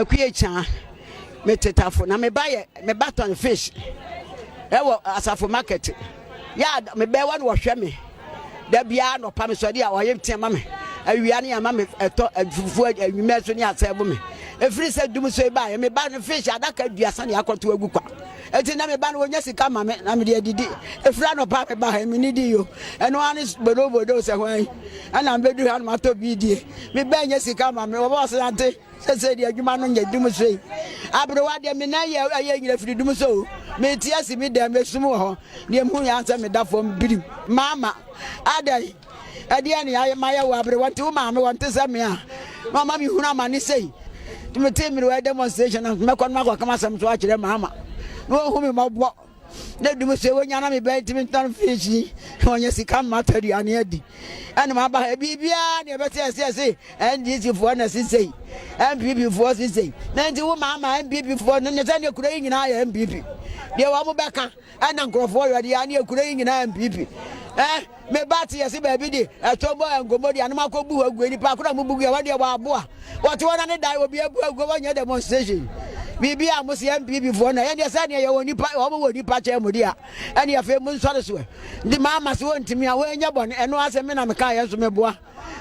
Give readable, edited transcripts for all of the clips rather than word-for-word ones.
Akuyecha metetafo na me baton fish. Ewo asafo market. Ya me be wan wo hwe me. Da bia no pa me so dia oyem tema me. Awia ne ama me eto afufu awime so ne asebo me. Efiri se dum so ba me ba no fish adaka duasa ne akoto agu kwa. Eti na me ba no wonya sika ma me na me de didi. Efira no pa me ba me ni di yo. Eno anis bodo se hwan. Ana mbedu ha no mato bi die. Me ba nya sika ma me wo bo so ante. Se di adwuma no nya dum so yi. Abro wa de me na ye nyina firi dum so. Me ti asi me dem esum ho. Ne mu ya ansa me da fom birim. Mama adai ade ne aye maye wo abro wanti wo ma me wanti se me a. Mama mi huna ma ni sei. Me tell me we demonstration na me kon ma kwa kama sam so a kire mama. No hu me mabo. Na dum se wo nya na me be timi tan fish. Onye sika materi ane adi. Ane ma ba bibia ne be se NDC fo na sisei. MPP fo sisei. Na nti wo mama MPP fo no ne tane kura nyina ya MPP. De wa mo beka ana nkrofo yo de ane kura nyina MPP. Me bati yesi baby di etobo ngomo di anuma ko bu agu ni pa kura mu bugu ya wa de wa aboa. What one ne dai obi abu agu wa demonstration. Bibi a mo se MPP fo na ye de sa ne ye woni pa wo mo woni pa che mo dia. Ane ya fe mu nsore so. Ndi mama se wontimi a wo nya bone eno ase me na me ka ye so me boa.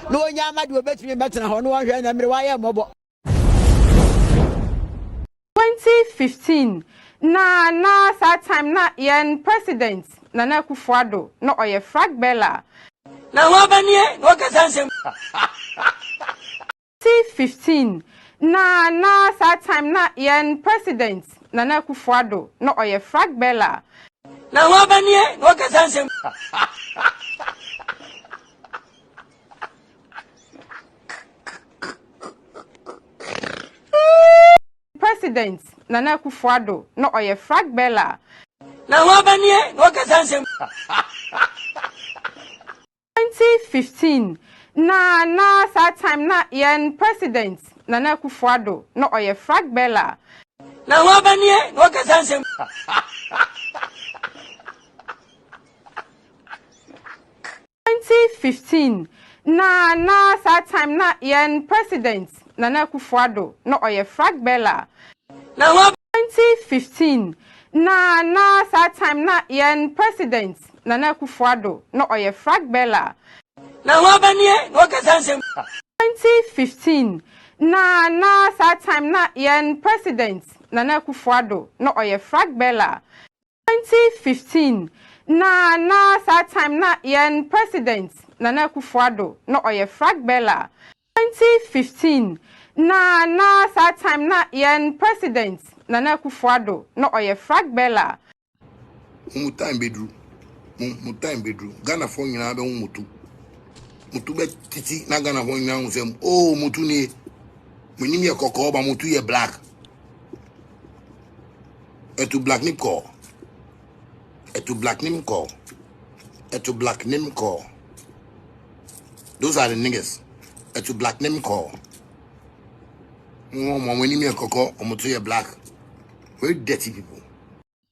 No wonya amade obetimi betena ho no wo hwe na mere wa ye mobo. 2015 na that time na yen president Nana Akufo-Addo no oye flag bearer. Na wa banie no kasansem. 2015 na that time na yen president Nana Akufo-Addo no oye flag bearer. Na wa banie no kasansem. President Nana Akufo-Addo no oye flag bearer. Na wa banie no kasansem. 2015 na that time na yen president Nana Akufo-Addo no oye flag bearer. Na wa banie no kasansem. 2015 na that time na yen president Nana Akufo-Addo no oye flag bearer. Na wa 2015 na that time na yen president Nana Akufo-Addo no oye flag bearer. Na wa banie no kasansem. 2015 na that time na yen president Nana Akufo-Addo no oye flag bearer. 2015 na that time na yen president Nana Akufo-Addo no oye flag bearer. 2015 na that time na yen president Nana Akufo-Addo no oye flag bearer. Time bedru Ghana fo nyina be mutu be titi na Ghana fo nyina nsem oh mutu ni munim ye kokko ba mutu ye black etu black nim ko those are the niggas etu black nim ko munim ye kokko mutu ye black. Very dirty people.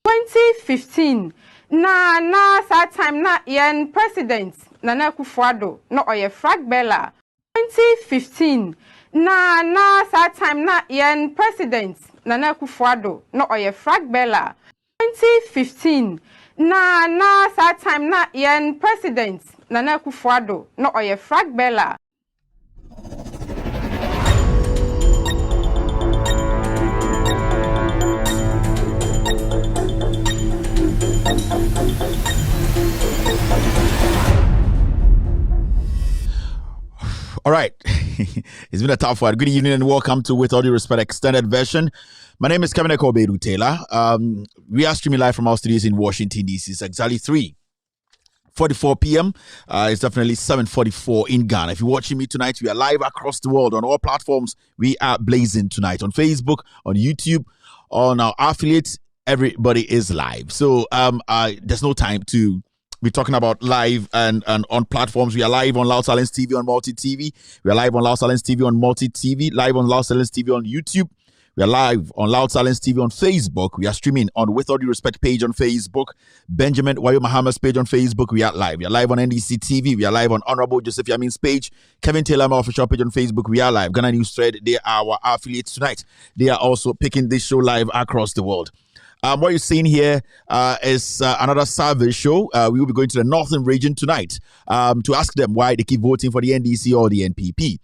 2015 na that time na yen president Nana Akufo-Addo no oye flag bearer. 2015 na that time na yen president Nana Akufo-Addo no oye flag bearer. 2015 na that time na yen president Nana Akufo-Addo no oye flag bearer. All right. It's been a tough one. Good evening and welcome to With All Due Respect Extended Version. My name is Kevin Ekobedu Taylor. We are streaming live from our studios in Washington, D.C. It's exactly 3:44 p.m. It's definitely 7:44 in Ghana. If you're watching me tonight, we are live across the world on all platforms. We are blazing tonight on Facebook, on YouTube, on our affiliates. Everybody is live. So there's no time to be talking about live and on platforms. We are live on Loud Silence TV on Multi TV. We are live on Loud Silence TV on Multi TV. Live on Loud Silence TV on YouTube. We are live on Loud Silence TV on Facebook. We are streaming on With All Due Respect page on Facebook. Benjamin Wayo Muhammad's page on Facebook. We are live. We are live on NDC TV. We are live on Honorable Joseph Yamin's page. Kevin Taylor, my official page on Facebook. We are live. Ghana News Thread, they are our affiliates tonight. They are also picking this show live across the world. What you're seeing here is another survey show. We will be going to the Northern region tonight to ask them why they keep voting for the NDC or the NPP.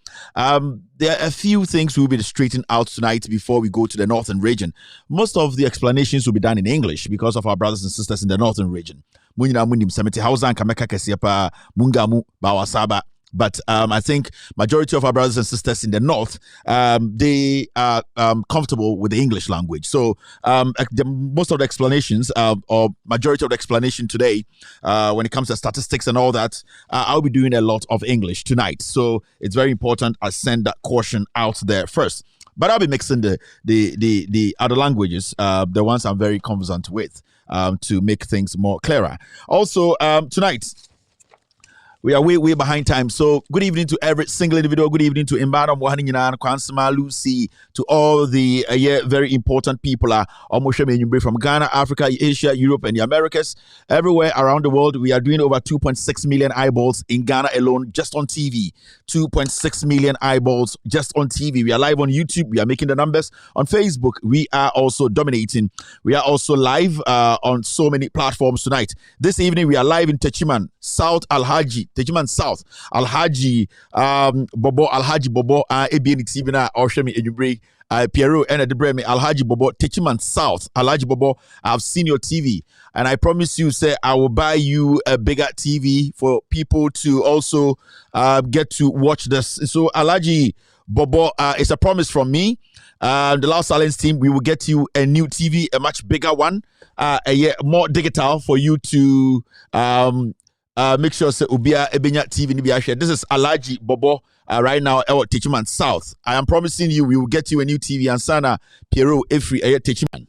There are a few things we'll be straightening out tonight before we go to the Northern region. Most of the explanations will be done in English because of our brothers and sisters in the Northern region. But I think majority of our brothers and sisters in the north, they are comfortable with the English language. So most of the explanations, or majority of the explanation today, when it comes to statistics and all that, I'll be doing a lot of English tonight. So it's very important I send that caution out there first. But I'll be mixing the other languages, the ones I'm very conversant with, to make things more clearer. Also, tonight, we are way behind time. So good evening to every single individual. Good evening to Imbada Mohaninyan, Kwansama, Lucy, to all the very important people from Ghana, Africa, Asia, Europe, and the Americas. Everywhere around the world, we are doing over 2.6 million eyeballs in Ghana alone, just on TV. 2.6 million eyeballs just on TV. We are live on YouTube. We are making the numbers. On Facebook, we are also dominating. We are also live on so many platforms tonight. This evening, we are live in Techiman, South Alhaji. Techiman South, Alhaji Bobo, ABN TV na Oshemi Enyubre, Piero and Debreme, Alhaji Bobo, Techiman South, Alhaji Bobo. I've seen your TV, and I promise you, say I will buy you a bigger TV for people to also get to watch this. So Alhaji Bobo, it's a promise from me. The Loud Silence team, we will get you a new TV, a much bigger one, more digital for you to make sure say Ubia Ebenya TV ni bi share. This is Alhaji Bobo right now at Techiman South. I am promising you we will get you a new TV and Sana Piero Efri at Techiman.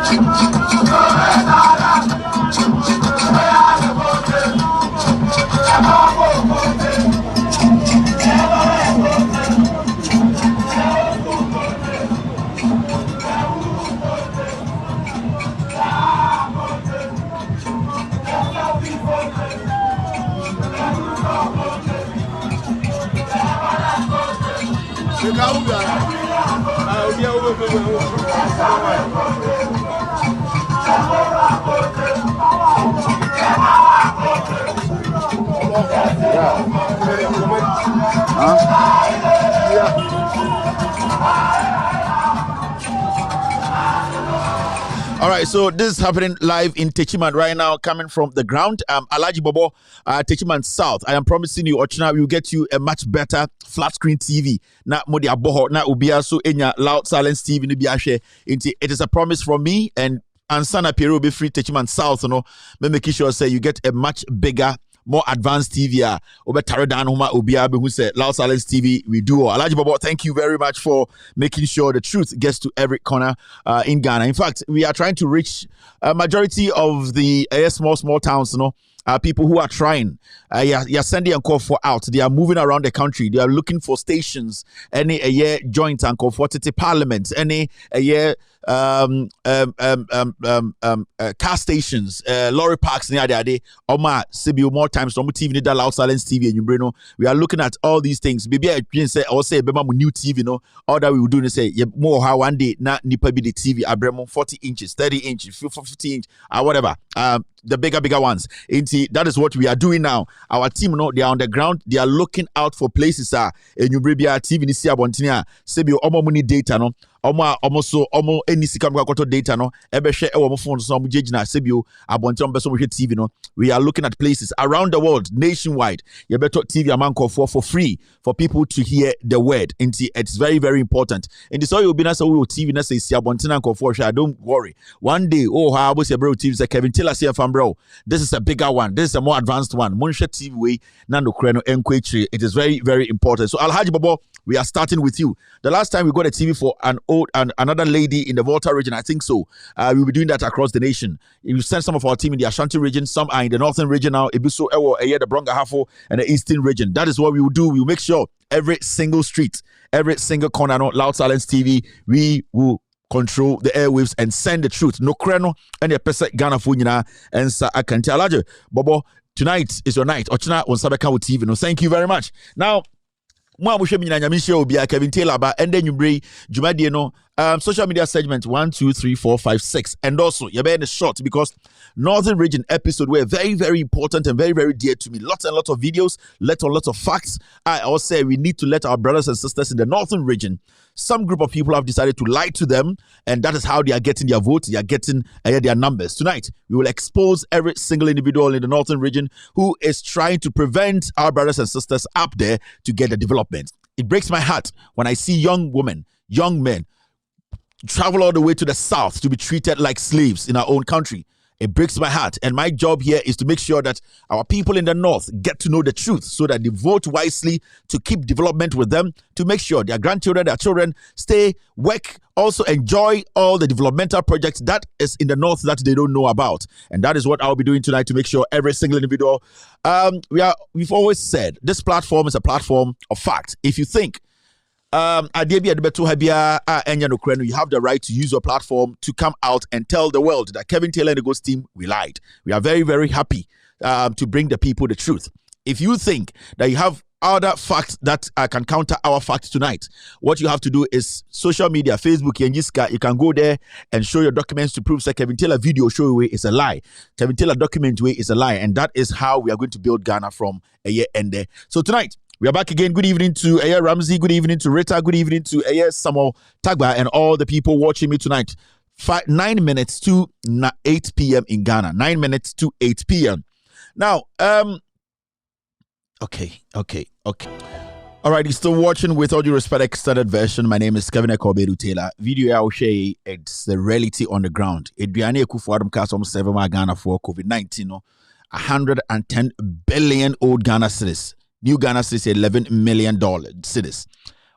All right, so this is happening live in Techiman right now, coming from the ground. Alhaji Bobo, Techiman South. I am promising you, Ochina, we will get you a much better flat screen TV. Na modi aboho na ubia so enya Loud Silence TV ni biashe. It is a promise from me, and Ansana Piero be free Techiman South. No, me make sure say you get a much bigger, more advanced TV. Obe Taradan Huma Ubia who said Loud Silence TV we do. Alhaji Bobo, thank you very much for making sure the truth gets to every corner in Ghana. In fact, we are trying to reach a majority of the small towns, you know. People who are trying, you're sending a call for out. They are moving around the country. They are looking for stations, any joint and call for parliament, any car stations, lorry parks near there. Oma CBO more times. No TV need Loud Silence TV and you bring. We are looking at all these things. Maybe I say or say bema new TV. No, all that we will do is say more how one day na nipa be the TV. Abremo 40 inches, 30 inches, 50 inches, whatever. The bigger ones. That is what we are doing now. Our team, they are on the ground. They are looking out for places. And you bring TV ni si abontinia. Sebi omo money data no. Omo any sika mko data no. Ebe share omo phone so omo jejina sebi abontinia beso mo TV no. We are looking at places around the world, nationwide. You better TV amanko for free for people to hear the word. It's very very important. And this all you be na say TV na say si abontinia ko for sure. Don't worry. One day how was your bro TV say Kevin Taylor say bro, this is a bigger one. This is a more advanced one. Munsha TV way nando kreno enkwechi. It is very, very important. So Alhaji Bobo, we are starting with you. The last time we got a TV for another lady in the Volta region, I think so. We'll be doing that across the nation. We send some of our team in the Ashanti region, some are in the Northern region now. Ebiso Ewo, the Bronga Hafo, and the Eastern region. That is what we will do. We will make sure every single street, every single corner, Loud Silence TV, we will control the airwaves and send the truth. No kreno and your person Ghana for and sa I can tell you, Bobo, tonight is your night. Ochina on Sabeka with TV. No, thank you very much. Now, Mwa Bushe Mina Nyamisha Obia Kevin Taylor ba and then you bring Jumadi no social media segment 1, 2, 3, 4, 5, 6. And also you're in the short because Northern Region episode were very, very important and very, very dear to me. Lots and lots of videos, lots of facts. I also say we need to let our brothers and sisters in the Northern Region. Some group of people have decided to lie to them, and that is how they are getting their votes. They are getting their numbers. Tonight, we will expose every single individual in the Northern Region who is trying to prevent our brothers and sisters up there to get the development. It breaks my heart when I see young women, young men travel all the way to the south to be treated like slaves in our own country. It breaks my heart. And my job here is to make sure that our people in the north get to know the truth so that they vote wisely to keep development with them, to make sure their grandchildren, their children stay, work, also enjoy all the developmental projects that is in the north that they don't know about. And that is what I'll be doing tonight to make sure every single individual, we've always said this platform is a platform of fact. If you think you have the right to use your platform to come out and tell the world that Kevin Taylor and the Ghost team, we lied. We are very, very happy to bring the people the truth. If you think that you have other facts that can counter our facts tonight, what you have to do is social media, Facebook, you can go there and show your documents to prove that Kevin Taylor video show away is a lie. Kevin Taylor document way is a lie. And that is how we are going to build Ghana from a year end there. So tonight, we are back again. Good evening to Aya Ramsey. Good evening to Rita. Good evening to Aya Samuel Tagba and all the people watching me tonight. 9 minutes to 8 p.m. in Ghana. 9 minutes to 8 p.m. Now, okay. All right, you're still watching with all due respect extended version. My name is Kevin Taylor. Video I will share, it's the reality on the ground. Adriane Akufo-Addo cast almost 7 Ghana for COVID-19. 110 billion old Ghana cedis. New Ghana cedis $11 million cedis.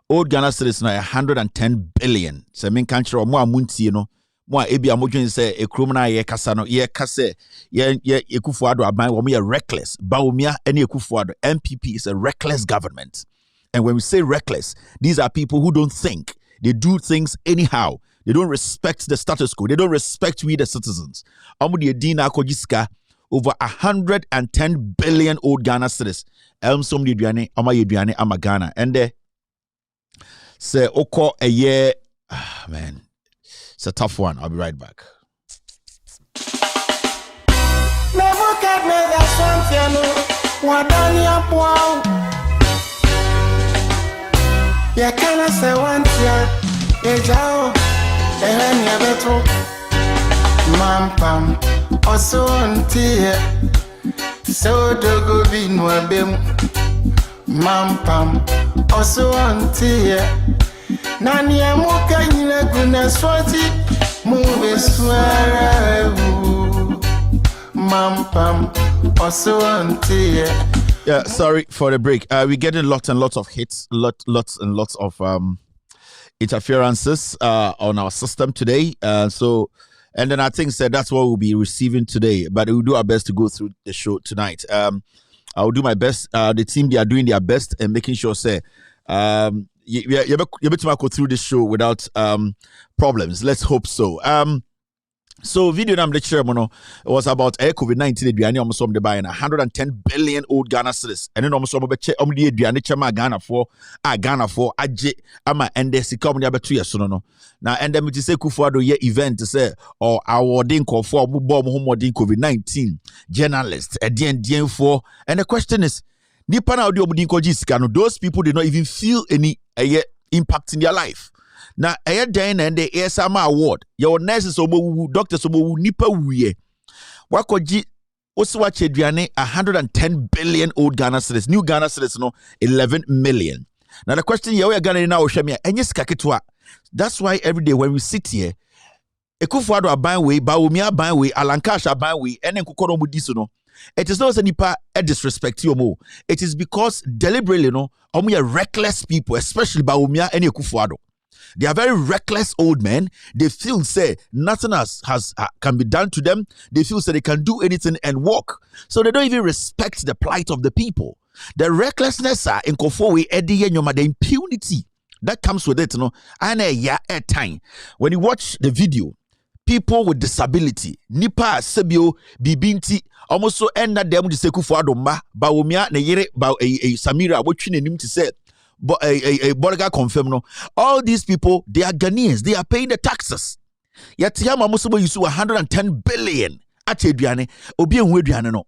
Old Ghana cedis now 110 billion. So mean country or more munti no. More ebi amojun say a criminal ye kasa no ye kase ye Akufo-Addo aban we are reckless. Bawumia any Akufo-Addo MPP is a reckless government. And when we say reckless, these are people who don't think. They do things anyhow. They don't respect the status quo. They don't respect we the citizens. Amudi edina kojiska over 110 billion old Ghana cedis. Somebody Duane, Ama Ghana. And say Oko a year. Man, it's a tough one. I'll be right back. Mampam also untie so dogo binwa bem mampam also untie nani amuka nyina guna swati move swara mampam also untie. Yeah, sorry for the break. We're getting lots and lots of hits, lots and lots of interferences on our system today. And then I think that's what we'll be receiving today. But we'll do our best to go through the show tonight. I'll do my best. The team, they are doing their best and making sure, you're able to go through this show without problems. Let's hope so. So video nam the chairman was about COVID-19 aduane almost some the buy 110 billion old Ghana cedis and then almost some be the aduane chama Ghana for aje ama ende sika omo dey abeto yeso no na ende me say Akufo-Addo ye event say or awarding call for omo modern COVID-19 journalists edien for, and the question is nipa na odi omo din koji sika no, those people did not even feel any impact in their life. Now, a day and the ASMA award, your nurses or doctors or nipa wuye. Wakoji also watch Adriane 110 billion old Ghana cedis, new Ghana cedis no 11 million. Now the question here we are Ghana now Shamia and yes kaketwa. That's why every day when we sit here, Akufo-Addo aban we, Bawumia aban we, Alankash aban we, and then Kokoro mudiso no. It is not a nipa a disrespect you more. It is because deliberately no, we are reckless people, especially Bawumia and Akufo-Addo. They are very reckless old men. They feel say nothing can be done to them. They feel say they can do anything and walk. So they don't even respect the plight of the people. The recklessness in Kofowe, the impunity That comes with it, and a time. When you watch the video, people with disability, nipa sebio bibinti, almost so end that them diseku for adomba, Bawumia ne yere ba Samira, what you name to say, but a Borga confirm no. All these people, they are Ghanaians, they are paying the taxes. Yet Yama Musubo used to 110 billion at Adriane, Obian no.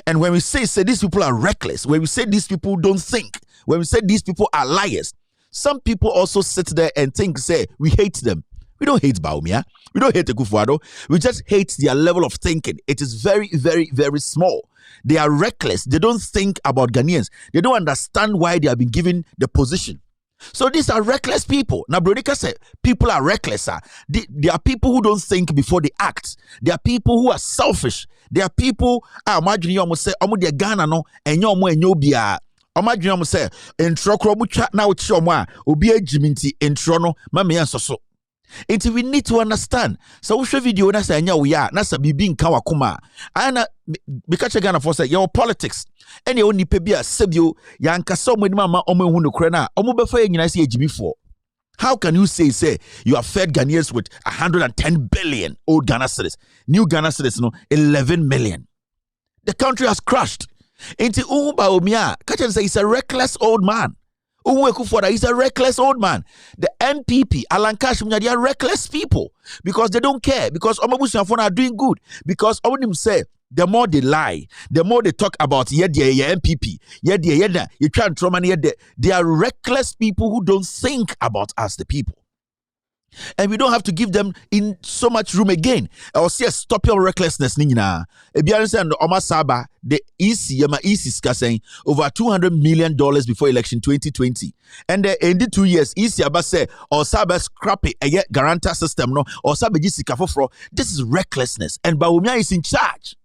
And when we say these people are reckless, when we say these people don't think, when we say these people are liars, some people also sit there and think, say, we hate them. We don't hate Bawumia. We don't hate Akufo-Addo. We just hate their level of thinking. It is very, very, very small. They are reckless. They don't think about Ghanaians. They don't understand why they have been given the position. So these are reckless people. Now, Brodika said, people are reckless. They are people who don't think before they act. They are people who are selfish. They are people, imagine you say, de Ghana no, and you bia. Imagine you say, intro krobucha na uchoma, ubia jiminti intro no, mami yansoso. Until we need to understand. So we show video na say nya we are na sa bibi nka wakoma. Ana because Ghana for say your politics. Any oni pe bia sebio yanka so mo ni mama omo hu no kre na omo be fa nyina say ejimi for. How can you say you have fed Ghanaians with 110 billion old Ghana cedis, new Ghana cedis, 11 million? The country has crashed. Into Bawumia, Kachan say he's a reckless old man. He's a reckless old man. The MPP, Alan Kashmir, they are reckless people because they don't care. Because Omabusiafon are doing good. Because Omanim say, the more they lie, the more they talk about MPP, you try and throw money. They are reckless people who don't think about us, the people. And we don't have to give them in so much room again. Or say stop your recklessness. Nina. The EC saying over $200 million before election 2020. And in the 2 years, EC say or Saba scrappy a guarantor system no or Saba Jisika. This is recklessness. And Bawumia is in charge.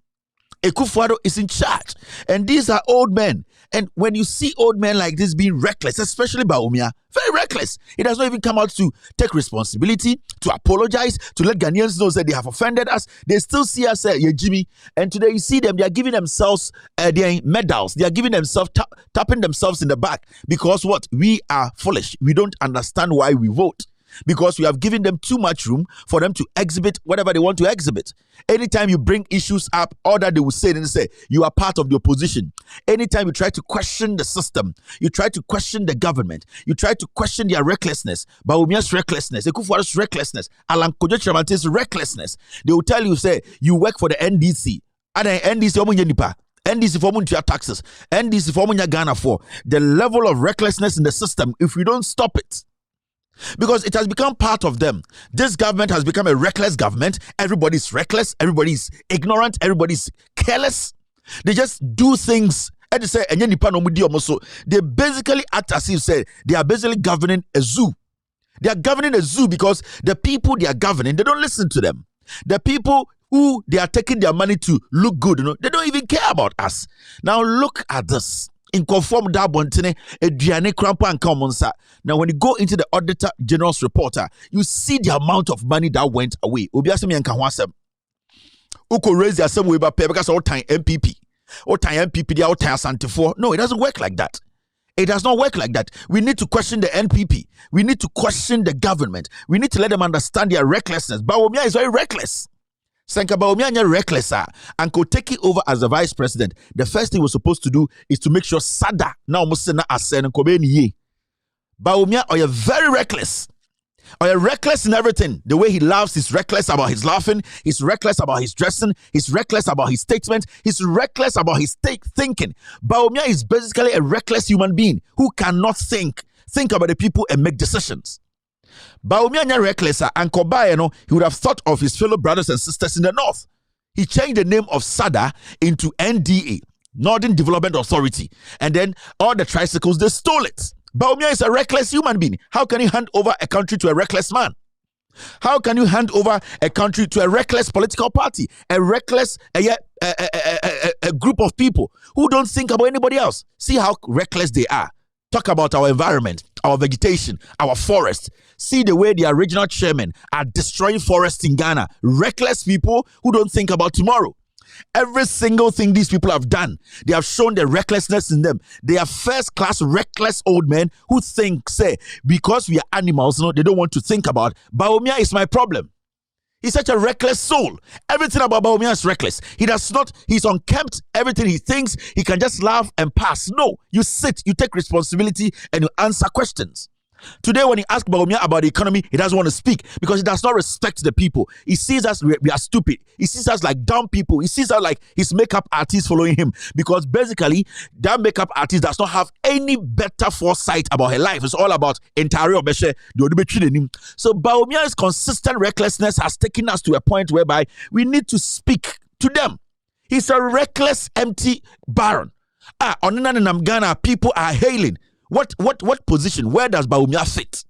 Akufo-Addo is in charge. And these are old men. And when you see old men like this being reckless, especially Bawumia, very reckless. He does not even come out to take responsibility, to apologize, to let Ghanaians know that they have offended us. They still see us, Jimmy. And today you see them, they are giving themselves their medals. They are giving themselves, tapping themselves in the back. Because what? We are foolish. We don't understand why we vote. Because we have given them too much room for them to exhibit whatever they want to exhibit. Anytime you bring issues up, all that they will say, and say, you are part of the opposition. Anytime you try to question the system, you try to question the government, you try to question their recklessness, Bawumia's recklessness, Akufo-Addo's recklessness, Alan Kojo Kyerematen's recklessness, they will tell you, say, you work for the NDC. And the NDC, NDC for your taxes, NDC for your Ghana for. The level of recklessness in the system, if we don't stop it, because it has become part of them. This government has become a reckless government. Everybody's reckless. Everybody's ignorant. Everybody's careless. They just do things. And they say, they basically act as if say they are basically governing a zoo. They are governing a zoo because the people they are governing, they don't listen to them. The people who they are taking their money to look good, they don't even care about us. Now look at this. In conform that bontene Adriane Krampa and Kamonsa. Now, when you go into the Auditor General's reporter, you see the amount of money that went away. Obiasemi and Kahwasem. Uko raise their same way by pay because all time MPP. All time MPP, they are all time Santifo. No, it doesn't work like that. It does not work like that. We need to question the NPP. We need to question the government. We need to let them understand their recklessness. Bawumia is very reckless. Sanka Bawumia reckless and could take it over as the vice president. The first thing we're supposed to do is to make sure Sada now Musena Asen and Kobeni. Bawumia are you very reckless. Are you reckless in everything? The way he laughs, he's reckless about his laughing, he's reckless about his dressing, he's reckless about his statement, he's reckless about his thinking. Bawumia is basically a reckless human being who cannot think about the people and make decisions. Bawumia reckless and Kobaye, he would have thought of his fellow brothers and sisters in the north. He changed the name of SADA into NDA, Northern Development Authority, and then all the tricycles, they stole it. Bawumia is a reckless human being. How can you hand over a country to a reckless man? How can you hand over a country to a reckless political party, a reckless a group of people who don't think about anybody else? See how reckless they are. Talk about our environment, our vegetation, our forest. See the way the original chairmen are destroying forests in Ghana. Reckless people who don't think about tomorrow. Every single thing these people have done, they have shown the recklessness in them. They are first-class reckless old men who think, say, because we are animals, they don't want to think about, Bawumia is my problem. He's such a reckless soul. Everything about Bawumia is reckless. He's unkempt. Everything he thinks, he can just laugh and pass. No, you sit, you take responsibility, and you answer questions. Today, when he asks Bawumia about the economy, he doesn't want to speak because he does not respect the people. He sees us, we are stupid. He sees us like dumb people. He sees us like his makeup artist following him because basically, that makeup artist does not have any better foresight about her life. It's all about entire obeshe. So Bawumia's consistent recklessness has taken us to a point whereby we need to speak to them. He's a reckless, empty baron. On Ghana, people are hailing. What position? Where does Bawumia fit?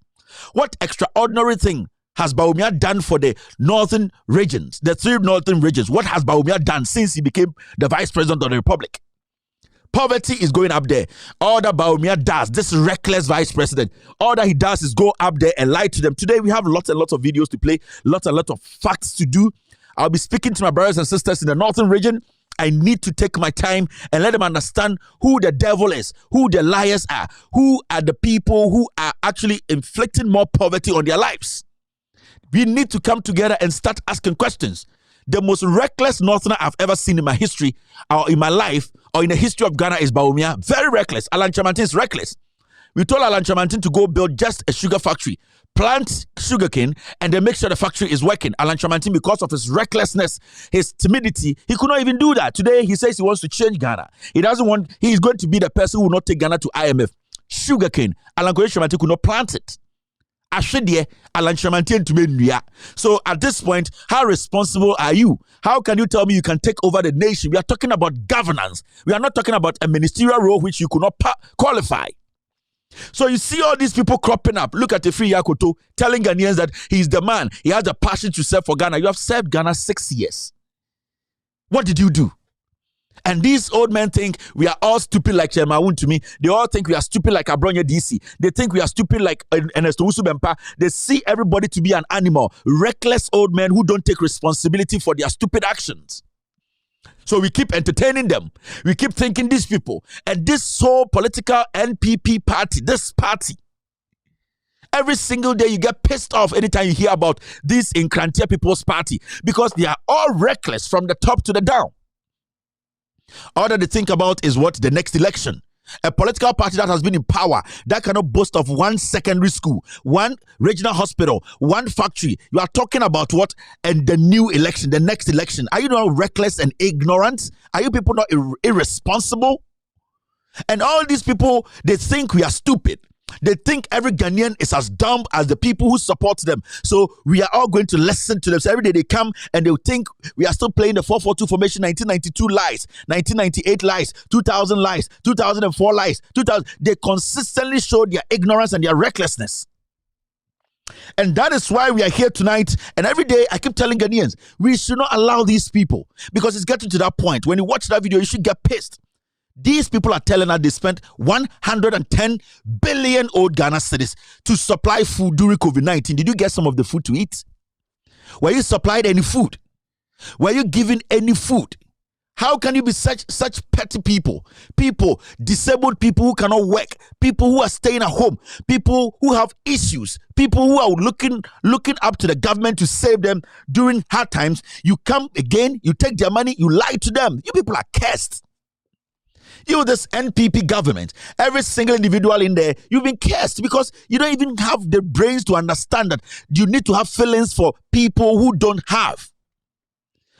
What extraordinary thing has Bawumia done for the northern regions, the 3 northern regions? What has Bawumia done since he became the vice president of the republic? Poverty is going up there. All that Bawumia does, this reckless vice president, all that he does is go up there and lie to them. Today we have lots and lots of videos to play, lots and lots of facts to do. I'll be speaking to my brothers and sisters in the northern region. I need to take my time and let them understand who the devil is, who the liars are, who are the people who are actually inflicting more poverty on their lives. We need to come together and start asking questions. The most reckless northerner I've ever seen in my history, or in my life, or in the history of Ghana is Bawumia. Very reckless. Alan Chamantin is reckless. We told Alan Chamantin to go build just a sugar factory, plant sugarcane, and then make sure the factory is working. Alan Chamantin, because of his recklessness, his timidity, he could not even do that. Today, he says he wants to change Ghana. He's going to be the person who will not take Ghana to IMF. Sugarcane, Alan Chamantin could not plant it. Alan Chamantin to me. So at this point, how responsible are you? How can you tell me you can take over the nation? We are talking about governance. We are not talking about a ministerial role which you could not qualify. So you see all these people cropping up. Look at Efri Yakoto telling Ghanaians that he's the man. He has the passion to serve for Ghana. You have served Ghana 6 years. What did you do? And these old men think we are all stupid like Chemawun to me. They all think we are stupid like Abronya DC. They think we are stupid like Ernesto Usubempa. They see everybody to be an animal. Reckless old men who don't take responsibility for their stupid actions. So we keep entertaining them. We keep thinking these people. And this whole political NPP party, this party, every single day you get pissed off anytime you hear about this Nkrantia People's Party because they are all reckless from the top to the down. All that they think about is what? The next election. A political party that has been in power, that cannot boast of 1 secondary school, 1 regional hospital, 1 factory. You are talking about what? And the new election, the next election. Are you not reckless and ignorant? Are you people not irresponsible? And all these people, they think we are stupid. They think every Ghanaian is as dumb as the people who support them. So we are all going to listen to them. So every day they come and they think we are still playing the 442 formation, 1992 lies, 1998 lies, 2000 lies, 2004 lies, 2000. They consistently show their ignorance and their recklessness. And that is why we are here tonight. And every day I keep telling Ghanaians, we should not allow these people, because it's getting to that point. When you watch that video, you should get pissed. These people are telling us they spent 110 billion old Ghana cedis to supply food during COVID-19. Did you get some of the food to eat? Were you supplied any food? Were you given any food? How can you be such petty people? People, disabled people who cannot work, people who are staying at home, people who have issues, people who are looking up to the government to save them during hard times. You come again, you take their money, you lie to them. You people are cursed. You, this NPP government, every single individual in there, you've been cursed because you don't even have the brains to understand that you need to have feelings for people who don't have.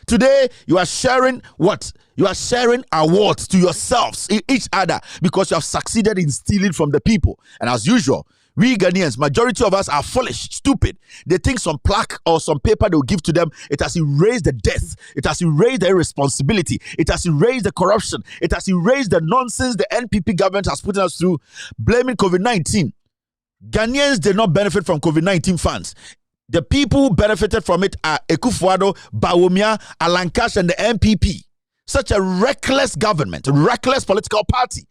Today, you are sharing what? You are sharing awards to yourselves, each other, because you have succeeded in stealing from the people. And as usual, we Ghanaians, majority of us are foolish, stupid. They think some plaque or some paper they will give to them, it has erased the death. It has erased the irresponsibility. It has erased the corruption. It has erased the nonsense the NPP government has put us through, blaming COVID-19. Ghanaians did not benefit from COVID-19 funds. The people who benefited from it are Ekufuado, Bawumia, Alankash, and the NPP. Such a reckless government, reckless political party.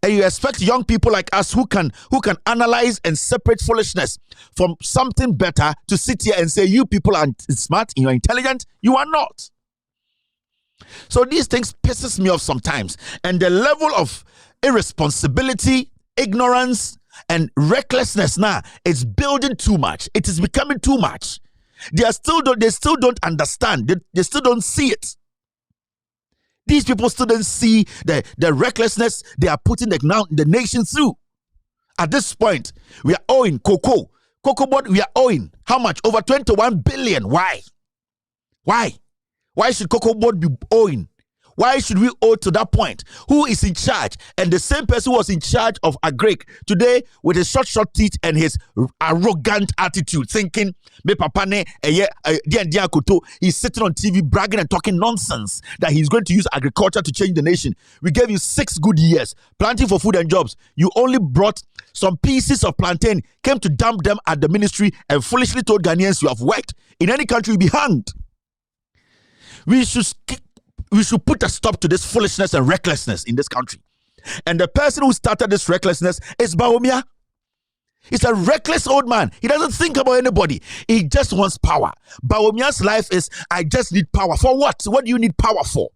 And you expect young people like us who can analyze and separate foolishness from something better to sit here and say, you people are smart, you are intelligent. You are not. So these things pisses me off sometimes. And the level of irresponsibility, ignorance, and recklessness now, it's building too much. It is becoming too much. They still don't understand. They still don't see it. These people still don't see the recklessness they are putting the nation through. At this point, we are owing cocoa board. We are owing how much? Over 21 billion. Why? Why should cocoa board be owing? Why should we owe to that point? Who is in charge? And the same person who was in charge of Agric today, with his short teeth and his arrogant attitude, thinking, me papa ne he's sitting on TV bragging and talking nonsense that he's going to use agriculture to change the nation. We gave you 6 good years planting for food and jobs. You only brought some pieces of plantain, came to dump them at the ministry, and foolishly told Ghanaians you have worked. In any country, you'll be hanged. We should put a stop to this foolishness and recklessness in this country. And the person who started this recklessness is Bawumia. He's a reckless old man. He doesn't think about anybody. He just wants power. Bawumia's life is, I just need power. For what? What do you need power for?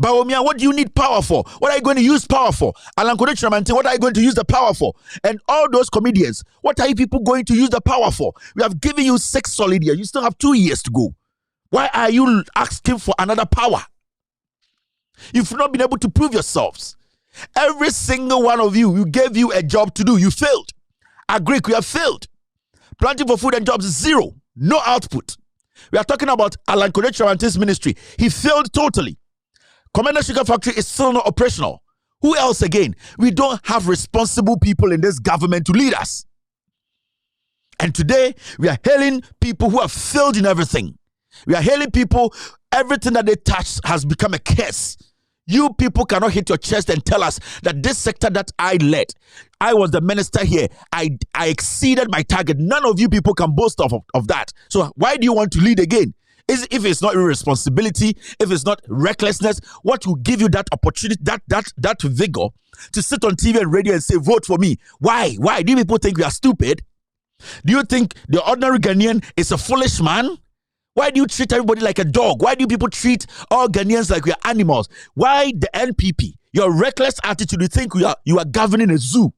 Bawumia, what do you need power for? What are you going to use power for? Alan Kodechramante, what are you going to use the power for? And all those comedians, what are you people going to use the power for? We have given you 6 solid years. You still have 2 years to go. Why are you asking for another power? You've not been able to prove yourselves. Every single one of you, we gave you a job to do. You failed. Agric, we have failed. Planting for food and jobs is 0. No output. We are talking about Alan Kodechramante's ministry. He failed totally. Commander Sugar Factory is still not operational. Who else again? We don't have responsible people in this government to lead us. And today, we are hailing people who have failed in everything. We are hailing people, everything that they touch has become a curse. You people cannot hit your chest and tell us that this sector that I led, I was the minister here, I exceeded my target. None of you people can boast of that. So why do you want to lead again? If it's not irresponsibility, if it's not recklessness, what will give you that opportunity, that vigor to sit on TV and radio and say, vote for me? Why? Why? Do you people think we are stupid? Do you think the ordinary Ghanaian is a foolish man? Why do you treat everybody like a dog? Why do you people treat all Ghanaians like we are animals? Why the NPP? Your reckless attitude, you think you are governing a zoo.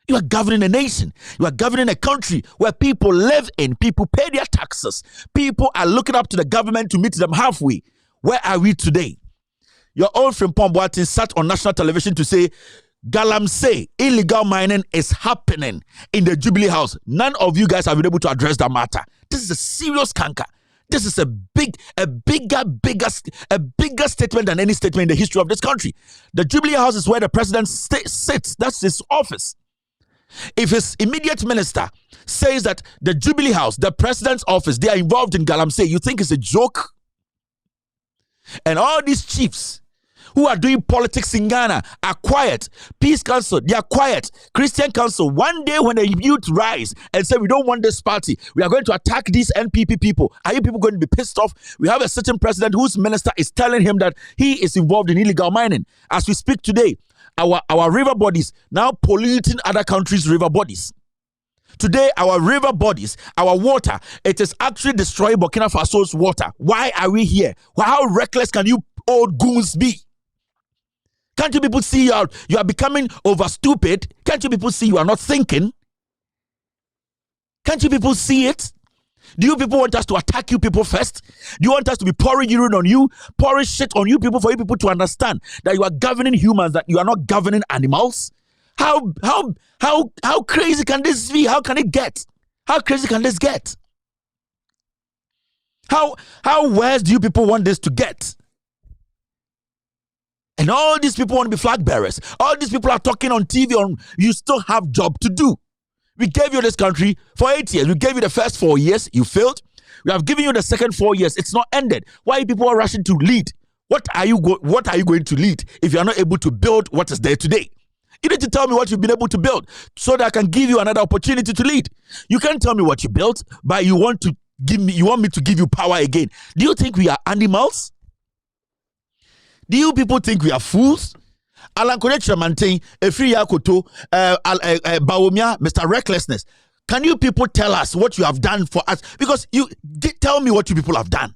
You are governing a nation. You are governing a country where people live in. People pay their taxes. People are looking up to the government to meet them halfway. Where are we today? Your own Frimpong Boateng sat on national television to say, Galamsey, illegal mining is happening in the Jubilee House. None of you guys have been able to address that matter. This is a serious canker. This is a bigger statement than any statement in the history of this country. The Jubilee House is where the president sits. That's his office. If his immediate minister says that the Jubilee House, the president's office, they are involved in Galamsey, you think it's a joke? And all these chiefs who are doing politics in Ghana are quiet. Peace Council, they are quiet. Christian Council, one day when the youth rise and say, we don't want this party, we are going to attack these NPP people. Are you people going to be pissed off? We have a certain president whose minister is telling him that he is involved in illegal mining. As we speak today, our river bodies now polluting other countries' river bodies. Today, our river bodies, our water, it is actually destroying Burkina Faso's water. Why are we here? How reckless can you old goons be? Can't you people see you are becoming over stupid? Can't you people see you are not thinking? Can't you people see it? Do you people want us to attack you people first? Do you want us to be pouring urine on you, pouring shit on you people for you people to understand that you are governing humans, that you are not governing animals? How crazy can this be? How can it get? How crazy can this get? How worse do you people want this to get? And all these people want to be flag bearers. All these people are talking on TV. You still have job to do. We gave you this country for 8 years. We gave you the first 4 years. You failed. We have given you the second 4 years. It's not ended. Why people are rushing to lead? What are you going to lead if you are not able to build what is there today? You need to tell me what you've been able to build so that I can give you another opportunity to lead. You can't tell me what you built, but you want me to give you power again. Do you think we are animals? Do you people think we are fools? Alan Kodechramante, Efri Yakoto, Bawumia, Mr. Recklessness. Can you people tell us what you have done for us? Because you tell me what you people have done.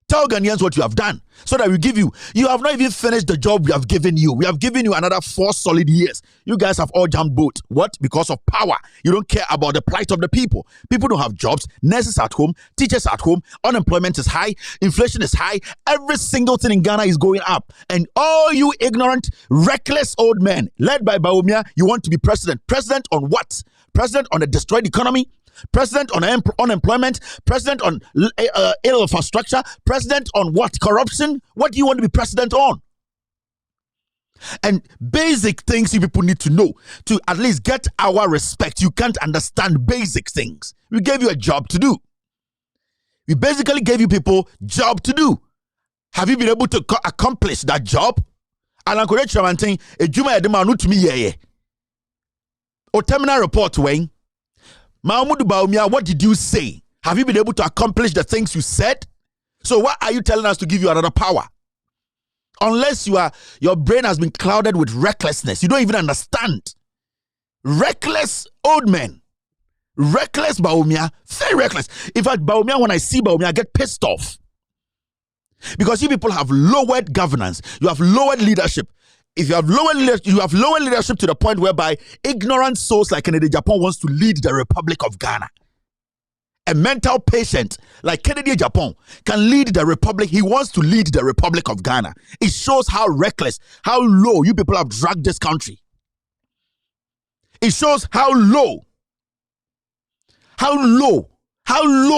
Tell Ghanaians what you have done so that we give you. You have not even finished the job we have given you. We have given you another 4 solid years. You guys have all jumped boat. What? Because of power. You don't care about the plight of the people. People don't have jobs. Nurses at home. Teachers at home. Unemployment is high. Inflation is high. Every single thing in Ghana is going up. And all you ignorant, reckless old men, led by Bawumia, you want to be president. President on what? President on a destroyed economy? President on unemployment, president on ill infrastructure, president on what? Corruption? What do you want to be president on? And basic things you people need to know to at least get our respect. You can't understand basic things. We gave you a job to do. We basically gave you people job to do. Have you been able to accomplish that job? Alan Korea Chamantin, a Juma Edema to me, yeah. Or terminal report, Wayne. Mahmoud Bawumia, what did you say? Have you been able to accomplish the things you said? So why are you telling us to give you another power? Unless your brain has been clouded with recklessness. You don't even understand. Reckless old men. Reckless Bawumia. Very reckless. In fact, Bawumia, when I see Bawumia, I get pissed off. Because you people have lowered governance. You have lowered leadership. If you have lower leadership to the point whereby ignorant souls like Kennedy Japan wants to lead the Republic of Ghana. A mental patient like Kennedy Japan can lead the Republic. He wants to lead the Republic of Ghana. It shows how reckless, how low you people have dragged this country. It shows how low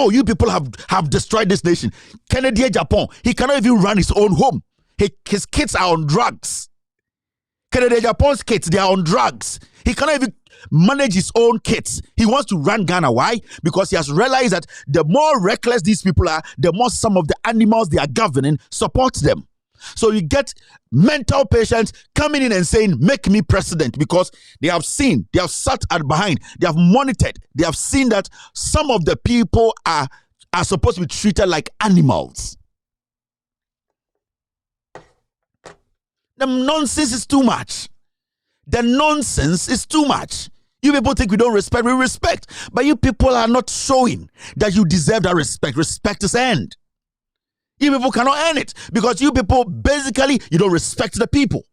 you people have destroyed this nation. Kennedy Japan, he cannot even run his own home. His kids are on drugs. Kennedy Japan's kids, they are on drugs. He cannot even manage his own kids. He wants to run Ghana. Why? Because he has realized that the more reckless these people are, the more some of the animals they are governing support them. So you get mental patients coming in and saying, make me president, because they have seen, they have sat at behind, they have monitored, they have seen that some of the people are supposed to be treated like animals. The nonsense is too much. The nonsense is too much. You people think we don't respect. We respect. But you people are not showing that you deserve that respect. Respect is earned. You people cannot earn it because you people, basically, you don't respect the people.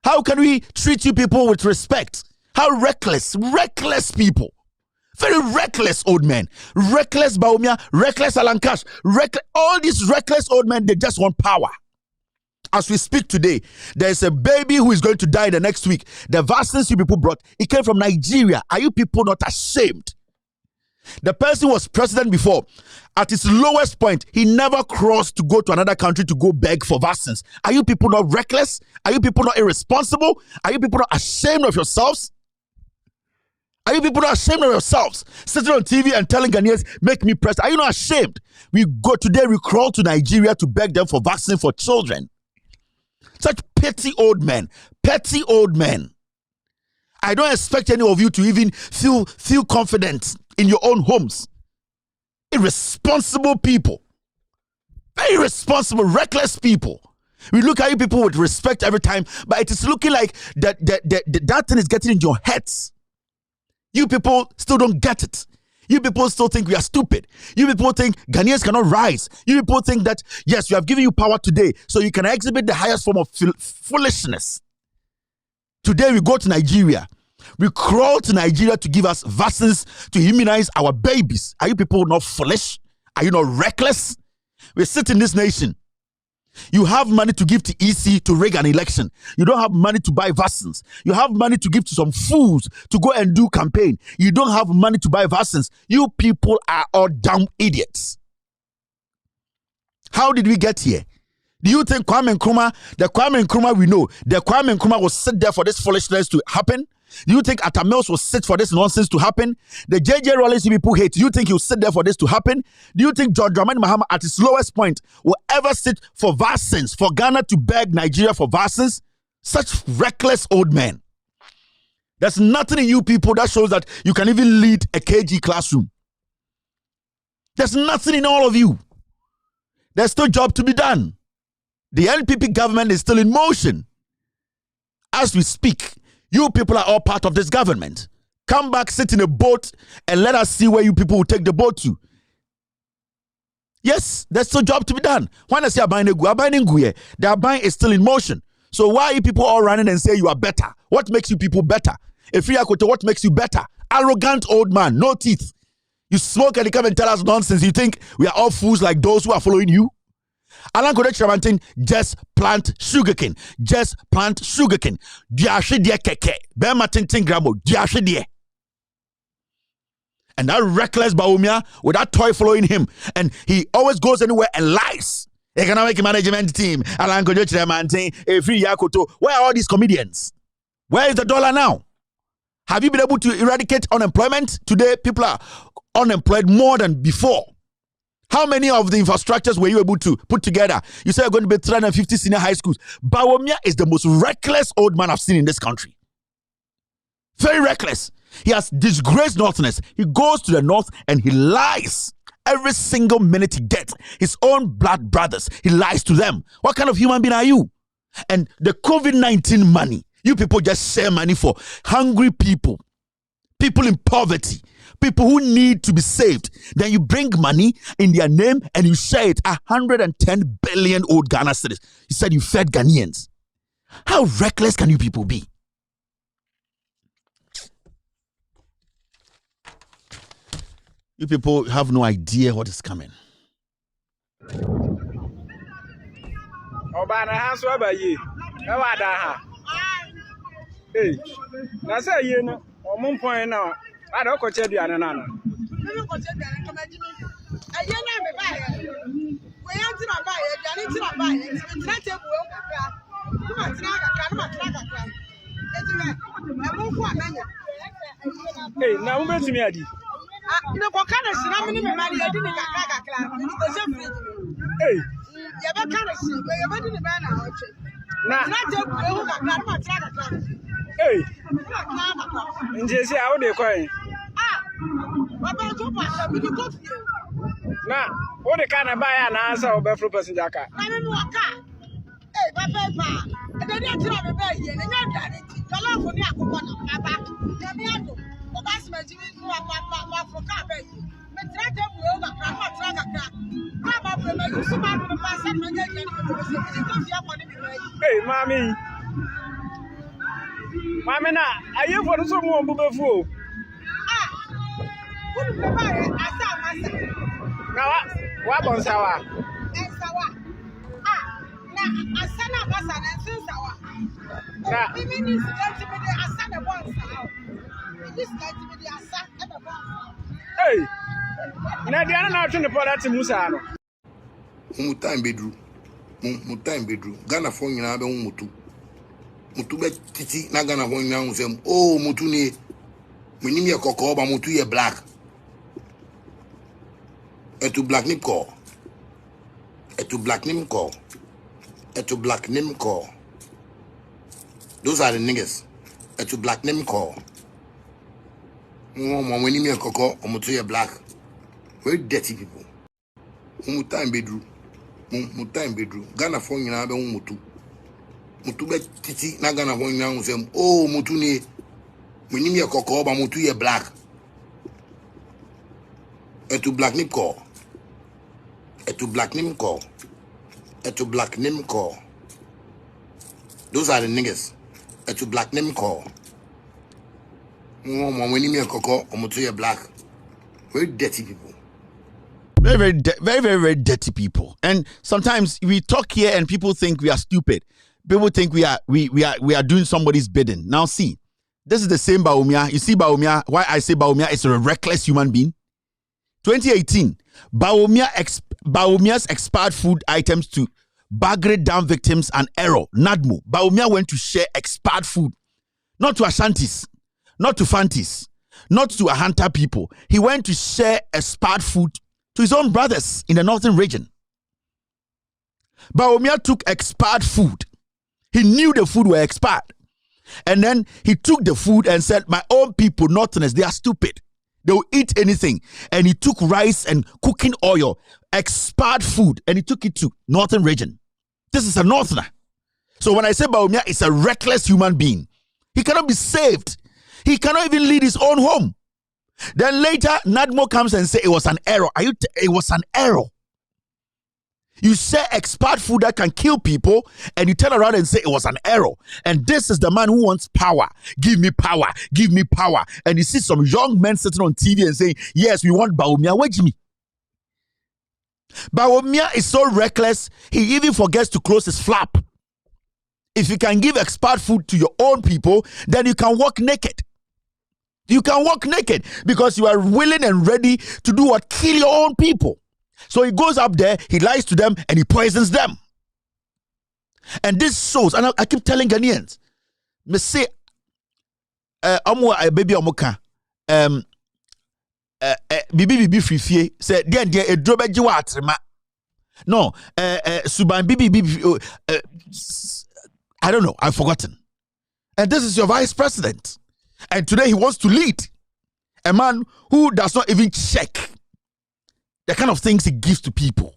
How can we treat you people with respect? How reckless people. Very reckless old men. Reckless Bawumia, reckless Alankash. All these reckless old men, they just want power. As we speak today, there is a baby who is going to die the next week. The vaccines you people brought, it came from Nigeria. Are you people not ashamed? The person was president before. At his lowest point, he never crossed to go to another country to go beg for vaccines. Are you people not reckless? Are you people not irresponsible? Are you people not ashamed of yourselves? Are you people not ashamed of yourselves? Sitting on TV and telling Ghanaians, make me president. Are you not ashamed? We crawl to Nigeria to beg them for vaccine for children. Such petty old men. Petty old men. I don't expect any of you to even feel confident in your own homes. Irresponsible people. Very irresponsible, reckless people. We look at you people with respect every time, but it is looking like that thing is getting into your heads. You people still don't get it. You people still think we are stupid. You people think Ghanaians cannot rise. You people think that, yes, we have given you power today, so you can exhibit the highest form of foolishness. Today we go to Nigeria. We crawl to Nigeria to give us vaccines to immunize our babies. Are you people not foolish? Are you not reckless? We sit in this nation. You have money to give to EC to rig an election. You don't have money to buy vaccines. You have money to give to some fools to go and do campaign. You don't have money to buy vaccines. You people are all dumb idiots. How did we get here? Do you think Kwame Nkrumah we know, the Kwame Nkrumah will sit there for this foolishness to happen? Do you think Atta Mills will sit for this nonsense to happen? The JJ Rawlings people hate. Do you think he'll sit there for this to happen? Do you think John Dramani Mahama at his lowest point will ever sit for vaccines, for Ghana to beg Nigeria for vaccines? Such reckless old men. There's nothing in you people that shows that you can even lead a KG classroom. There's nothing in all of you. There's still job to be done. The NPP government is still in motion. As we speak, you people are all part of this government. Come back, sit in a boat, and let us see where you people will take the boat to. Yes, there's still job to be done. When I say Aban the Aban is still in motion. So why are you people all running and say you are better? What makes you people better? If you are what makes you better? Arrogant old man, no teeth. You smoke and you come and tell us nonsense. You think we are all fools like those who are following you? Alan Kodekramantin, just plant sugarcane. Just plant sugarcane. Diashi die keke. Bema tintin gramo. Diashi die. And that reckless Bawumia with that toy following him. And he always goes anywhere and lies. Economic management team. Alan Kodekramantin. Free Yakoto. Where are all these comedians? Where is the dollar now? Have you been able to eradicate unemployment? Today, people are unemployed more than before. How many of the infrastructures were you able to put together? You say you're going to be 350 senior high schools. Bawumia is the most reckless old man I've seen in this country. Very reckless. He has disgraced Northerners. He goes to the north and he lies. Every single minute he gets. His own blood brothers, he lies to them. What kind of human being are you? And the COVID-19 money, you people just share money for hungry people, people in poverty, people who need to be saved. Then you bring money in their name and you share it. 110 billion old Ghana cedis. You said you fed Ghanaians. How reckless can you people be? You people have no idea what is coming. Obana has what ye? Hey, now say you know, or moon point now. I don't coach you, Anna. I hey, now who makes me a deal? No, what kind of tsunami money I didn't get. Hey, you have a kind of shit, but you're ready to ban out. Now, hey, and just say how they cry. Now, what the kind of buy an answer of Buffalo Person Jacka? I don't know a car. Hey, Papa, and then you have a baby, and you're done it. Hello, for me, Papa. That's my Jimmy for carpet. But try to over hey, mommy. Mamma, are you for someone before? Now, what on sour? I sent up a son and since our meaning is going to be the son of one sour. This guy to be the son and the one. Hey, now they are not trying to put that to Musano. Time bedroom. Ghana phone you know mutu. Mutu be titi na Ghana phone you say oh mutu ni minimi ya koko ba mutu ye black. Etu black name call. Those are the niggas. Etu black name call. Minimi ya koko or mutu ye black. Very dirty people. Time bedroom. Ghana phone you know mutu. Mutu be titi na Ghana phone you say oh mutu ni minimi ya koko ba mutu ye black. Etu black name call. Those are the niggas. Etu black name call. Minimi ya koko or mutu ye black. Very dirty people. Very dirty people. And sometimes we talk here and people think we are stupid. People think we are doing somebody's bidding. Now see, this is the same Bawumia. You see Bawumia, why I say Bawumia is a reckless human being. 2018, Bawumia's expired food items to Bagre Dam victims and error. Nadmo. Bawumia went to share expired food. Not to Ashantis, not to Fantis, not to Ahanta people. He went to share expired food to his own brothers in the northern region. Bawumia took expired food. He knew the food were expired. And then he took the food and said, my own people, northerners, they are stupid. They will eat anything. And he took rice and cooking oil, expired food, and he took it to northern region. This is a northerner. So when I say Bawumia is a reckless human being, he cannot be saved. He cannot even lead his own home. Then later, Nadmo comes and say it was an error. It was an error. You say expired food that can kill people, and you turn around and say it was an error. And this is the man who wants power. Give me power. Give me power. And you see some young men sitting on TV and saying, yes, we want Bawumia. Wait me. Bawumia is so reckless, he even forgets to close his flap. If you can give expired food to your own people, then you can walk naked. You can walk naked because you are willing and ready to do what? Kill your own people. So he goes up there, he lies to them, and he poisons them. And this shows, and I keep telling Ghanaians, me say, baby omoka, bibi free say, then a drobe jiwa no, suban bibi, I don't know, I've forgotten. And this is your vice president. And today he wants to lead a man who does not even check the kind of things he gives to people.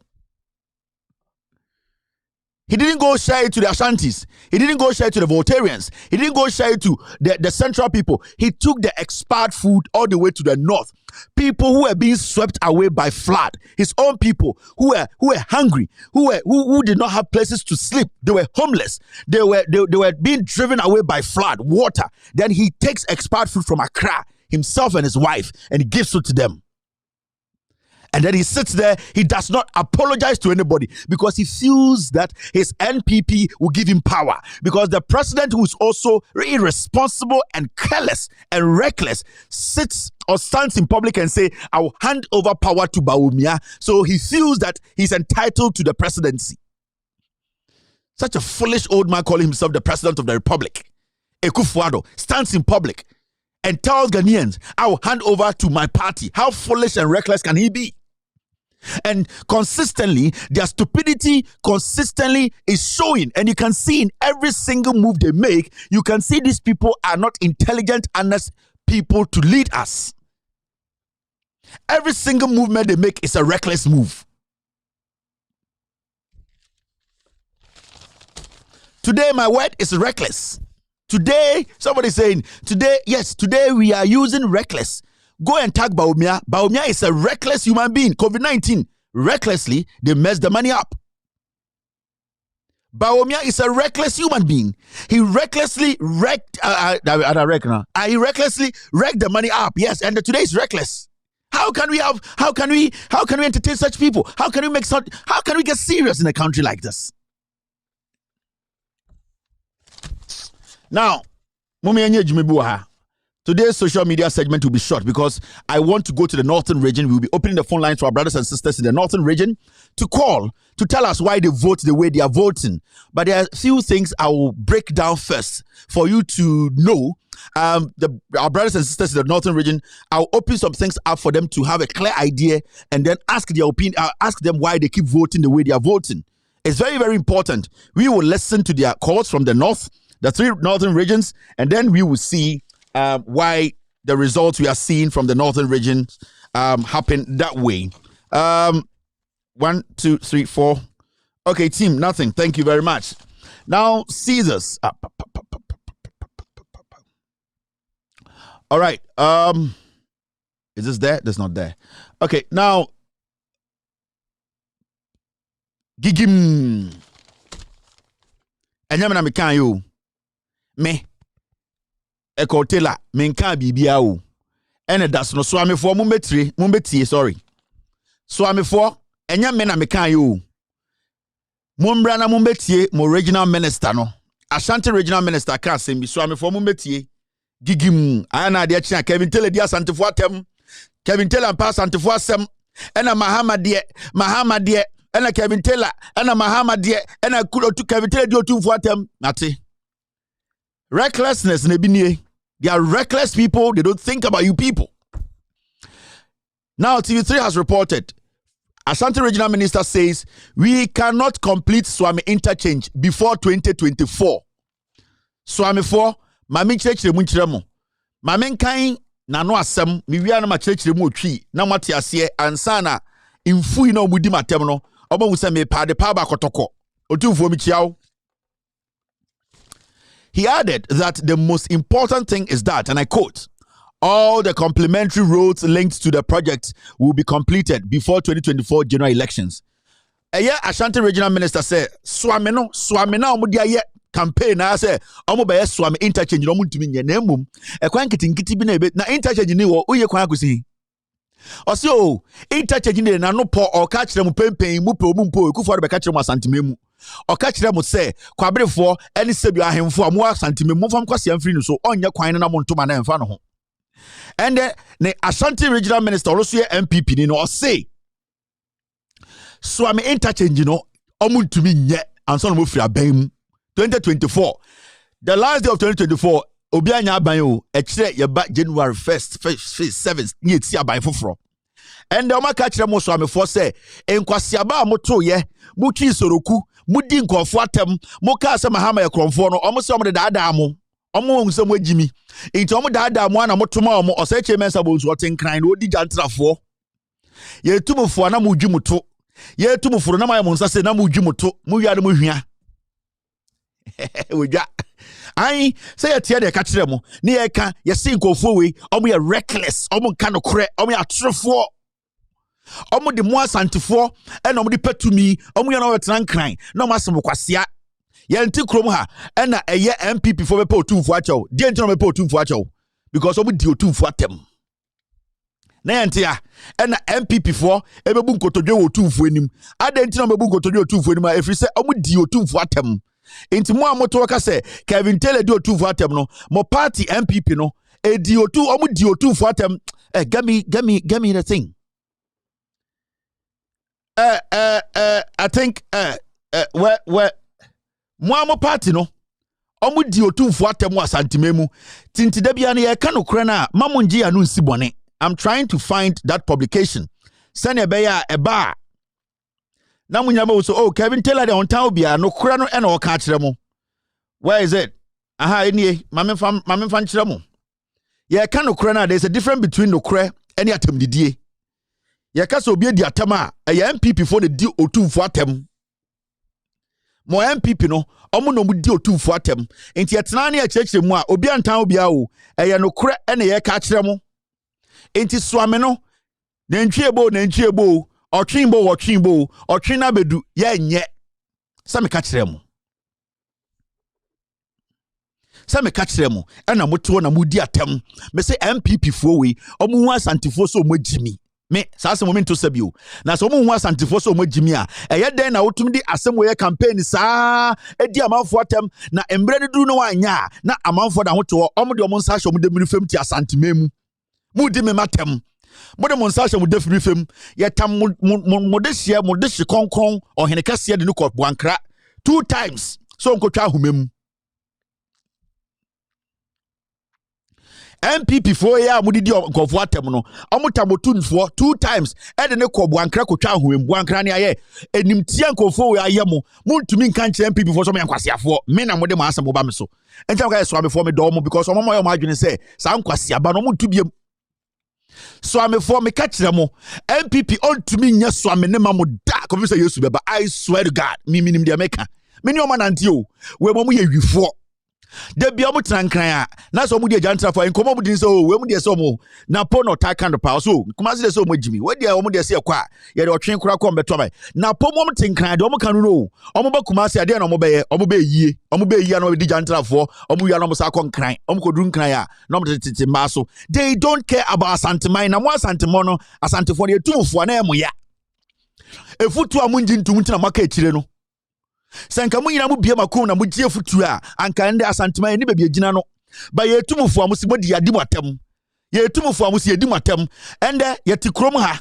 He didn't go share it to the Ashantis. He didn't go share it to the Voltarians. He didn't go share it to the central people. He took the expired food all the way to the north. People who were being swept away by flood. His own people who were hungry, who did not have places to sleep. They were homeless. They were being driven away by flood, water. Then he takes expired food from Accra, himself and his wife, and he gives it to them. And then he sits there, he does not apologize to anybody because he feels that his NPP will give him power. Because the president, who is also irresponsible and careless and reckless, sits or stands in public and say, I will hand over power to Bawumia. So he feels that he's entitled to the presidency. Such a foolish old man calling himself the president of the republic. Ekufuado stands in public and tells Ghanaians, I will hand over to my party. How foolish and reckless can he be? And consistently, their stupidity consistently is showing. And you can see in every single move they make, you can see these people are not intelligent, honest people to lead us. Every single movement they make is a reckless move. Today, my word is reckless. Today, somebody saying, today we are using reckless. Go and tag Bawumia. Bawumia is a reckless human being. COVID-19, recklessly, they messed the money up. Bawumia is a reckless human being. He recklessly wrecked, he recklessly wrecked the money up. Yes, and today is reckless. How can we entertain such people? How can we get serious in a country like this? Now, today's social media segment will be short because I want to go to the northern region. We will be opening the phone lines to our brothers and sisters in the northern region to call, to tell us why they vote the way they are voting. But there are a few things I will break down first for you to know. Our brothers and sisters in the northern region, I'll open some things up for them to have a clear idea and then ask their opinion. I'll ask them why they keep voting the way they are voting. It's very, very important. We will listen to their calls from the north, the three northern regions, and then we will see why the results we are seeing from the northern region happen that way. 1, 2, 3, 4. Okay, team, nothing. Thank you very much. Now, Caesars. All right. Is this there? That's not there. Okay, now. Gigim. Enyamina mekan yo. Me. Ekotela menka bibia o ene das no soamefo mumbetie sorry soamefo enya me na mekan yo mumbra na mumbetie mo regional minister no Ashanti regional minister ka sembi soamefo mumbetie gigim ana de chia Kevin Tele dia santefo atem Kevin Tele ampa santefo asem ena Mahama de ena Kevin Tele ena Mahama de ena kulotu Kevin Tele di otumfo atem nate recklessness na binie. They are reckless people. They don't think about you people. Now, TV3 has reported, Ashanti Regional Minister says, we cannot complete Swami interchange before 2024. Swami 4, Mami Chechre Munchiremo. Mami Kain, Nano Asem, Miviana Machechre Muchi, Namati Asie, Ansana, Infu no Mudima Temno, Oba Usame Pa de Paba Kotoko, Otu Fomichiao. He added that the most important thing is that, and I quote, all the complementary roads linked to the project will be completed before 2024 general elections. Ashanti regional minister say swame na omo dia ye campaign na say omo be swame interchange no mutumi nye na emum ekwan kitikiti bi na interchange ni wo oye kwan akosi o interchange ni na no po o ka kire mu pempen mu pe mu mpo ekufo de be ka kire mu asantememu o ka kire mu say kwabrefo eni sebi ahemfo amu asantememu fam kwase amfiri no so onye kwan na mo ntoma na emfa no ho and the Ashanti regional minister also MPP ni no say swame interchange no omuntumi nye anso no mo firi aban 2024 the last day of 2024 obi anya aban o e kire ye ba January 7th ni eti aban foforo and o maka kire mo swame for say enkwasiaba amoto ye mu twi soroku mu di nkofo atem mu ka se mahama ye kromfo no omo se omo de daada mo omo hu se mo agimi enti omo daada mo ana motoma omo oseche mensa bo nso otenkran no odi jantrafo ye tumufo na mu dwumuto ye tumufo na maye mo nsase na mu dwumuto mu wiade mo hwia oja ai say ye tie de ka kire mo ne ye ka ye se nkofo we omo ye reckless omo nka no kore omo ya trefo omo de mo asantefo e na omo de patumi omo ye na wetran kran na omo asem kwasea ye nti krom ha e na eye MPP fo be pa otumfo achew de nti no be pa otumfo achew because omo di otumfo atem na yente ya e na MPP fo e bebu nkotodwe wo otumfo anim ade nti no bebu nkotodwe otumfo anim efri se omo di otumfo atem enti mo amoto ka se Kevin Taylor di otumfo atem no mo party MPP no e di omu di otumfo atem give me the thing I think where mo party no omu di otumfo atem asantememu tinti da bia na ye ka no kra na mamonji anu nsibone. I'm trying to find that publication send ebeya eba na munyama so oh Kevin Taylor de on town bia no kra no e na o ka kire mo where is it aha enie mame fan kire mo ye ka no kra na there's a difference between no kra and atem didie ye ka so obi di atem a ye MPP for the di otumfo atem mo MPP no omo no mu di otumfo atem enti etena na ye kyekye mu a obi antan obi a o ye no kra e na ye ka kire mo enti swame no nantwiebo otwinbo otwina bedu ye nye same ka kire mo ena moto na mudi atem me say MPP fo we omo hu asantifo so mo gimi me sase momento sabio na so omo hu asantifo so mo gimi a eye den na wotum di asem we campaign saa edi amanfo atem na embre du no anya na amanfo da hoto omo de omo nsa hye omo de mirifem ti asantememu mudi me matem mode mo nsa hye mo de firifem ye tam mo de hye konkon ohene kase de no ko Bwankra 2 times so nkotwa ahumem MPP for ya mudidi nkofo atem no omotamotunfo 2 times e de ne ko Bwankra kotwa ahumem Bwankra ne aye enimtia nkofo we ayemo muntumi nka nche MPP for so me nkwasiafo me na mode mo asem bo ba me so enta ka so before me do mo because omo mo adwene say sa nkwasiaba no montubiem so am for me catch them MPP on to me nya so am ne ma mo da ko say Yesu beba I swear to God me minim de meka me ni o manante o we mo ye wifo de bia mo trankran a na so mo de jantra for enkomo mo din so we mo de so mo na po no ta kan pa so kuma se de so mo jimi we de o mo de se kwa ye de otwen kura ko mbeto mai na po mo tinkran de o mo kanu no o mo ba kuma se ade na o mo be yie na di jantra for o mo ya na mo sa kon kran o mo ko dun kran a na mo tete ma so they don't care about asantemai na mo asantemo no asantefo ne etumfo na emo ya efutu amunji ntum tina maka ekire no senka mu nyina mu bia makom na mu gie futu a anka nde asantema ni bebia gina no ba yetumfo amusi modi yadi matem yetumfo amusi yadi matem ende yeti krom ha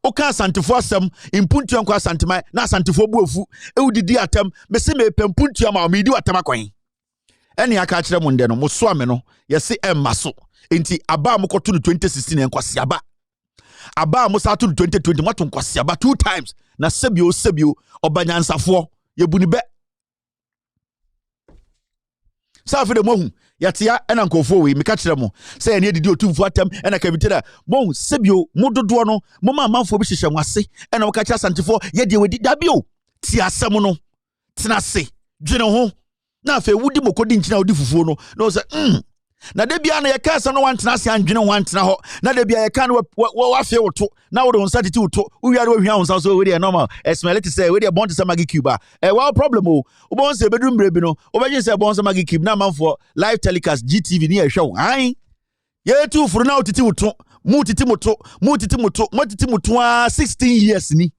oka asantefo asem impuntu anko asantema na asantefo buafu ewudidi atem mese me pempuntu ama me di watem akwan ene aka kire mu nde no mo so ame no yesi emma so enti aba amokoto no 2016 enkwasi aba amosa to 2020 mato nkwasi aba 2 times na sebio obanyansafo yebuni be safi de mohu yatia ena nkofo we meka kire mo say ene didi otumfo atem ena kabitera mohu sebio mododo no moma amanfo bi hyehyɛ mwase ena wo ka kire asantefo ye de wedi dabio ti asem no tena se dwene ho na afa wudi mokodi nkyina wodi fufuo no no say Na de bia na ye ka asem no wantena se andwene wantena ho na de bia ye ka no wa fe woto na wo de onsa titi woto wo wiare wo hwia onsa so we dey normal smell it say we dey born to say magi cube wa problem o wo bon say bedrum brebi no wo be say born say magi cube na manfo live telecast GTV ni ye hwe an ye tu furu na otiti woto mu titi moto 16 years ni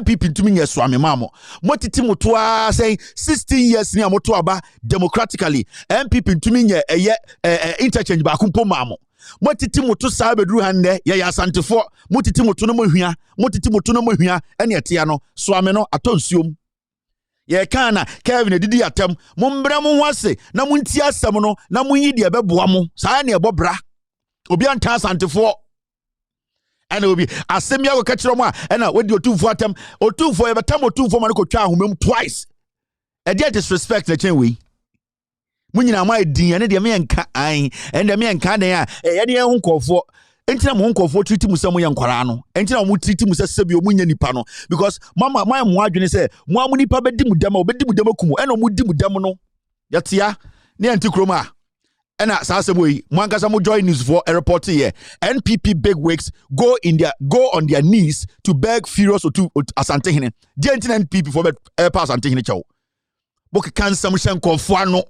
MPP ntumi nye so amemamo motiti moto say 16 years ni amoto aba democratically MPP ntumi nye interchange ba kumpo mamo motiti moto saa bedru hande ye asantefo motiti moto no mohwia ene etia no so ame no atonsuom ye kana Kevin edidi atem mombre mo hwase na munti asem no na munyi de beboa mo saa ne ebobra obi anta asantefo and will be assembly will catch them and when you 2 for them or 2 for every time or 2 for man ko twa home twice e dey disrespect the chain we munyina my din and dey me enka an and dey me enka den a e dey hu nkofo entina mo nkofo treat mu se mo ye nkwara no entina mo treat mu se sebi o munya nipa no because mama my mo adwene say mo amu nipa bedi mu dem obedi mu dem kumu and mo di mu dem no yatia ne anti kroma. And as I say, Mwankasa join news for a report here. NPP bigwigs go on their knees to beg furious to Asante Hine. The NPP for pass Asante Hine chow. Book can some shanko fuano.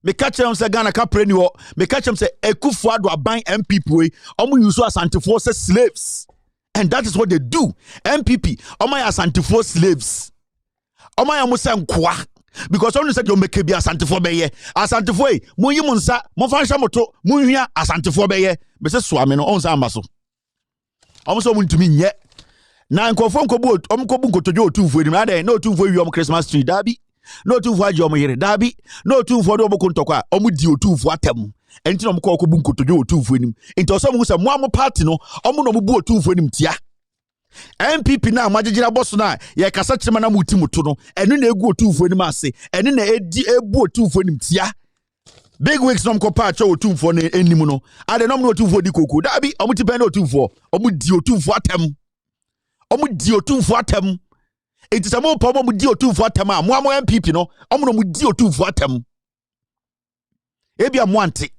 Me catch them say Ghana kapre wo. Me catch them say Ekufuado aban MPP we. Omu yusu Asante forces slaves, and that is what they do. MPP omu Asante force slaves. Omaya musa nkwa because only said you make be asantefo beye asantefo e munyi munsa mo fansha moto munhia asantefo beye be se soame no onsa ambaso omso muntumi nye na nkofo nkobu omkobu nkotojo otumfo enim ade na otumfo wi Christmas tree dabi na otumfo aje omyere dabi na otumfo de oboko ntokwa omudi otumfo atem enti na omko okobu nkotojo otumfo enim enti oso mu se mo am party no omo no bu otumfo enim tia MPP na majijira boss na ye kasa chima na muti muto no enu na egu otumfo ni ase enu na edi ebu otumfo ni mtia big wigs nom ko pa cha otumfo ni enim no ade nom na otumfo di koko dabi omuti pen na otumfo omudi otumfo atem enti samo pa omudi otumfo atem a mo am MPP no omo no mudi otumfo atem ebia mo ante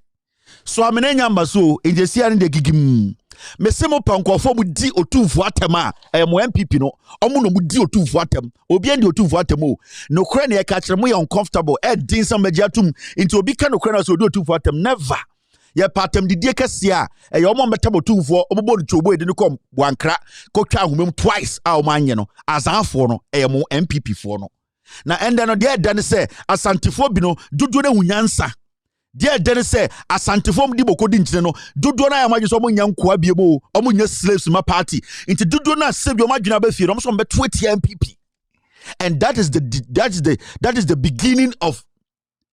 so amene nyamba so enjesia ne de gigim mesemo pankofo mu di otumfo atem a mo MPP no omo no mu di otumfo atem obi ande otumfo atem o no kra na ye ka kire mo ye uncomfortable din some magiatum into obi ka no kra na so do otumfo atem never ye patem di die kase a ye omo metam otumfo omo bo chobo edi no kom wankra ko twa ahomem twice a omo anye no azanfo no mo MPP fo no na ende no de dan se asantefo bi no dodo na hunyansa Dear Dennis say, Asantefom di boko di nchine no, dodo na yamaji so mo nyankwa biebo, omo nya slaves ma party. Inti dodo na sebi omajuna be fi, omo so mbe 20 MPP. And that is the beginning of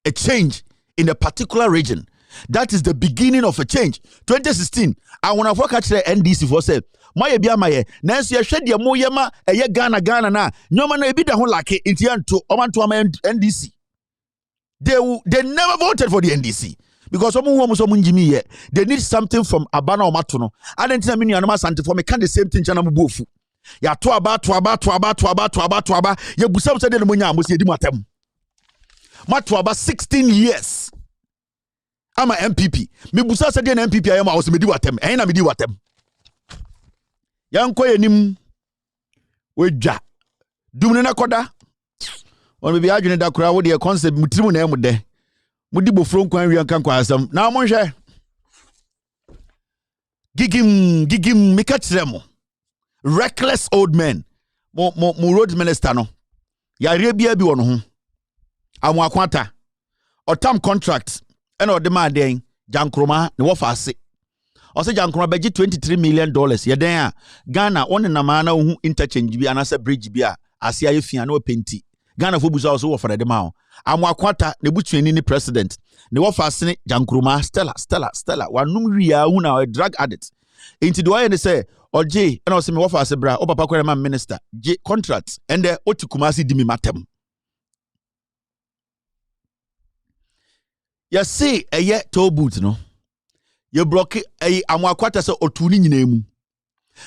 a change in a particular region. That is the beginning of a change. 2016, I wanna work at the NDC for say, my bia maye, nansi ya shedi ya mo yema, ye Ghana na, nyoma na ebida hon lake, inti yanto, omantu ama NDC. They never voted for the NDC because they need something from Abana or Matuno. I didn't tell me Sante for me can the same thing chana mubofu. Ya to aba. Ya busam said the munya must yedi matem. Matuaba 16 years. I'm a MPP. Me busa said the MPP I am was medi watem. Aina medi watem. Yanko yenim weja. Dumne na koda. On be arguing that crowd with the concept mutimu na emude mudi bofro nkwan wi anka kwa asam na mo hwe gigim mekatremo reckless old men mo road minister no ya rebia bi wono ho amwakwata otam contract ena ode ma den jankroma ne wo fa ase o se jankroma beji $23 million ye den a Ghana one na ma na hu interchange bi anasa bridge bi a ase aye fia na o penti Ghana for busa also for the mao. Amwakwata ne butueni ni president. Ne wo fasene jankruma Stella. Wanum ria una a drug addict. Inti do aye ne say oje na o se me wo fase bra o papa kwere man minister. J contracts and the otikumasi dimi matem. Ya see eye toll booth no. Ye block amwakwata se otuni nyina emu.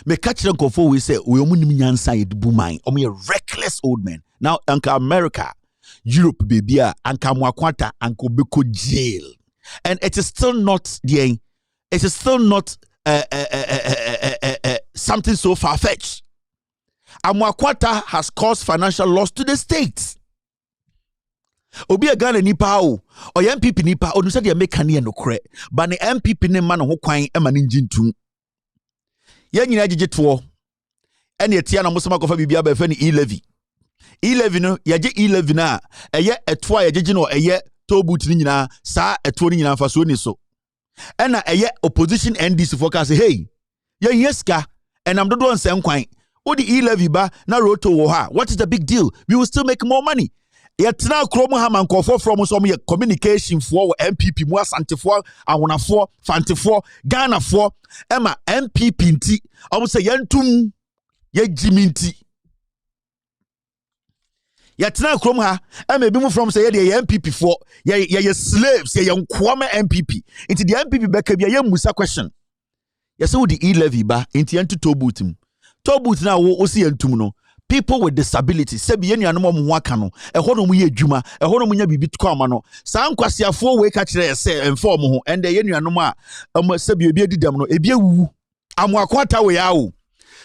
Me catch them kofo we say we omu nim nyansa ye buman. Omu ye reckless old men. Now, Anka America, Europe, baby, Anka Mwakwata, Anko Beko jail. And it is still not the, it is still not something so far-fetched. Amwakwata has caused financial loss to the states. Obi a Ghana nipa o MPP nipa o no say dey make kane no kre but ne MPP ne ma no ho kwan e ma ne njintum ye nyina gigeto ene etia na musoma kofa bibia ba fa ni e-levy no ye ge e-levy na eye eto a ye gege no eye tobut ni nyina sa eto ni nyina fa so ni so ena eye opposition NDC focus hey ye yeska enam dodo nsem kwan o di e-levy ba na roto wo ha what is the big deal we will still make more money. Yet now, Chrome Haman Kofo from some communication for MPP, more Santifo, Awonafo, Fantifo, Ghana for Emma MPP T. I would say Yentum Ye Jiminti. Yet now, Chrome ha, Emma Bimu from say the MPP for ye slaves, ye young Kwame MPP. Into the MPP back ye Musa question. Yes, so the e-levy ba into Yentu Tobutum. Tobut now, o see Yentum. People with disabilities say be enu anom waka no ehɔ no mu ye adwuma ehɔ no mu nya bibi tukɔ ama no saa nkwasiafo we ka kire say enfo mo ho ende ye enu anom a say be obi adidam no ebi awuwu amwakwata we ya o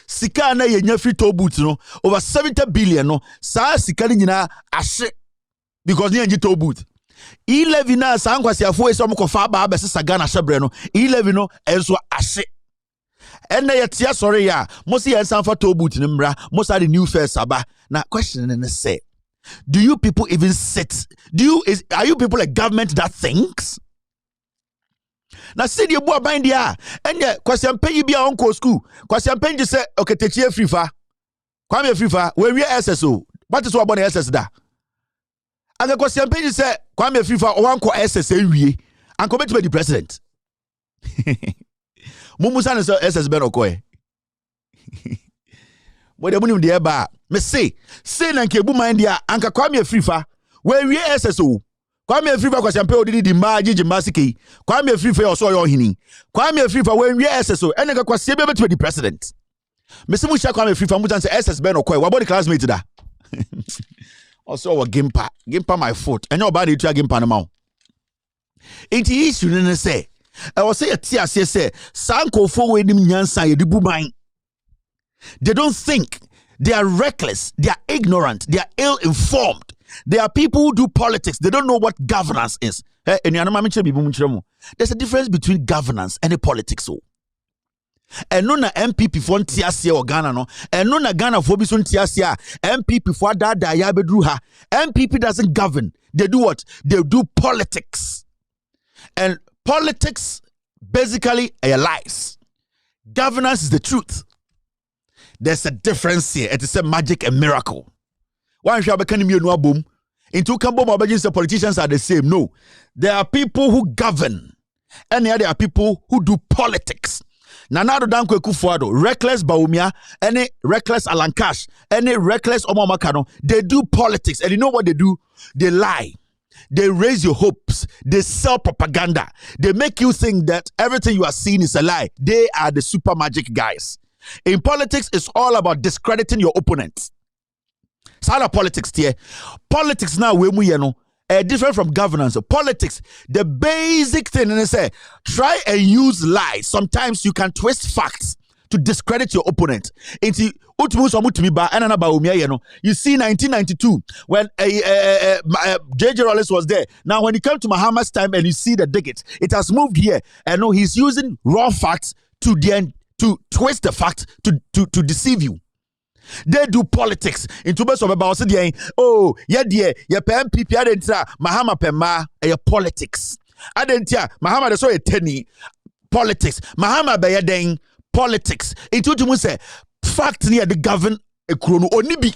sika na ye nya free toll booth no over 70 billion no saa sika ni nyina ahye because ni enji toll booth e-levy na saa nkwasiafo we so mo kofa ba abesesa Ghana hyebre no e-levy no enso ahye. And they are sorry, ya. Most years for Tobut Nimra, most are the new first Abba. Now, question and say, do you people even sit? Are you people a government that thinks? Now, see the boy bind ya, and yeah, question pay you be your uncle school. Question pay you say, okay, take you free far. Come here free far. Where we are SSO. What is what about SS da? And the question pay you say, come here free far, or uncle SSA, and come to the president. Mumusa ne so SS be no koe. Mo de munim de ba. Me say na nke bu man dia anka kwa me free fa. We wie SS o. Kwa me free fa kwa champion odidi di ma gigi masiki. Kwa me free fa so yo hini. Kwa me free fa we wie SS o. Ene kwa se be beto the president. Me se mu sha kwa me free fa mu tan say SS be no koe. Wa body classmate da. Also wa gimpa my foot. Enyo ba de tu gimpa no ma. Inti issue ne say I was say a tia say Sanko for wedim nyansa yedi buban. They don't think, they are reckless, they are ignorant, they are ill-informed. They are people who do politics, they don't know what governance is. There's a difference between governance and politics. And no na MPP for ntiasia or Ghana no, and no na Ghana for bisun ntiasia MPP for da ya bedru ha. MPP doesn't govern. They do what? They do politics. And politics basically are lies. Governance is the truth. There's a difference here. It is a magic and miracle. Why should I be no boom? Into Cambo the politicians are the same. No. There are people who govern. And there are people who do politics. Nanado Danko Kufuado, reckless Bawumia, any reckless Alan Cash, any reckless Omar Makano, they do politics. And you know what they do? They lie. They raise your hopes. They sell propaganda. They make you think that everything you are seeing is a lie. They are the super magic guys. In politics, it's all about discrediting your opponents. It's all about politics here. Politics now, different from governance. Politics, the basic thing, and they say, try and use lies. Sometimes you can twist facts to discredit your opponent. You see 1992 when J.J. Rollins was there. Now when he came to Muhammad's time and you see the digit, it has moved here. And no, he's using raw facts to twist the facts to deceive you. They do politics. In two months of about oh yeah dear your MPP adentia Mahama Pema politics. Adentia Mahama the so a tenny politics. Mahama Bayadeng politics. Into to say fact near the govern a chrono onibi.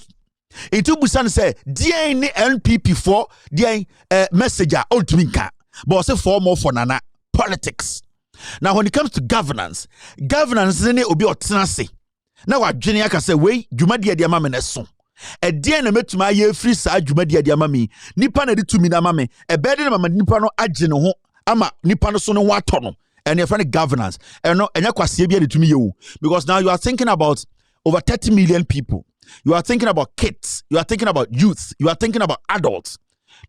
Into Busan say DNA NPP for the messenger ultiminka. But say for more for nana politics. Now when it comes to governance ne obi otenase. Now what Junior can say we Jumadi dia mama neso. E dia na metuma ye free sa Jumadi dia mama nipa na de tumi na mama e be de na mama nipa no agye ne ho ama nipa no so no wato no. And your friend governance. And no, and because now you are thinking about over 30 million people. You are thinking about kids. You are thinking about youth. You are thinking about adults.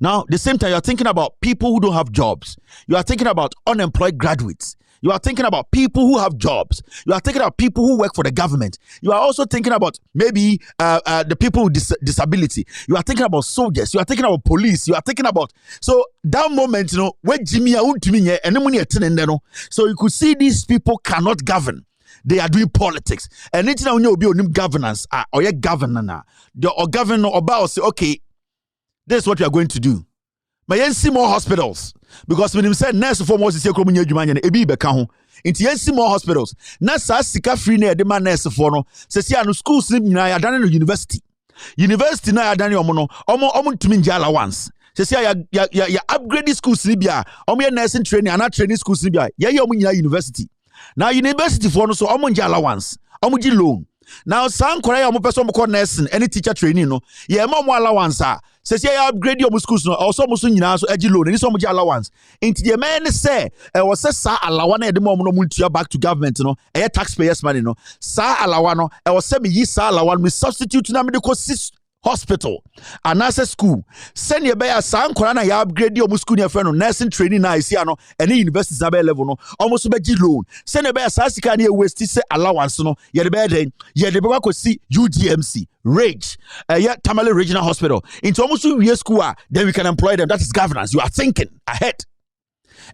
Now, the same time, you are thinking about people who don't have jobs. You are thinking about unemployed graduates. You are thinking about people who have jobs. You are thinking about people who work for the government. You are also thinking about maybe the people with disability. You are thinking about soldiers. You are thinking about police. You are thinking about... So that moment, where Jimmy and so you could see these people cannot govern. They are doing politics. And it's now you be governance or your governor. Or governor about say, okay, this is what we are going to do. But you see more hospitals because when him said nurse for more is ekro munya adwuma nya ebi beka ho nti you see more hospitals na sa sika free na de ma nurse for no se sia no schools ni nyina ya dane no university na ya dane omo no omo ntumi nja allowance se sia ya upgrade schools ni bia omo ya nursing training ana training schools ni bia ye omo nyina university na university for no so omo nja allowance omo gi loan now san kora ya omo person mo nursing any teacher training no ye ma mo allowance says yeah, upgrade your schools no also musu nyina so agi loan ni so much allowance into the man say was sa alawa na de mo no muntua back to government no taxpayers money no sa alawa no was say me yi sa alawa me substitute na me de ko hospital and as a school send your bear san kora na ya upgrade your school near friend no nursing training na isi ano any university na level no almost be gi loan send your bear sa sika na waste say allowance no ye de be den ye de be ko see UGMC Rage Tamale Regional Hospital into almost 2 years school then we can employ them. That is governance. You are thinking ahead.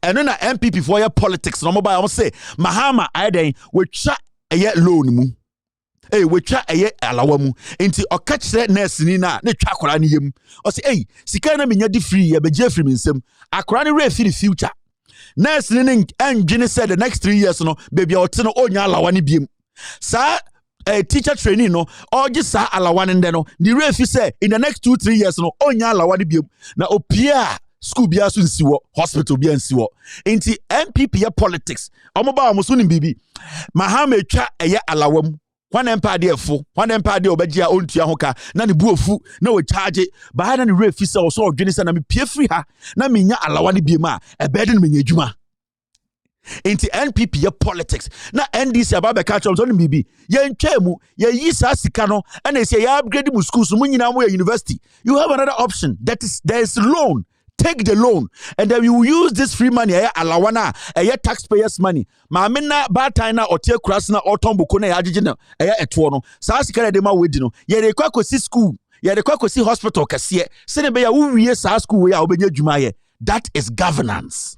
And then MPP for your politics no mobile almost say Mahama I we chat a loan mu we twa eye alawa mu enti catch that nurse ni na twa akora ni yem o say sika na menya di free ye beje free nsem akora ni re free future nurse ni engine said the next 3 years no baby o te no onya alawa ni biem sa teacher training no or just sa alawa ni no the re fi say in the next 2-3 years no onya alawa ni biem na opia school bia so nsiwo hospital bia nsiwo enti MPP ya politics omoba omoso ni bibi Mahama twa eye alawa mu one empire fo one empire obagia ontua hoka na ne buofu na we charge ba na ne refi se so odwene se na me pie free ha na menya alawa ne biema e bede no menya adwuma into NPP ya politics na NDC ababa ka chom so ne bibi ye ntwemu ye yi sa sika no na se ya upgrade mu schools mu nyina mu university. You have another option, that is there is loan. Take the loan and then you will use this free money alawana taxpayers money maamena bataina otie krasna otombuko na yagige na eto no saa sika de ma wedi no ye de kwakosi school ye de kwakosi hospital kase se ne be ya wuwie saa school we ya obenya dwuma ye. That is governance.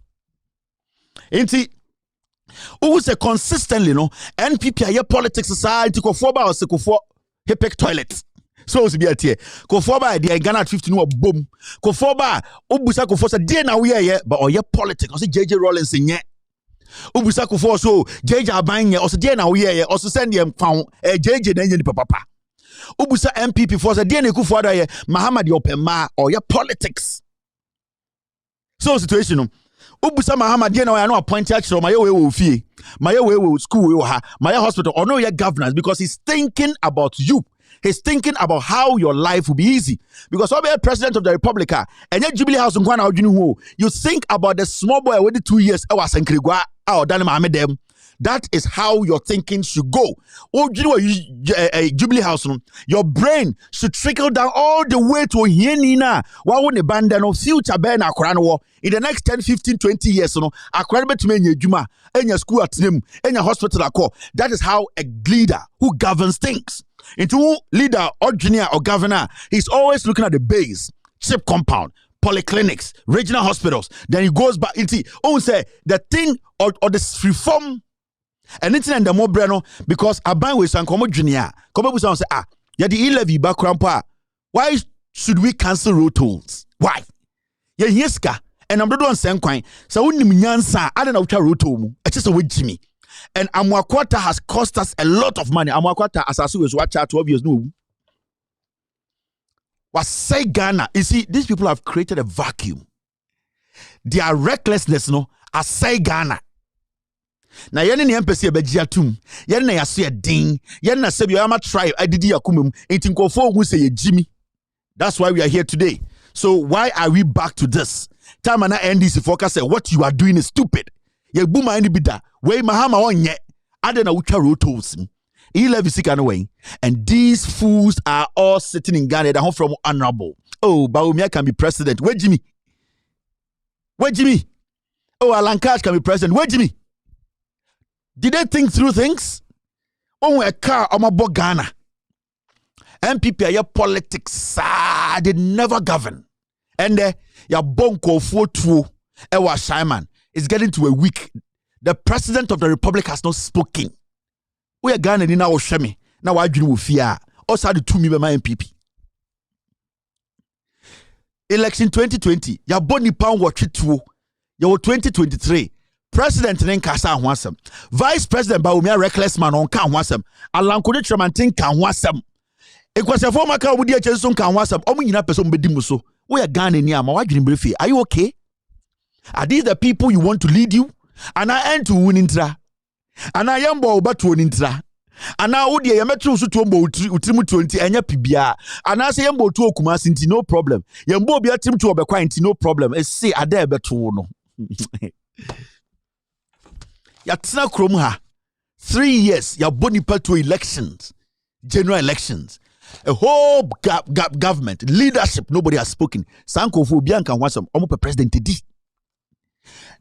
Enti who say consistently no NPP aye politics society ko for ba o se ko for hepec toilet. So be at here. Kofoba the Ghana 50 no boom. Kofoba Ubusa Kofosa dey na we here but oye politics. Also JJ Rollins nye. Ubusa Kofo so JJ Abanye also dey na we here also send them found JJ na nye papa. Ubusa MPP for say dey na Kufo ada here Muhammad Yopema oye politics. So situation no. Ubusa Muhammad dey na we no appoint actually my way we fie. My way school we ha. My hospital or no your governance because he's thinking about you. He's thinking about how your life will be easy. Because I'll be a president of the Republic, and yet Jubilee House you think about the small boy with the 2 years. That is how your thinking should go. Jubilee House, your brain should trickle down all the way to Yenina. Why won't the band no future ben in the next 10, 15, 20 years? Juma, in your school at him, in your hospital. That is how a leader who governs thinks. Into leader or junior or governor, he's always looking at the base, chip compound, polyclinics, regional hospitals. Then he goes back into say the thing or this reform and it's in the more breno because I buy with some common junior. Come up with some say yeah the e-levy background. Why should we cancel road tolls? Why? Yeah, yeska and I'm not doing same coin. So when nyansa, I don't know what road toll. It's just a with Jimmy. And Amwakwata has cost us a lot of money. Amwakwata, as I was watching 12 years no. Was say Ghana. You see, these people have created a vacuum. Their recklessness, no, as say Ghana. Now, yen ni empesi bejiatum. Yen na yasu a ding. Yen na sebi yama tribe. I did yakumum. Intinkofo who say Jimmy. That's why we are here today. So why are we back to this? Time and NDC focus say what you are doing is stupid. Ye buma any bida. We Mahama onye. Ade na ucha road tolls. E-levy sick away. And these fools are all sitting in Ghana. They're home from honorable. Oh, Bawumia can be president. Where Jimmy? Where Jimmy? Oh, Alan Cash can be president. Where Jimmy? Did they think through things? Oh, a car, I'm about Ghana. MPP are your politics. They never govern. And your bonko for Ewa Shaiman is getting to a week. The president of the republic has not spoken. We are Ghana in our shemi. Now I do fear. Also the 2 million MPP. Election 2020. Ya boni pound watch it to. Your 2023. President Nenkasa Wansam. Vice President Bawumia reckless man on kan Wansam. Alankode Tremantin kan Wansam. Ekwase former ka obudi acheson kan Wansam. Omu nyina person bedi mu so. We are Ghana ni ama wadwene brefi. Are you okay? Are these the people you want to lead you? And I end to win intra. And I am bo batu intra. And now odi ya metro so to mbo utimu 20 enya pibia. And I say yambo to Kumasi nti no problem. Yambo bia tim to obekwa nti no problem. E say ade beto no. Yatsna krom ha 3 years ya bonipa to elections, general elections. A whole government leadership nobody has spoken. Sanko for bianca wasam omo president di.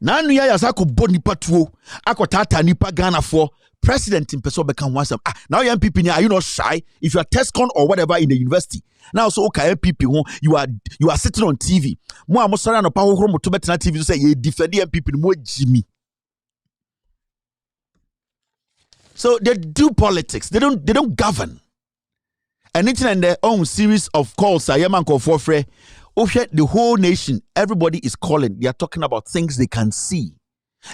Nanu ya yasako bonipa to akotata nipa Ghana for president in person become wasam. Now young people, are you not shy? If you are TESCON or whatever in the university, now so okay people you are sitting on TV. Mo amosara no power home to better TV say you defend the people more Jimmy. So they do politics. They don't govern. And it's in their own series of calls. I am Uncle Forfre. The whole nation, everybody is calling. They are talking about things they can see.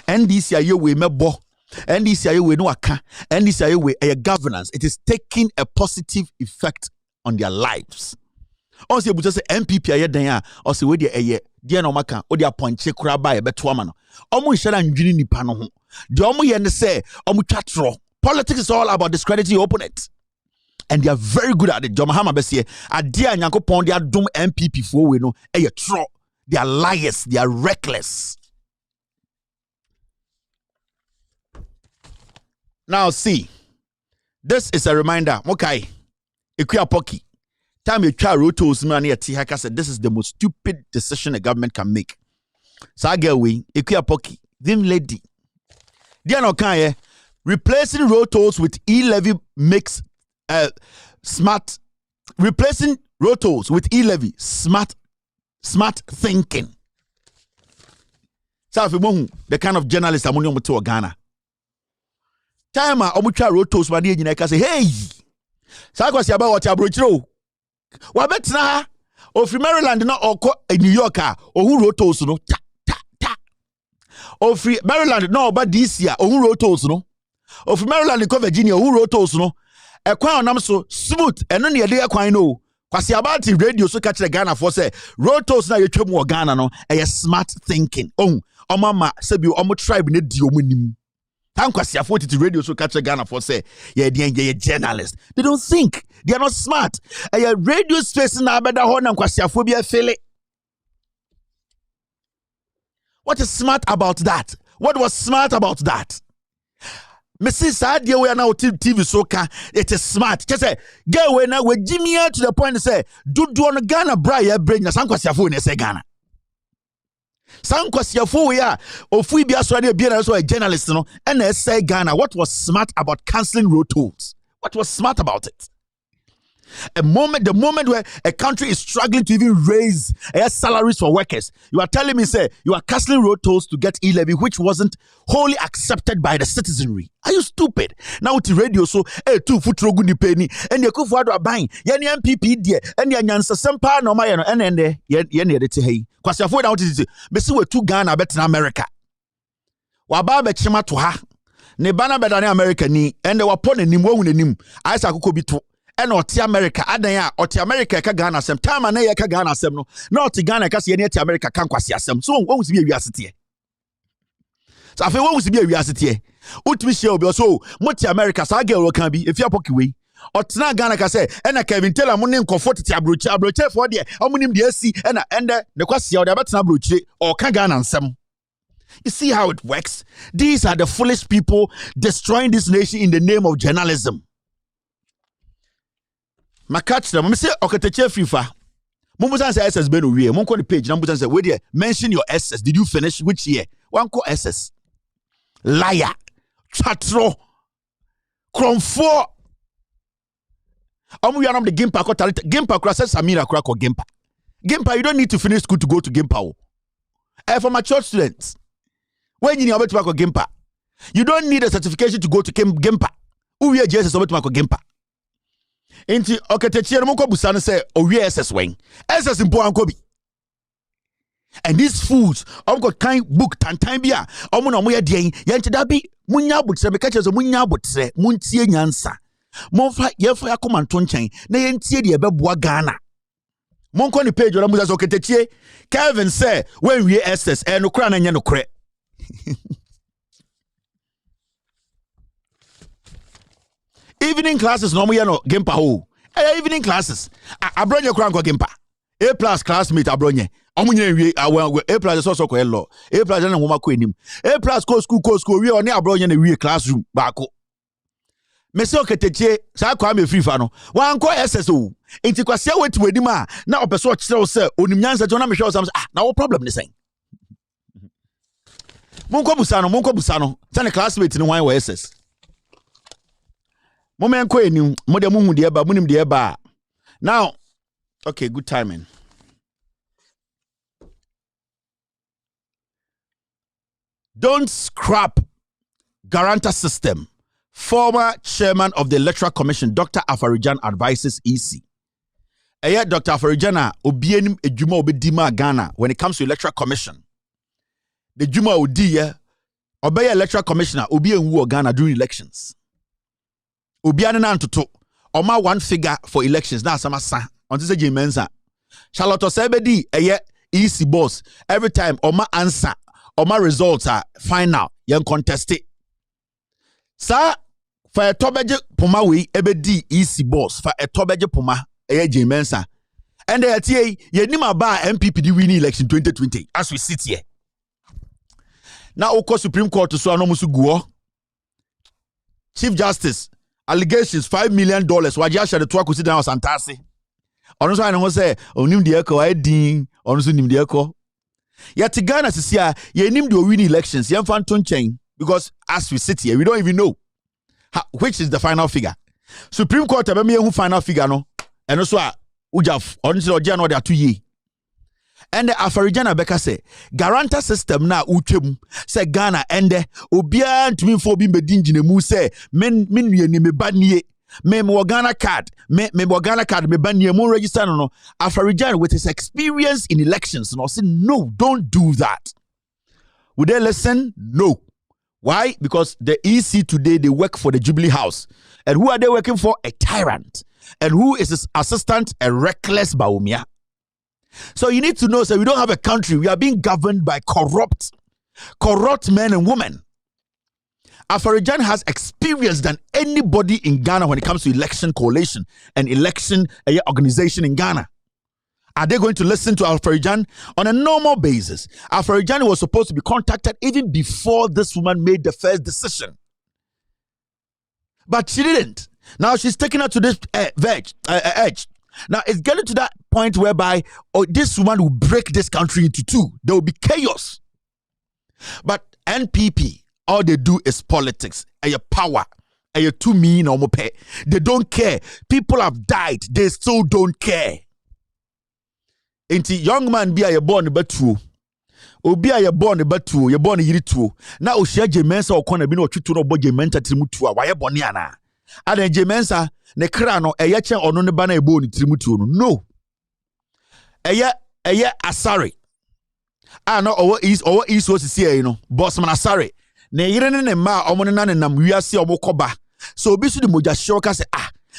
And this year we mebo. And this year we no aka. And this year we a governance. It is taking a positive effect on their lives. Also, you say MPP aye dan also we dey dey no maka o dey appoint kura ba e beto ama no. Omo nhara ndwini nipa no ho. De omo ye ne say omo twatro. Politics is all about discrediting your opponent. And they are very good at it. John Mahama Bessie, Adia Nyankopon, they are doom MPP for we know. They are liars, they are reckless. Now see, this is a reminder. Okay, Ikuya Poki. Time you try rotos money at Tihaka said this is the most stupid decision a government can make. Sagawi, Ikuya Poki, them lady. Diano Kanye. Replacing road tolls with e-levy makes smart. Replacing road tolls with e-levy smart thinking. So the kind of journalist I'm on to Ghana. Time omucha road tolls ma dey nyina say hey. Sa kwasi aba what abrochiro. Wa betna ofri Maryland na okọ New York ohu road tolls no ta. Ofri Maryland na oba this year ohu road tolls no. Of Maryland and Virginia, who wrote us no? A crown am so smooth and only a day I know. Kwasi about radio so catch the Ghana for say road toast na you more Ghana no a smart thinking. Oh, mama said you almost tribe need the omunim. Time kwasi afford to radio so catch the Ghana for say yeah they journalists. They don't think they are not smart. A radio space na better horn and kwasi afford be feel it. What is smart about that? What was smart about that? Mrs. Sadia, we are now TV soca. It is smart. Just say, get away now with Jimmy to the point to say, do on Ghana, Brian, bring the Sankwasiafu in say Ghana. Sankwasiafu, we are, if we be a journalist, and they say Ghana, what was smart about cancelling road tolls? What was smart about it? The moment where a country is struggling to even raise salaries for workers, you are telling me, say, you are cancelling road tolls to get e-levy, which wasn't wholly accepted by the citizenry. Are you stupid? Now with the radio, so, 2 foot rogundi penny, and you could are buying, yani MPP, dear, and yan sampa no my, and then yenny the hey. Because you're out is Bessie were 2 Ghana better in America. Wababa chima to her. Nebana better in America ni, and they were upon a nimwo in nim. I saw could be to. And Oti America, Adaya, Oti America, Kagana, some time and a Kagana, some no, Tigana, Cassia, America, Kankwasiasem. So, what was be a reality? So, if it wants to be a reality, Utmichel be so, Moti America, Sagel can be if you're pocky. Or Tina Ghana can say, and I can tell a morning comfort Abroche for the Omunim DSC and the Quasia, the Batina Bruche, or Kagana and some. You see how it works? These are the foolish people destroying this nation in the name of journalism. ma catch them. Me say Oketeche Frifa. Mumbusan say SS Ben we. Mon call the page. Mumbusan say, wait there. Mention your SS. Did you finish which year? One call SS. Liar. Chatro. Kromfo. We are on the Gimpa. Gimpa crosses Samira crack or Gimpa. Gimpa, you don't need to finish school to go to Gimpa. For mature students, when you are to work Gimpa, you don't need a certification to go to Gimpa. We are just about to work Gimpa. Inti Oketechi no ko busana say we SS wen. SS mpo anko bi. And these foods, got kind book tantan bia. Omo na omo ye den. Ye nti da bi munya botre be ka che so munya botre. Muntie nyansa. Monfa ye fa yakomanto nchen na ye ntie de ebeboa Ghana. Monko ni page ora muza Oketechi. Kevin say when we SS no kra na nya no kre. Evening classes no mo ye no Gimpa ho. Evening classes. Abronye kra nko Gimpa. A+ classmate abronye. Omunye wie A+ so ko hello. A+ na homa ko enim. A+ ko school wie oni abronye na wie classroom baako. Mese Oketechi sa kwa me free fa no. Wan ko SSO. Enti kwase wetu wedim a na opeso kire wo se onim nyansa jo na me hwe wo sam na wo problem ni sen. Monko busa no. Tane classmate ni wan wo SS. Moment ko enim mo de muhu de eba munim de eba. Now, okay, good timing. Don't scrap guarantor system. Former chairman of the Electoral Commission, Dr. Afarijan, advises EC. Dr. Afarijan obienim ejuma obedima Ghana when it comes to Electoral Commission. The juma odi obey Electoral Commissioner obi enwu Ghana during elections. Obiane na ntoto oma one figure for elections na asama sa onto say Jimensa Charlotte Osebedi EC boss every time oma answer oma results are final yen contest it sa for etobeje poma we ebedi EC boss for etobeje poma Jimensa and they tie ye nim aba MPP di win election 2020 as we sit here now oko Supreme Court so anomusu guo Chief Justice allegations $5 million waje ahye de to akosi dan osantase ono so ane ho say onim de eko adin ono so nim de eko yet Ghana sisi a ye nim de win elections ye mfa nto nchen because as we sit here we don't even know which is the final figure. Supreme Court ebe me hu final figure no eno so a ujaf ono so oje na de atoye. And the Afarijana Beka say guarantor system na utwem say Ghana ende obia ntumi fo bi medinjine mu say men ni me banie me Ghana card me Ghana card me banie mu register no Afarijana with his experience in elections and say no, don't do that. Would they listen? No. Why? Because the EC today they work for the Jubilee House. And who are they working for? A tyrant. And who is his assistant? A reckless Bawumia. So you need to know, we don't have a country. We are being governed by corrupt men and women. Afarijan has experience than anybody in Ghana when it comes to election coalition and election organization in Ghana. Are they going to listen to Afarijan on a normal basis? Afarijan was supposed to be contacted even before this woman made the first decision. But she didn't. Now she's taking her to this edge. Now, it's getting to that point whereby this woman will break this country into two. There will be chaos. But NPP, all they do is politics. A power. A too mean or pay. They don't care. People have died. They still don't care. Ain't young man be a born but true. Obi a born but true. You're born yiri true. Now, share Jemensa or corner be no true no boy Jementa Trimutua. Why a boniana? Aden Jemensa ne kra no eyeche ono ne ba na ebo ni trimutuo no eye asare no owo is o sisi e no boss man asare ne yire ne ma omo ne na ne nam wiase omo koba so obi su de moja show ka se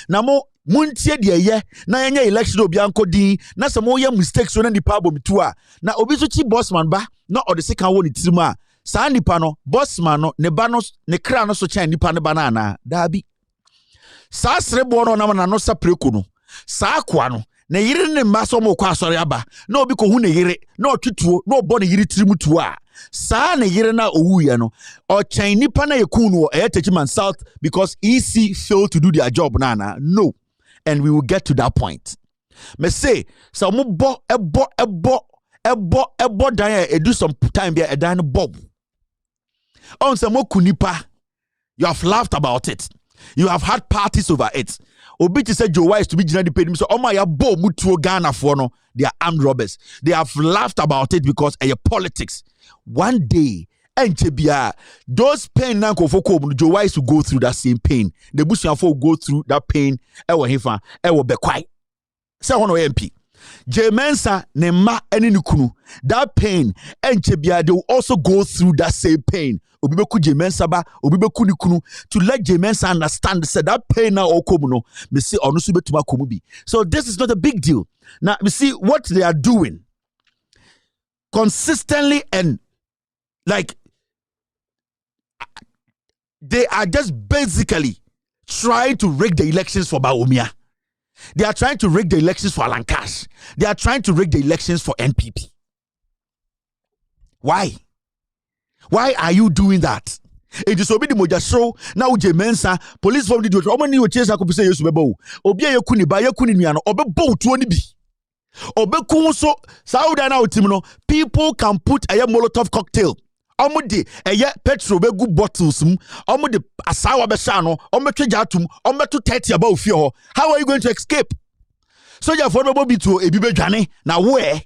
na mo muntie de eye na yenya election obi ankodin na se mo ye mistakes so na nipa abomitu a na obi su chi boss man ba na o de se kan wo ni trimu a sa nipa no boss man no ne ba no ne kra no so chan nipa ne ba na na dabi sa srebo no na no sapreko no sa akwa no na yire ne maso mo kwa asore aba na obi ko hu ne yire na otwetuo na obo ne yire trimutuo a sa ne yire na owuye no o chan nipa na yekun no e Techiman South because EC failed to do their job na no and we will get to that point. Me say, so mo bo dan e do some time be a dan bob. On some mo kunipa, you have laughed about it. You have had parties over it. Obi to say Joe Wise to be generally paid. So oh my bo mutuo Ghana for no, they are armed robbers. They have laughed about it because of politics. One day, those pain now go for Joe Wise to go through that same pain. The Bushian will go through that pain. Ewa hifa, ewa be quiet. Say one MP. J Mensa ne ma eni nukunu. That pain and Chebia, they will also go through that same pain. Obibeku J Mensa ba, obibeku nikunu, to let J Mensa understand say that pain now okomuno. Me say onusube tuma komubi. So this is not a big deal. Now you see what they are doing consistently, and like they are just basically trying to rig the elections for Bawumia. They are trying to rig the elections for Alan Cash. They are trying to rig the elections for NPP. Why? Why are you doing that? It is obi di moja show now je mensa police from the do omo ni o chase akopise yesu bebo obi ayekuni ba yekuni nuano obebo tuo ni bi obeku so sauda na otim no people can put a Molotov cocktail omo de eye petrol begu bottles omo de asawa be sha no omo tweja atum omo to 30 aba ofie ho. How are you going to escape? Soldier for no bi to ebi bedwane na where?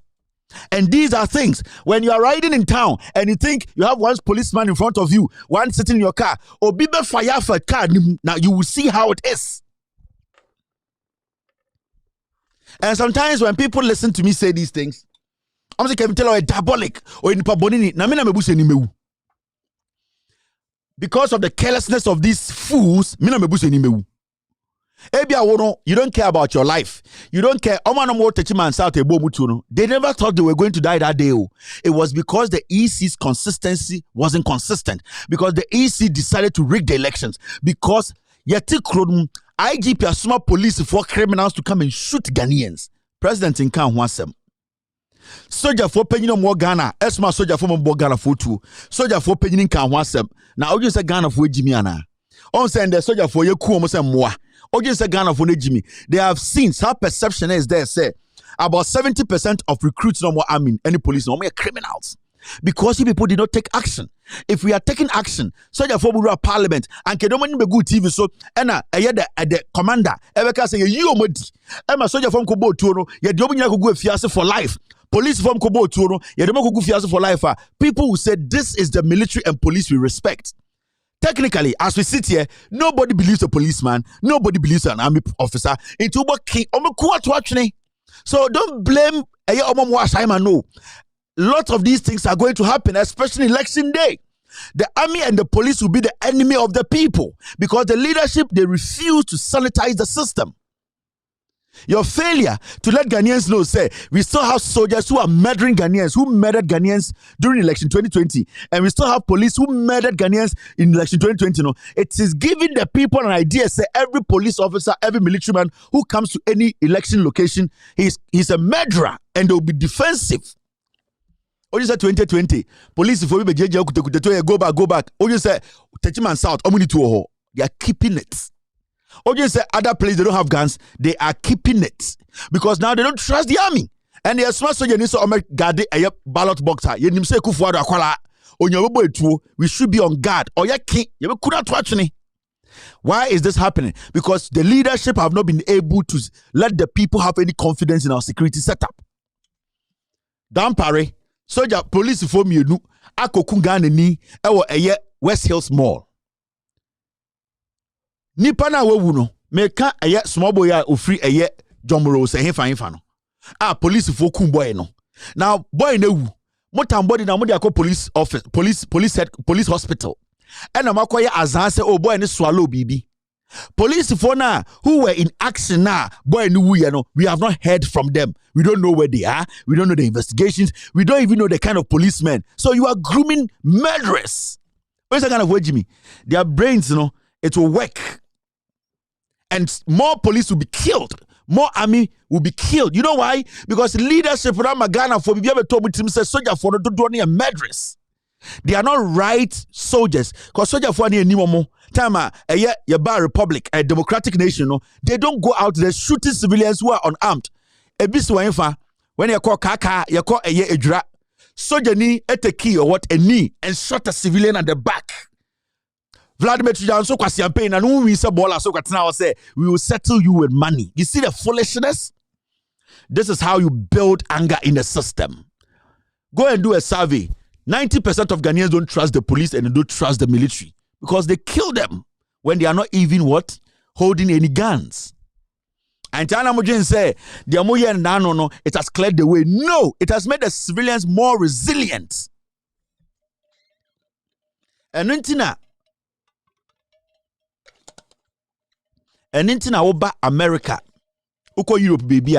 And these are things when you are riding in town and you think you have one policeman in front of you, one sitting in your car, or be fire for a car. Now you will see how it is. And sometimes when people listen to me say these things, I'm saying, can tell a diabolic or in Pabonini, because of the carelessness of these fools, you don't care about your life. You don't care. They never thought they were going to die that day. It was because the EC's consistency wasn't consistent. Because the EC decided to rig the elections. Because IGP has small police for criminals to come and shoot Ghanaians. President Nkan wants them. Soldier for penny more Ghana. Esma soldier for more Ghana for two. Soldier for penny Nkan wants them. Now you say Ghana for Jimiana. On send the soldier for your coup almost more. Ghana for Jimmy. They have seen how perception is there. Say about 70% of recruits no more army, any police no more criminals. Because you people did not take action. If we are taking action, soldier for Parliament and kedomani be good TV so ena the commander ever say you omodi ema soldier from kobo tuono ye de omunya kogu afiase for life. Police from kobo tuono ye de kogu afiase for life. People who said this is the military and police we respect. Technically, as we sit here, nobody believes a policeman, nobody believes an army officer. So don't blame no. Lots of these things are going to happen, especially election day. The army and the police will be the enemy of the people because the leadership, they refuse to sanitize the system. Your failure to let Ghanaians know, say, we still have soldiers who are murdering Ghanaians, who murdered Ghanaians during election 2020, and we still have police who murdered Ghanaians in election 2020. No, it is giving the people an idea, say, every police officer, every military man who comes to any election location, he's a murderer, and they'll be defensive. Oje say 2020, police for be go back. Oje say Techiman South, they are keeping it. Oje say other places they don't have guns, they are keeping it because now they don't trust the army. And they are smart so you need to guard a ballot boxer. You need to say Kufuado akwala. We should be on guard. Or you couldn't watch me. Why is this happening? Because the leadership have not been able to let the people have any confidence in our security setup. Dampare, soldier police for me nu akokungane ni ewo eye West Hills Mall. Nipa na wawu no meka eye small boy a ofri eye jomro se hefa no. Police for kum boy no. Now boy na wu. Motambody na modi akọ police office, police hospital. And amakoye azan say oh boy ni swallow bibi. Police for now who were in action now, boy no, we have not heard from them. We don't know where they are. We don't know the investigations. We don't even know the kind of policemen. So you are grooming murderers. Where's the kind of way, Jimmy? Their brains, it will work. And more police will be killed. More army will be killed. You know why? Because leadership from Ghana for me ever told me to say soldier for the do any murderers. They are not right soldiers. Because soldiers for any more time a bar republic, a democratic nation, no, they don't go out there shooting civilians who are unarmed. When you call kaka, you call a dra. Soldier knee at a key or what a knee and shot a civilian at the back. Vladimir Putin so campaign and when we say bola so now say we will settle you with money. You see the foolishness? This is how you build anger in the system. Go and do a survey. 90% of Ghanaians don't trust the police and they don't trust the military because they kill them when they are not even what? Holding any guns. And China Mujin say, the Amoya and no, it has cleared the way. No, it has made the civilians more resilient. And Nintina over America, uko Europe baby.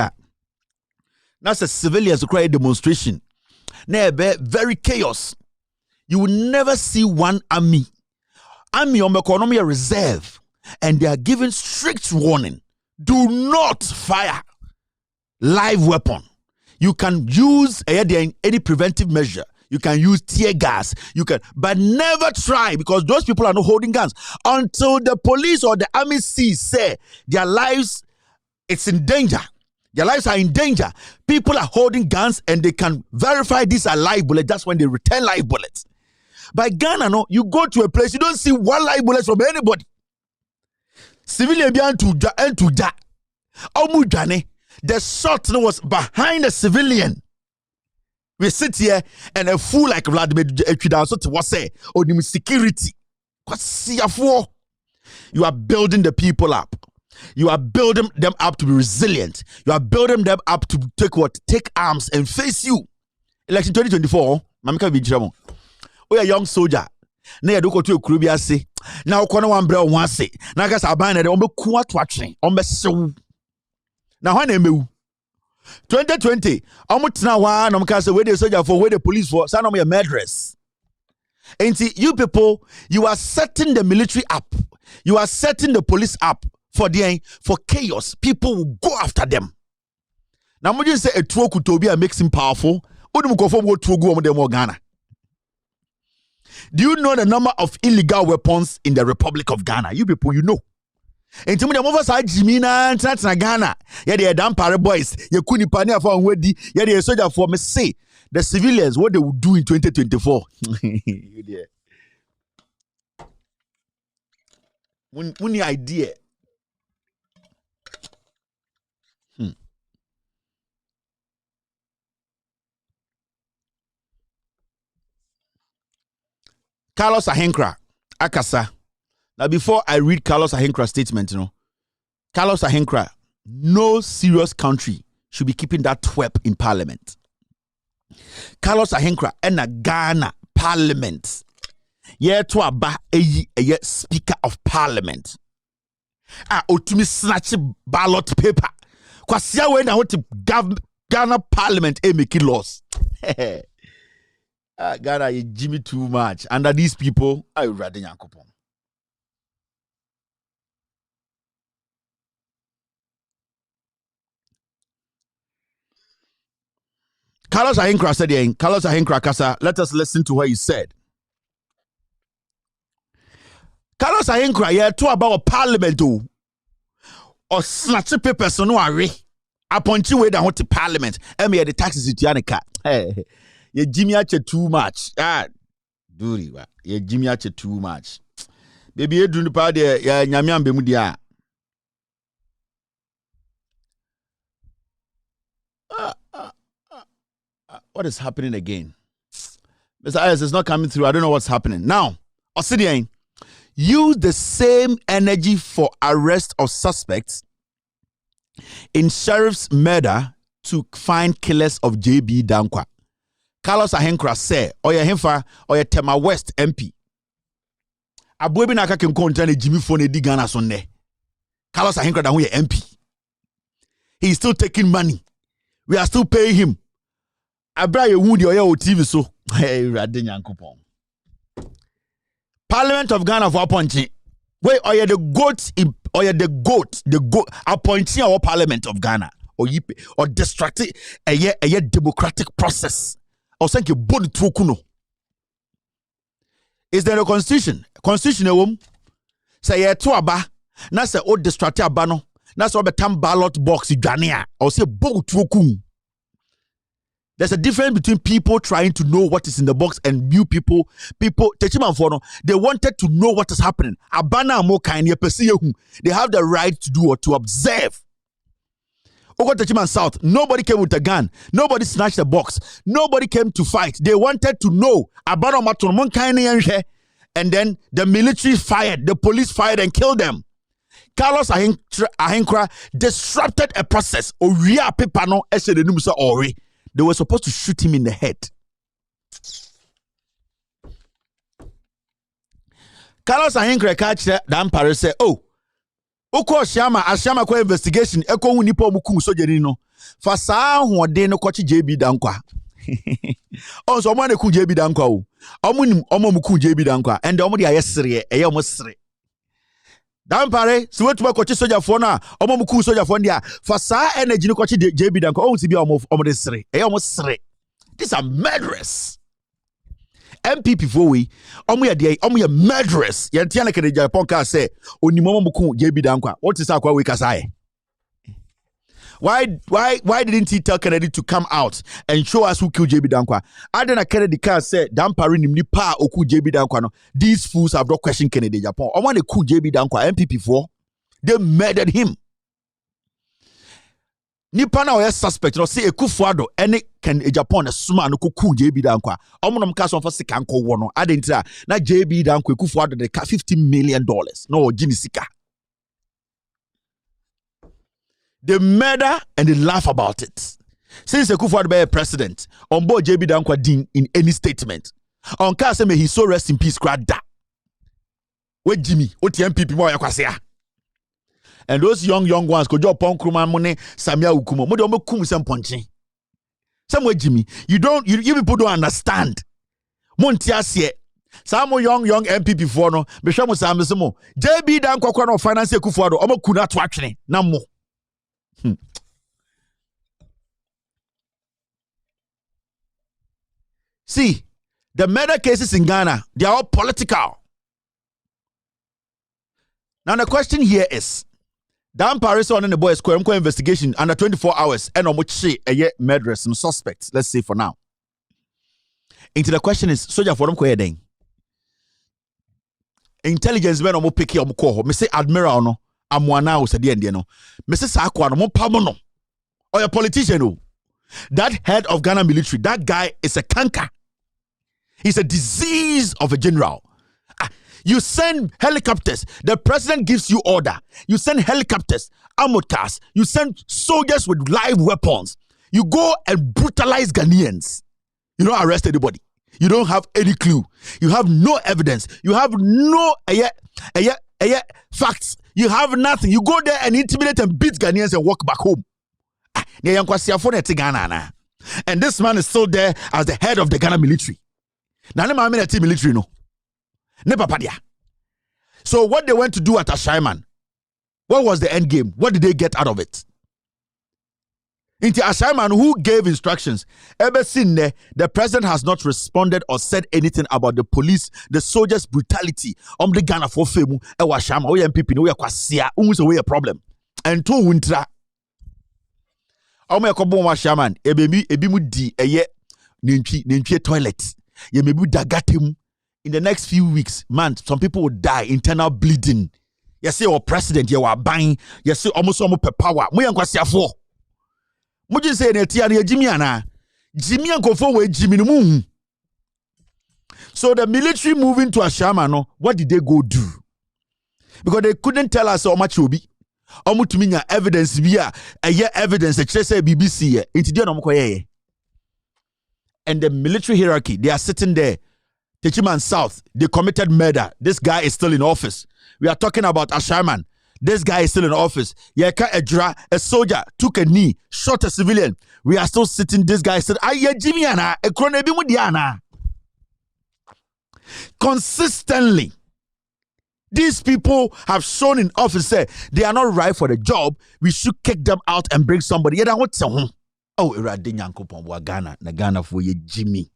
That's a civilians who cry demonstration. Very chaos. You will never see one army on economy reserve, and they are given strict warning. Do not fire live weapon. You can use any preventive measure. You can use tear gas. But never try, because those people are not holding guns until the police or the army say their lives it's in danger. Their lives are in danger. People are holding guns and they can verify these are live bullets. That's when they return live bullets. By Ghana, no, you go to a place, you don't see one live bullet from anybody. Civilian behind to that. The shot was behind the civilian. We sit here and a fool like Vladimir Putin so to say, oh, the security. You are building the people up. You are building them up to be resilient. You are building them up to take arms and face you. Election 2024, Mamika Vijamo. We are young soldier. Na yado ko to kurubia se. Na ukona wambre won ase. Na gas aban na de ombe ku atwatwe. Ombe sew. Na ho na emewu. 2020, omutna wa na mka say we the soldier for, we the police for, say no me murderers. And see, you people, you are setting the military up. You are setting the police up for chaos. People will go after them. Now, when you say a true kutobia makes him powerful, do you know the number of illegal weapons in the Republic of Ghana? You people, you know. And to me, the movers are Jimina and Ghana. Yeah, they are Dampare boys. You couldn't panic for Wedi. Yeah, they are soldier for me. Say the civilians what they will do in 2024. When the idea. Carlos Ahenkra, Akasa. Now, before I read Carlos Ahenkra's statement, Carlos Ahenkra, no serious country should be keeping that twerp in parliament. Carlos Ahenkra and a Ghana parliament. Yeah, to aba a speaker of parliament. Otumi snatch ballot paper. Kwasia when I want to Ghana parliament make laws. Ghana, you Jimmy too much. Under these people, I would rather Yankopon. Carlos Ahenkra said, Carlos Ahenkra Kasa, let us listen to what he said. Carlos Ahenkra, yeah, talk about parliament, or snatch papers, no worry. Upon you, wait, I want to parliament. And me, the taxes to Yanika. Hey. You Jimmy Ache too much. Duri wa. You Jimmy Ache too much. Baby, you do the party. Ya nyamiam bemudia. What is happening again? Mr. Ayers is not coming through. I don't know what's happening now. Osidian, use the same energy for arrest of suspects in sheriff's murder to find killers of JB Dankwa. Carlos Ahenkra say, Oya Hemfa, Oya Tema West MP. Abuebi na kake nkonta Jimmy Fone di Ghana sonne. Carlos Ahenkra da hu MP. He's still taking money. We are still paying him. Abra ye wudi oya o TV so. Hey, rade nyankopon. Parliament of Ghana for appointing. Wait, oya the goat, appointing our Parliament of Ghana or distracting a democratic process. Or thank you, body trukuno. Is there a constitution? Constitution ewom. Say ye to aba. Na say o distract aba no. Na say obetam ballot box idwane a. Or say bogu tuokum. There's a difference between people trying to know what is in the box and you people they wanted to know what is happening. Abana mo kind they have the right to do or to observe. Oko Techiman South, nobody came with a gun, nobody snatched the box, nobody came to fight. They wanted to know Abana Maton mon kind and then the military fired, the police fired and killed them. Carlos Ahenkra disrupted a process. Oria Pepano ese de numsa ori. They were supposed to shoot him in the head. Carlos Ahenkra catch Dampare say, "Oh, Oko Ashama kwa investigation. Eko unipo mukum sojeri no. Fasa huode no kochi JB Dankwa. Oh, so mane ku JB Dankwa o. Omo mukum JB Dankwa. And omo di ayesere, eye omo sere. Dampare, si wetu ba kochi soja fona, omo muku soja fondia, fasa energy no kochi JB Danko, omo sibi omo de sere. Omo sere. These are murderers. MPP for we, omo ya murderers. Yantiana kede Japan ka say, oni momo muku JB Danko. What is akwa we kasai? Why didn't he tell Kennedy to come out and show us who killed JB Dankwa? Adena Kennedy can say Dampare ni pa oku JB Dankwa no. These fools have not questioned Kennedy Japan. I want to coup JB Dankwa MPP for they murdered him. Nipa na oye suspect no say Ekufuado any can Japan suma no coup JB Dankwa. Omonom ka so for sikanko wo no. Adentra na JB Dankwa Ekufuado de $50 million. No jinisika. They murder and they laugh about it. Since Ekufuado be a president, on board JB Dankwa Dean in any statement. On Kase may he so rest in peace, Krada. Wait, Jimmy, what MPP more yakwasea? And those young ones could job pon kruma money, Samia Ukumo, Modomo kum some punching. Somewhere, Jimmy, you people don't understand. Montiasie. Some young MPP for no, Bishamo Samsimo, JB Dankwa no finance Ekufuado, Omo Kuna to action, Namo. See, the murder cases in Ghana, they are all political. Now the question here is, Dampare on the boys square investigation under 24 hours and on which a murderers and suspects, let's say for now. Into the question is, soldier for them then. Intelligence men omo picky omo ko. Me say admiral no, amwana o sedi ende no. Me say sa akwa no mo pamono. Or a politician no. That head of Ghana military, that guy is a canker. He's a disease of a general. You send helicopters. The president gives you order. You send helicopters, armored cars. You send soldiers with live weapons. You go and brutalize Ghanaians. You don't arrest anybody. You don't have any clue. You have no evidence. You have no facts. You have nothing. You go there and intimidate and beat Ghanaians and walk back home. And this man is still there as the head of the Ghana military. Military no. So what they went to do at Ashaiman, what was the end game? What did they get out of it? Into Ashaiman, who gave instructions, ever seen there, the president has not responded or said anything about the police, the soldiers' brutality. The Ghana for femu, Ashaiman, we MPP, we are kwasia, we a problem. And to winter. Ashaiman, ebimu di eye ninchi toilet. Ye mebu dagatim. In the next few weeks, man, some people will die, internal bleeding. You see, our president, you are buying, you see, almost per power. We ain't going for. What you say, Jimmy Anna? Jimmy and go forward, Jimmy the Moon. So the military moving to Ashama, no, what did they go do? Because they couldn't tell us how much will be. How much mean evidence via a year evidence, the chess BBC, and the military hierarchy, they are sitting there. Techiman South, they committed murder. This guy is still in office. We are talking about Ashaiman. This guy is still in office. Yeka Ejra, a soldier, took a knee, shot a civilian. We are still sitting. This guy said, Jimmy Anna, a kronebi mudiana. Consistently, these people have shown in office, say they are not right for the job. We should kick them out and bring somebody. Yeah, what's oh, Iradinyanko Pomwa Ghana, na Ghana for ye Jimmy.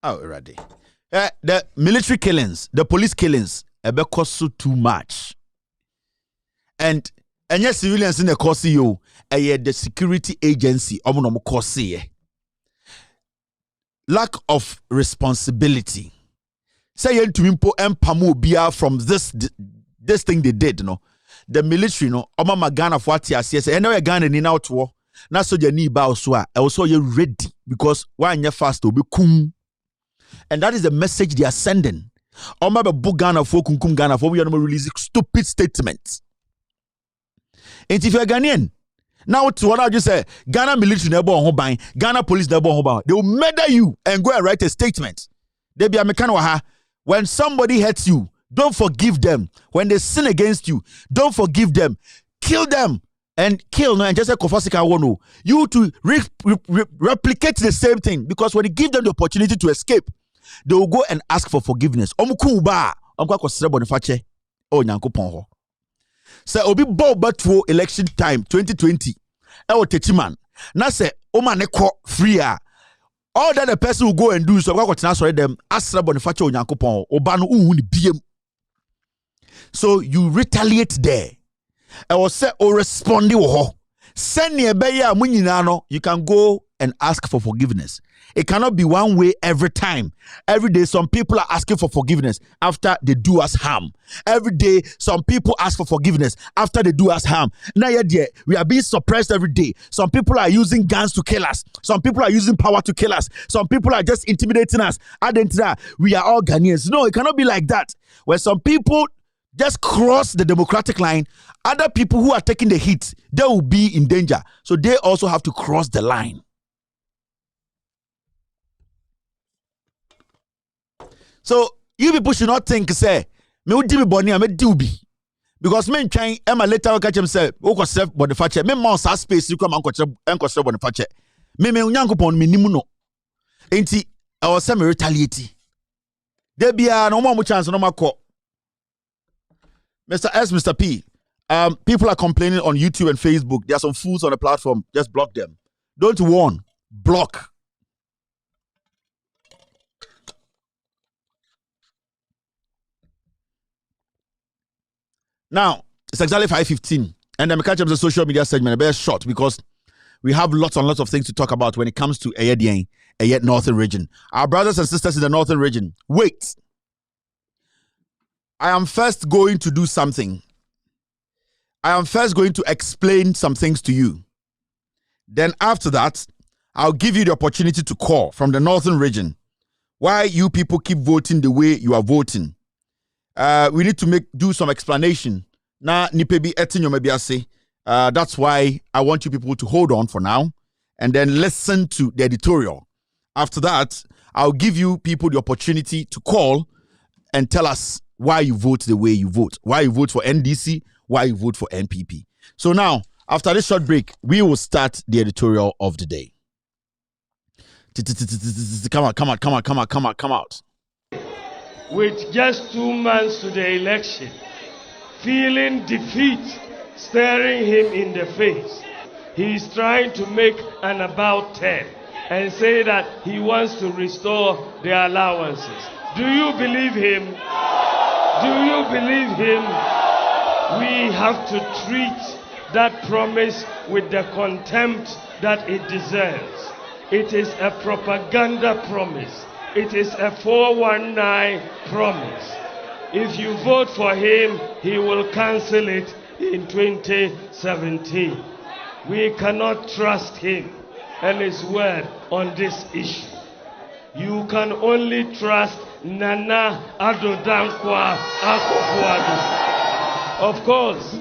Oh, already. The military killings, the police killings, cost so too much. And yes, civilians in the cost you, the security agency, lack of responsibility. Say to impo empamu bia from this thing they did, you know. The military, no, Oma Magana for what yes, and now Ghana ni now to war. Na soja ni ba oswa, also you ready because why you fast to be kum. And that is the message they are sending. Oma be book Ghana for kum Ghana for we are not releasing stupid statements. And if you're Ghanaian, now to what I just say, Ghana military never on Hobine, Ghana police never on Hobine. They will murder you and go and write a statement. They be a mechanic. When somebody hurts you, don't forgive them. When they sin against you, don't forgive them. Kill them and kill. No, and just like you to replicate the same thing, because when you give them the opportunity to escape, they will go and ask for forgiveness. So obi bo batwo election time 2020 e wo techiman na say o ma ne ko free a all that the person will go and do so kwa tena sorry them asra boniface onyankopon oba no uhu ni biem. So you retaliate there. I will say o respond wo ho send ne be ya mo nyina no, you can go and ask for forgiveness. It cannot be one way every time. Every day, some people are asking for forgiveness after they do us harm. Every day, some people ask for forgiveness after they do us harm. Now, we are being suppressed every day. Some people are using guns to kill us. Some people are using power to kill us. Some people are just intimidating us. We are all Ghanaians. No, it cannot be like that. When some people just cross the democratic line, other people who are taking the hit, they will be in danger. So they also have to cross the line. So you people should not think, say, me would be bonny, me do be. Because men trying Emma later catch himself, who self boniface, me mouse space, you come and self boniface. Me unyanko pon me nimuno. Ain't he our semi retaliate? There be no more chance, no more call. Mr. S, Mr. P. People are complaining on YouTube and Facebook. There are some fools on the platform. Just block them. Don't warn. Block. Now, it's exactly 5:15. And then we catch up the social media segment. A very short because we have lots and lots of things to talk about when it comes to a northern region. Our brothers and sisters in the northern region, wait. I am first going to do something. I am first going to explain some things to you. Then after that, I'll give you the opportunity to call from the northern region. Why you people keep voting the way you are voting. We need to do some explanation. That's why I want you people to hold on for now and then listen to the editorial. After that, I'll give you people the opportunity to call and tell us why you vote the way you vote. Why you vote for NDC, why you vote for NPP. So now, after this short break, we will start the editorial of the day. Come out. With just 2 months to the election, feeling defeat staring him in the face, he is trying to make an about 10 and say that he wants to restore the allowances. Do you believe him? Do you believe him? We have to treat that promise with the contempt that it deserves. It is a propaganda promise. It is a 419 promise. If you vote for him, he will cancel it in 2017. We cannot trust him and his word on this issue. You can only trust Nana Addo Dankwa Akufo-Addo. Of course,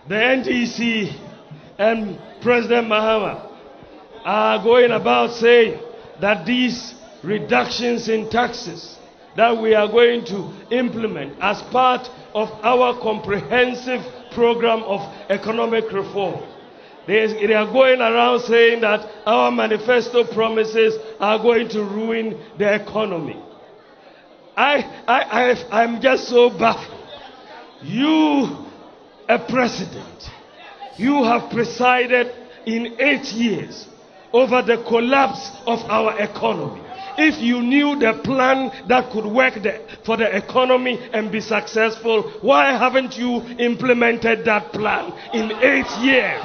the NDC and President Mahama are going about saying that these reductions in taxes that we are going to implement as part of our comprehensive program of economic reform, they are going around saying that our manifesto promises are going to ruin the economy. I'm just so baffled. You, a president, you have presided in 8 years over the collapse of our economy. If you knew the plan that could work for the economy and be successful, why haven't you implemented that plan in 8 years?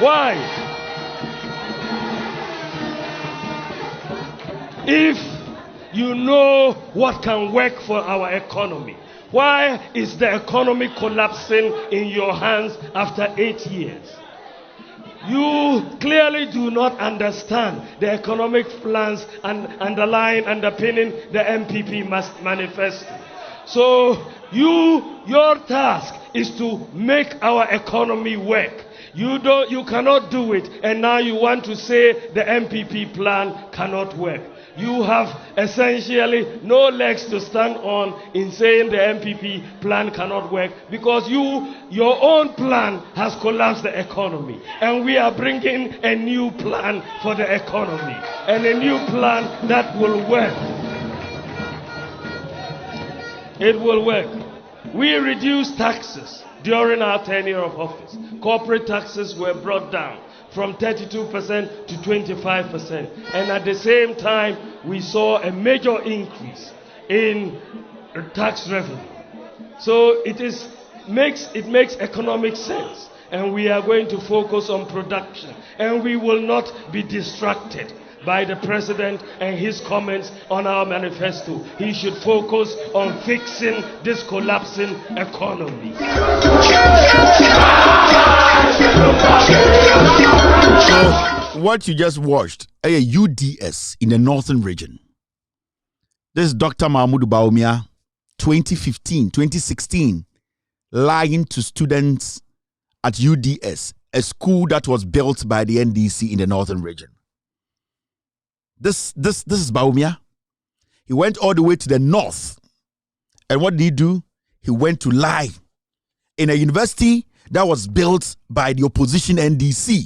Why? If you know what can work for our economy, why is the economy collapsing in your hands after 8 years? You clearly do not understand the economic plans and underpinning the MPP manifesto. So your task is to make our economy work. You cannot do it, and now you want to say the MPP plan cannot work. You have essentially no legs to stand on in saying the MPP plan cannot work, because your own plan has collapsed the economy, and we are bringing a new plan for the economy, and a new plan that will work. It will work. We reduced taxes during our tenure of office. Corporate taxes were brought down from 32% to 25%. And at the same time, we saw a major increase in tax revenue. So it makes economic sense. And we are going to focus on production. And we will not be distracted by the president and his comments on our manifesto. He should focus on fixing this collapsing economy. So, what you just watched, a UDS in the northern region. This is Dr. Mahmoud Bawumia, 2016, lying to students at UDS, a school that was built by the NDC in the northern region. This is Bawumia. He went all the way to the north. And what did he do? He went to lie in a university that was built by the opposition NDC.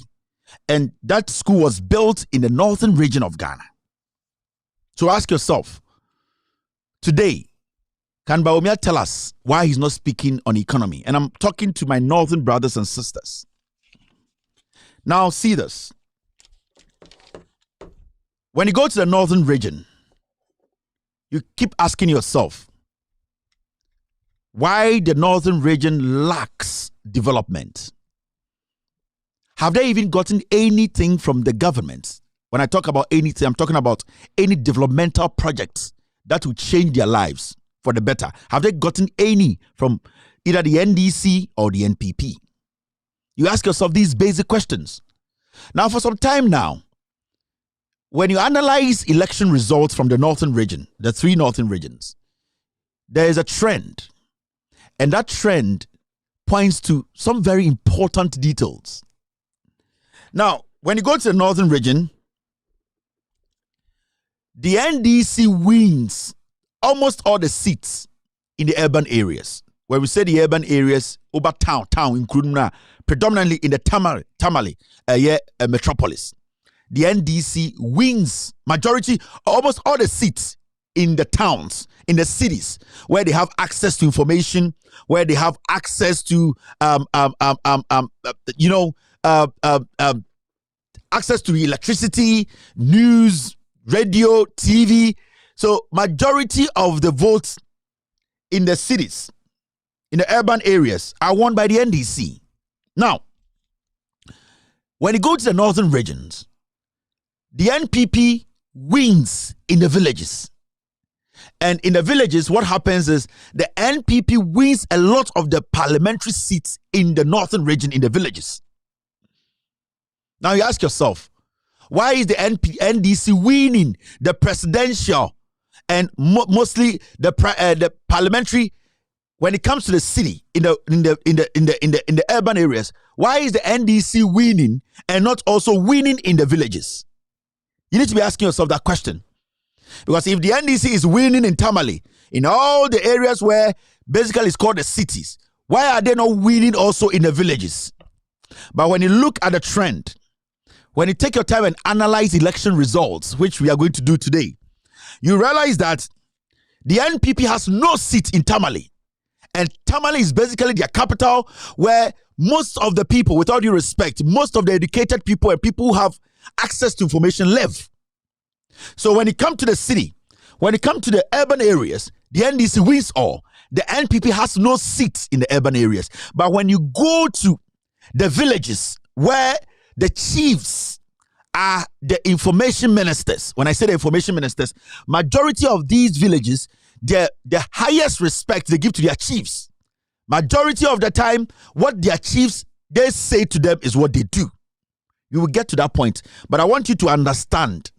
And that school was built in the northern region of Ghana. So ask yourself, today, can Bawumia tell us why he's not speaking on economy? And I'm talking to my northern brothers and sisters. Now see this. When you go to the northern region, you keep asking yourself, why the northern region lacks development? Have they even gotten anything from the government? When I talk about anything, I'm talking about any developmental projects that will change their lives for the better. Have they gotten any from either the NDC or the NPP? You ask yourself these basic questions. Now, for some time now, when you analyze election results from the northern region, the three northern regions, there is a trend. And that trend points to some very important details. Now, when you go to the northern region, the NDC wins almost all the seats in the urban areas. When we say the urban areas, over town including predominantly in the Tamale metropolis. The NDC wins majority, almost all the seats in the towns, in the cities, where they have access to information, where they have access to access to electricity, news, radio, TV. So majority of the votes in the cities, in the urban areas, are won by the NDC. Now, when you go to the northern regions, the NPP wins in the villages. And in the villages, what happens is the NPP wins a lot of the parliamentary seats in the northern region in the villages. Now you ask yourself, why is the NDC winning the presidential and mostly the parliamentary when it comes to the city in the urban areas? Why is the NDC winning and not also winning in the villages? You need to be asking yourself that question. Because if the NDC is winning in Tamale, in all the areas where basically it's called the cities, why are they not winning also in the villages? But when you look at the trend, when you take your time and analyze election results, which we are going to do today, you realize that the NPP has no seat in Tamale. And Tamale is basically their capital, where most of the people, with all due respect, most of the educated people and people who have access to information live. So when it comes to the city, when it comes to the urban areas, the NDC wins all. The NPP has no seats in the urban areas. But when you go to the villages where the chiefs are the information ministers, when I say the information ministers, majority of these villages, the highest respect they give to their chiefs. Majority of the time, what their chiefs, they say to them is what they do. You will get to that point. But I want you to understand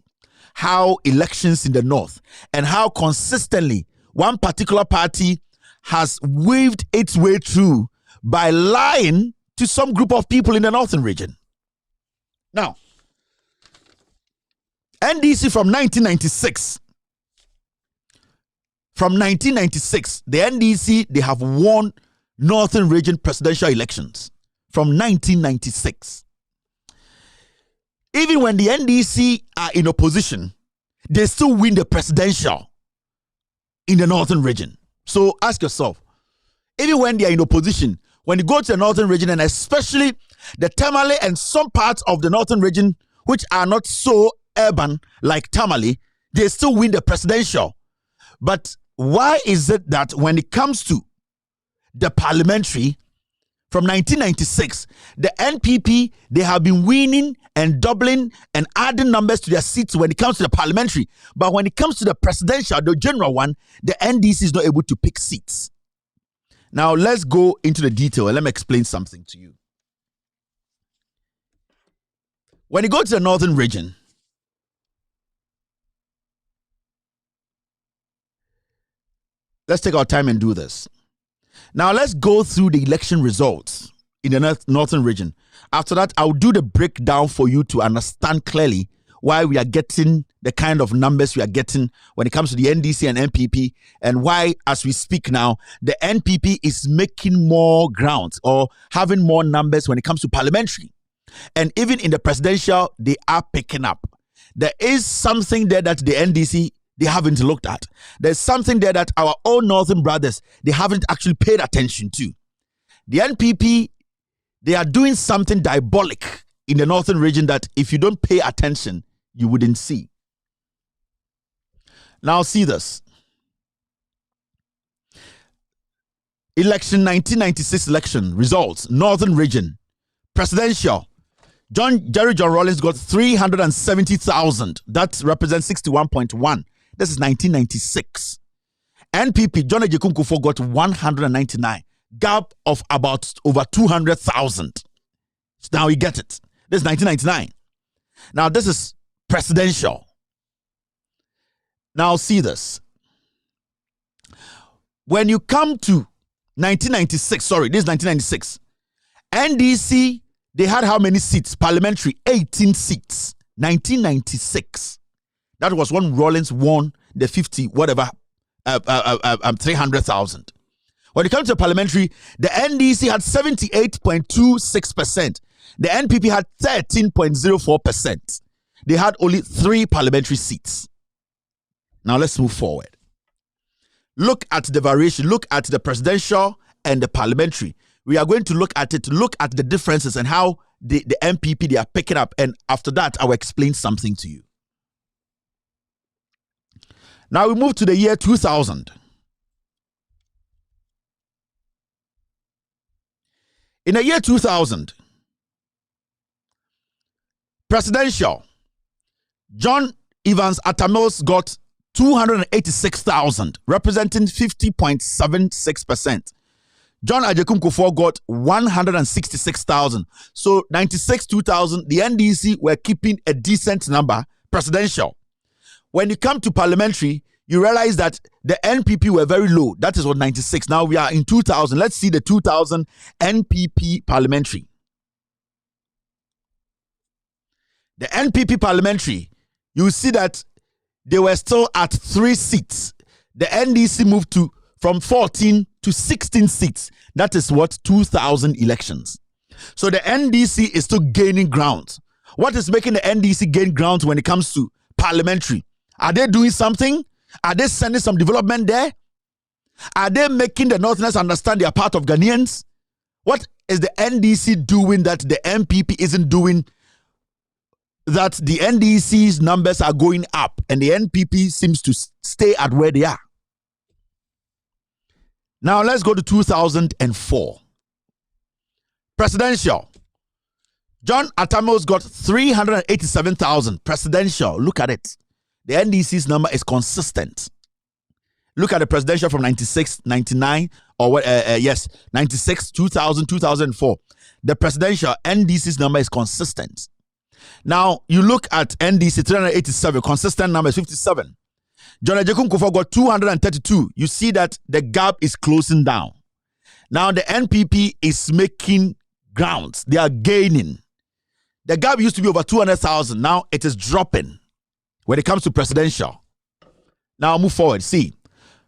how elections in the north and how consistently one particular party has weaved its way through by lying to some group of people in the northern region. Now, NDC from 1996. From 1996, the NDC, they have won northern region presidential elections. From 1996. Even when the NDC are in opposition, they still win the presidential in the northern region. So ask yourself, even when they are in opposition, when you go to the northern region, and especially the Tamale and some parts of the northern region, which are not so urban like Tamale, they still win the presidential. But why is it that when it comes to the parliamentary, from 1996, the NPP, they have been winning and doubling and adding numbers to their seats when it comes to the parliamentary. But when it comes to the presidential, the general one, the NDC is not able to pick seats. Now, let's go into the detail and let me explain something to you. When you go to the northern region, let's take our time and do this. Now, let's go through the election results in the northern region. After that, I'll do the breakdown for you to understand clearly why we are getting the kind of numbers we are getting when it comes to the NDC and NPP, and why, as we speak now, the NPP is making more ground or having more numbers when it comes to parliamentary. And even in the presidential, they are picking up. There is something there that the NDC, they haven't looked at. There's something there that our own northern brothers, they haven't actually paid attention to. The NPP, they are doing something diabolic in the northern region that if you don't pay attention, you wouldn't see. Now see this. Election 1996 election results, northern region, presidential. Jerry John Rawlings got 370,000. That represents 61.1. This is 1996. NPP, John Ejekun Kufuor got 199. Gap of about over 200,000. Now you get it. This is 1999. Now this is presidential. Now see this. When you come to 1996, sorry, this is 1996. NDC, they had how many seats? Parliamentary, 18 seats. 1996. That was when Rawlings won the 300,000. When it comes to parliamentary, the NDC had 78.26%. The NPP had 13.04%. They had only 3 parliamentary seats. Now let's move forward. Look at the variation. Look at the presidential and the parliamentary. We are going to look at it, look at the differences and how the NPP, they are picking up. And after that, I will explain something to you. Now we move to the year 2000. In the year 2000, presidential, John Evans Atta Mills got 286,000, representing 50.76%. John Ejekun Kufuor got 166,000. So 96, 2000, the NDC were keeping a decent number, presidential. When you come to parliamentary, you realize that the NPP were very low. That is what 96. Now we are in 2000. Let's see the 2000 NPP parliamentary. The NPP parliamentary, you see that they were still at 3 seats. The NDC moved from 14 to 16 seats. That is what 2000 elections. So the NDC is still gaining ground. What is making the NDC gain ground when it comes to parliamentary? Are they doing something? Are they sending some development there? Are they making the Northerners understand they are part of Ghanaians? What is the NDC doing that the MPP isn't doing that the NDC's numbers are going up and the NPP seems to stay at where they are. Now let's go to 2004. Presidential. John Atamos got 387,000. Presidential. Look at it. The NDC's number is consistent. Look at the presidential from 96, 99, or what? 96, 2000, 2004. The presidential NDC's number is consistent. Now you look at NDC 387, consistent number is 57. John Ejekun Kufuor got 232. You see that the gap is closing down. Now the NPP is making grounds. They are gaining. The gap used to be over 200,000. Now it is dropping when it comes to presidential. Now move forward. See,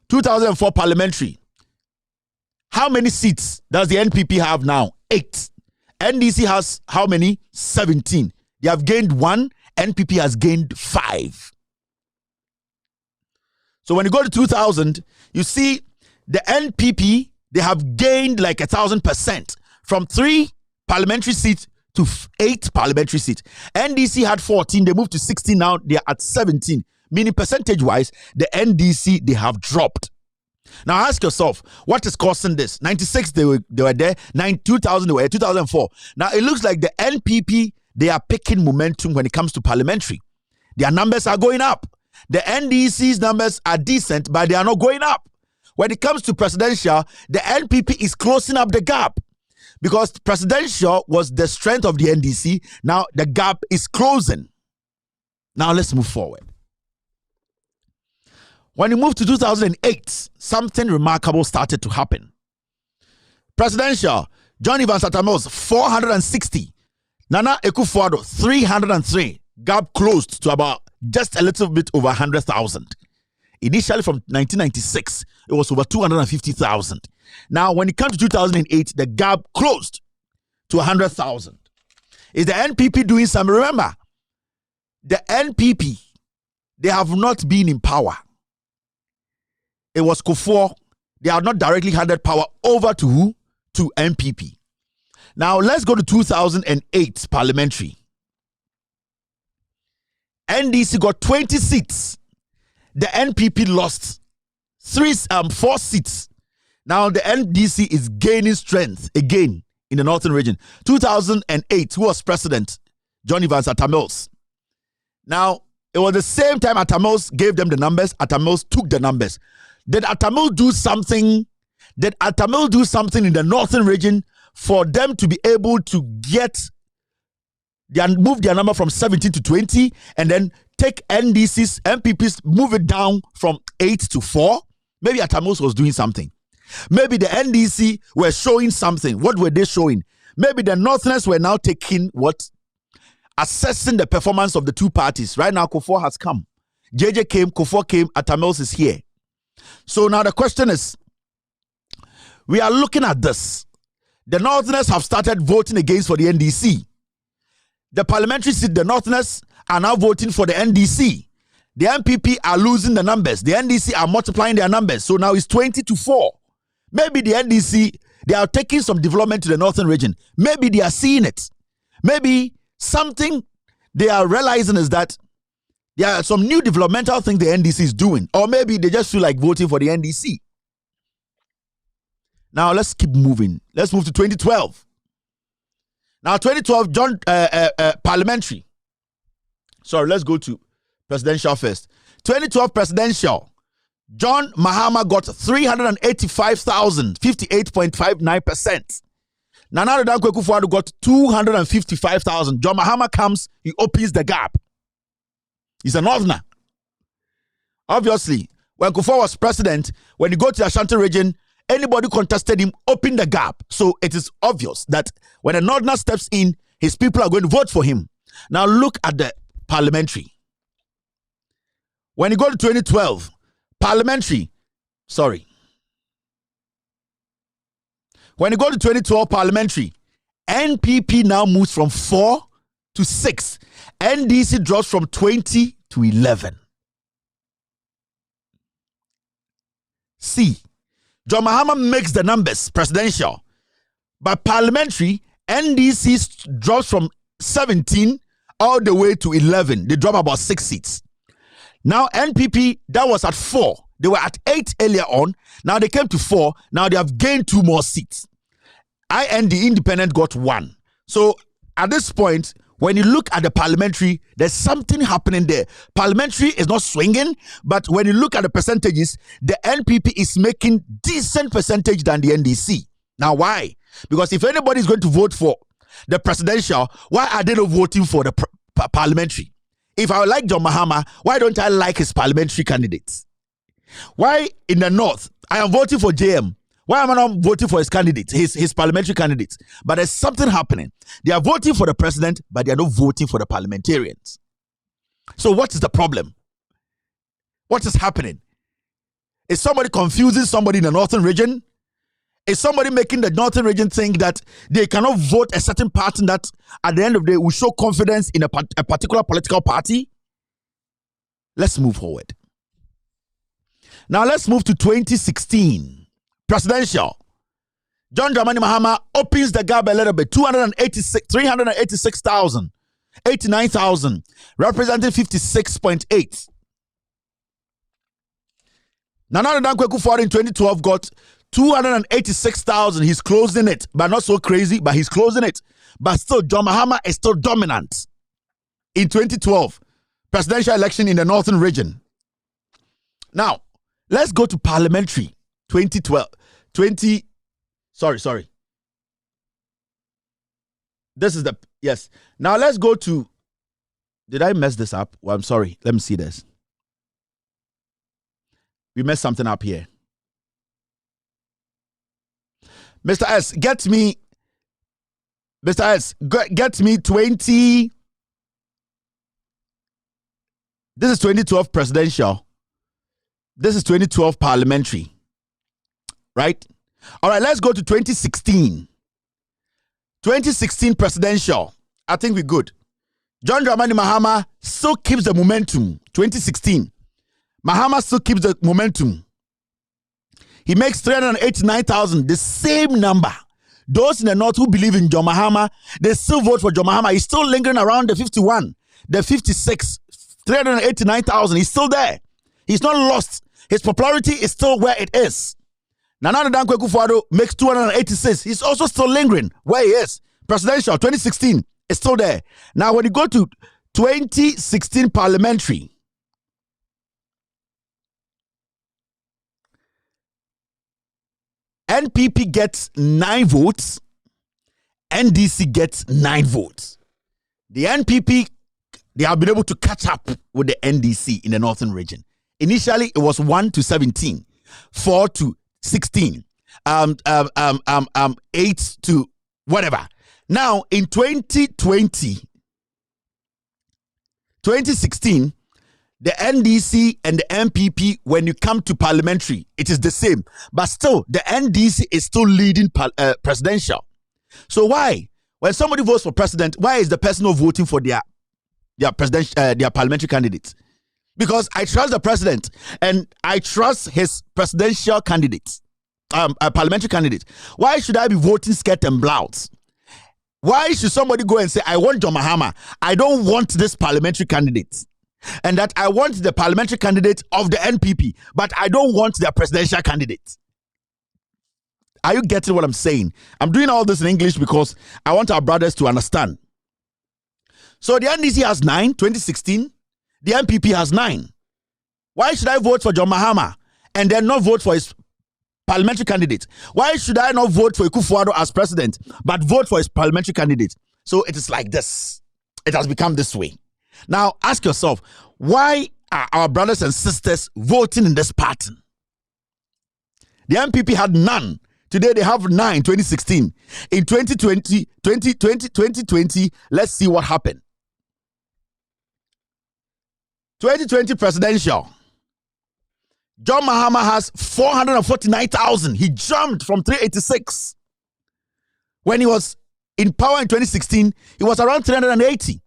2004 parliamentary. How many seats does the NPP have now? 8. NDC has how many? 17. They have gained 1. NPP has gained 5. So when you go to 2000, you see the NPP, they have gained like 1,000% from 3 parliamentary seats to 8 parliamentary seats. NDC had 14, they moved to 16, now they are at 17. Meaning percentage-wise, the NDC, they have dropped. Now ask yourself, what is causing this? 96, they were there. 2000, they were there. 2004. Now it looks like the NPP, they are picking momentum when it comes to parliamentary. Their numbers are going up. The NDC's numbers are decent, but they are not going up. When it comes to presidential, the NPP is closing up the gap. Because presidential was the strength of the NDC. Now the gap is closing. Now let's move forward. When you move to 2008, something remarkable started to happen. Presidential, John Evans Atamos, 460. Nana Akufo-Addo, 303. Gap closed to about just a little bit over 100,000. Initially from 1996, it was over 250,000. Now, when it comes to 2008, the gap closed to 100,000. Is the NPP doing something? Remember, the NPP, they have not been in power. It was Kufuor. They have not directly handed power over to who? To NPP. Now, let's go to 2008 parliamentary. NDC got 20 seats. The NPP lost 4 seats. Now the NDC is gaining strength again in the northern region. 2008, who was president? John Evans Atamos. Now, it was the same time Atamos gave them the numbers. Atamos took the numbers. Did Atamos do something? Did Atamos do something in the northern region for them to be able to move their number from 17 to 20 and then take NDC's, MPP's, move it down from 8 to 4? Maybe Atamos was doing something. Maybe the NDC were showing something. What were they showing? Maybe the Northerners were now taking what? Assessing the performance of the two parties. Right now, Kufuor has come. JJ came, Kufuor came, Atamos is here. So now the question is, we are looking at this. The Northerners have started voting against for the NDC. The parliamentary seat, the Northerners are now voting for the NDC. The MPP are losing the numbers. The NDC are multiplying their numbers. So now it's 20 to 4. Maybe the NDC, they are taking some development to the northern region. Maybe they are seeing it. Maybe something they are realizing is that there are some new developmental things the NDC is doing. Or maybe they just feel like voting for the NDC. Now let's keep moving. Let's move to 2012. Now 2012, John parliamentary. Sorry, let's go to presidential first. 2012 presidential. John Mahama got 385,000, 58.59%. Nana Akufo-Addo got 255,000. John Mahama comes, he opens the gap. He's a northerner. Obviously, when Kufuor was president, when you go to the Ashanti region, anybody contested him, opened the gap. So it is obvious that when a northerner steps in, his people are going to vote for him. Now look at the parliamentary. When you go to 2012, parliamentary, when you go to 2012 parliamentary, NPP now moves from 4 to 6. NDC drops from 20 to 11. See, John Mahama makes the numbers presidential, but parliamentary, NDC drops from 17 all the way to 11. They dropped about 6 seats. Now, NPP, that was at 4. They were at 8 earlier on. Now they came to 4. Now they have gained 2 more seats. IND Independent got 1. So at this point, when you look at the parliamentary, there's something happening there. Parliamentary is not swinging, but when you look at the percentages, the NPP is making decent percentage than the NDC. Now, why? Because if anybody is going to vote for the presidential, why are they not voting for the parliamentary? If I like John Mahama, why don't I like his parliamentary candidates? Why in the north, I am voting for JM. Why am I not voting for his candidates, his parliamentary candidates? But there's something happening. They are voting for the president, but they are not voting for the parliamentarians. So what is the problem? What is happening? Is somebody confusing somebody in the northern region? Is somebody making the northern region think that they cannot vote a certain party that at the end of the day will show confidence in a particular political party? Let's move forward. Now let's move to 2016. Presidential. John Dramani Mahama opens the gap a little bit. 386,000, 89,000, representing 56.8. Nana Dankweku Ford in 2012 got 286,000. He's closing it, but not so crazy, but he's closing it. But still, John Mahama is still dominant in 2012 presidential election in the northern region. Now, let's go to parliamentary 2012. Sorry. This is the, yes. Now let's go to, did I mess this up? Well, I'm sorry. Let me see this. We messed something up here. Mr. S, get me 20. This is 2012 presidential. This is 2012 parliamentary. Right? All right, let's go to 2016. 2016 presidential. I think we're good. John Dramani Mahama still keeps the momentum. 2016. Mahama still keeps the momentum. He makes 389,000, the same number. Those in the north who believe in John Mahama, they still vote for John Mahama. He's still lingering around the 51, the 56, 389,000. He's still there. He's not lost. His popularity is still where it is. Nana Dankweku Fado makes 286. He's also still lingering where he is. Presidential 2016 is still there. Now, when you go to 2016 parliamentary, NPP gets 9 votes. NDC gets 9 votes. The NPP, they have been able to catch up with the NDC in the northern region. Initially, it was 1 to 17, 4 to 16, 8 to whatever. Now, in 2016, the NDC and the MPP, when you come to parliamentary, it is the same. But still, the NDC is still leading presidential. So why? When somebody votes for president, why is the person not voting for their parliamentary candidates? Because I trust the president and I trust his presidential candidates, parliamentary candidate. Why should I be voting skirt and blouse? Why should somebody go and say, I want John Mahama, I don't want this parliamentary candidate? And that I want the parliamentary candidate of the NPP, but I don't want their presidential candidate. Are you getting what I'm saying? I'm doing all this in English because I want our brothers to understand. So the NDC has 9, 2016. The MPP has 9. Why should I vote for John Mahama and then not vote for his parliamentary candidate? Why should I not vote for Akufo-Addo as president, but vote for his parliamentary candidate? So it is like this. It has become this way. Now, ask yourself, why are our brothers and sisters voting in this pattern? The MPP had none. Today they have 9, 2016. In 2020, let's see what happened. 2020 presidential. John Mahama has 449,000. He jumped from 386. When he was in power in 2016, he was around 380.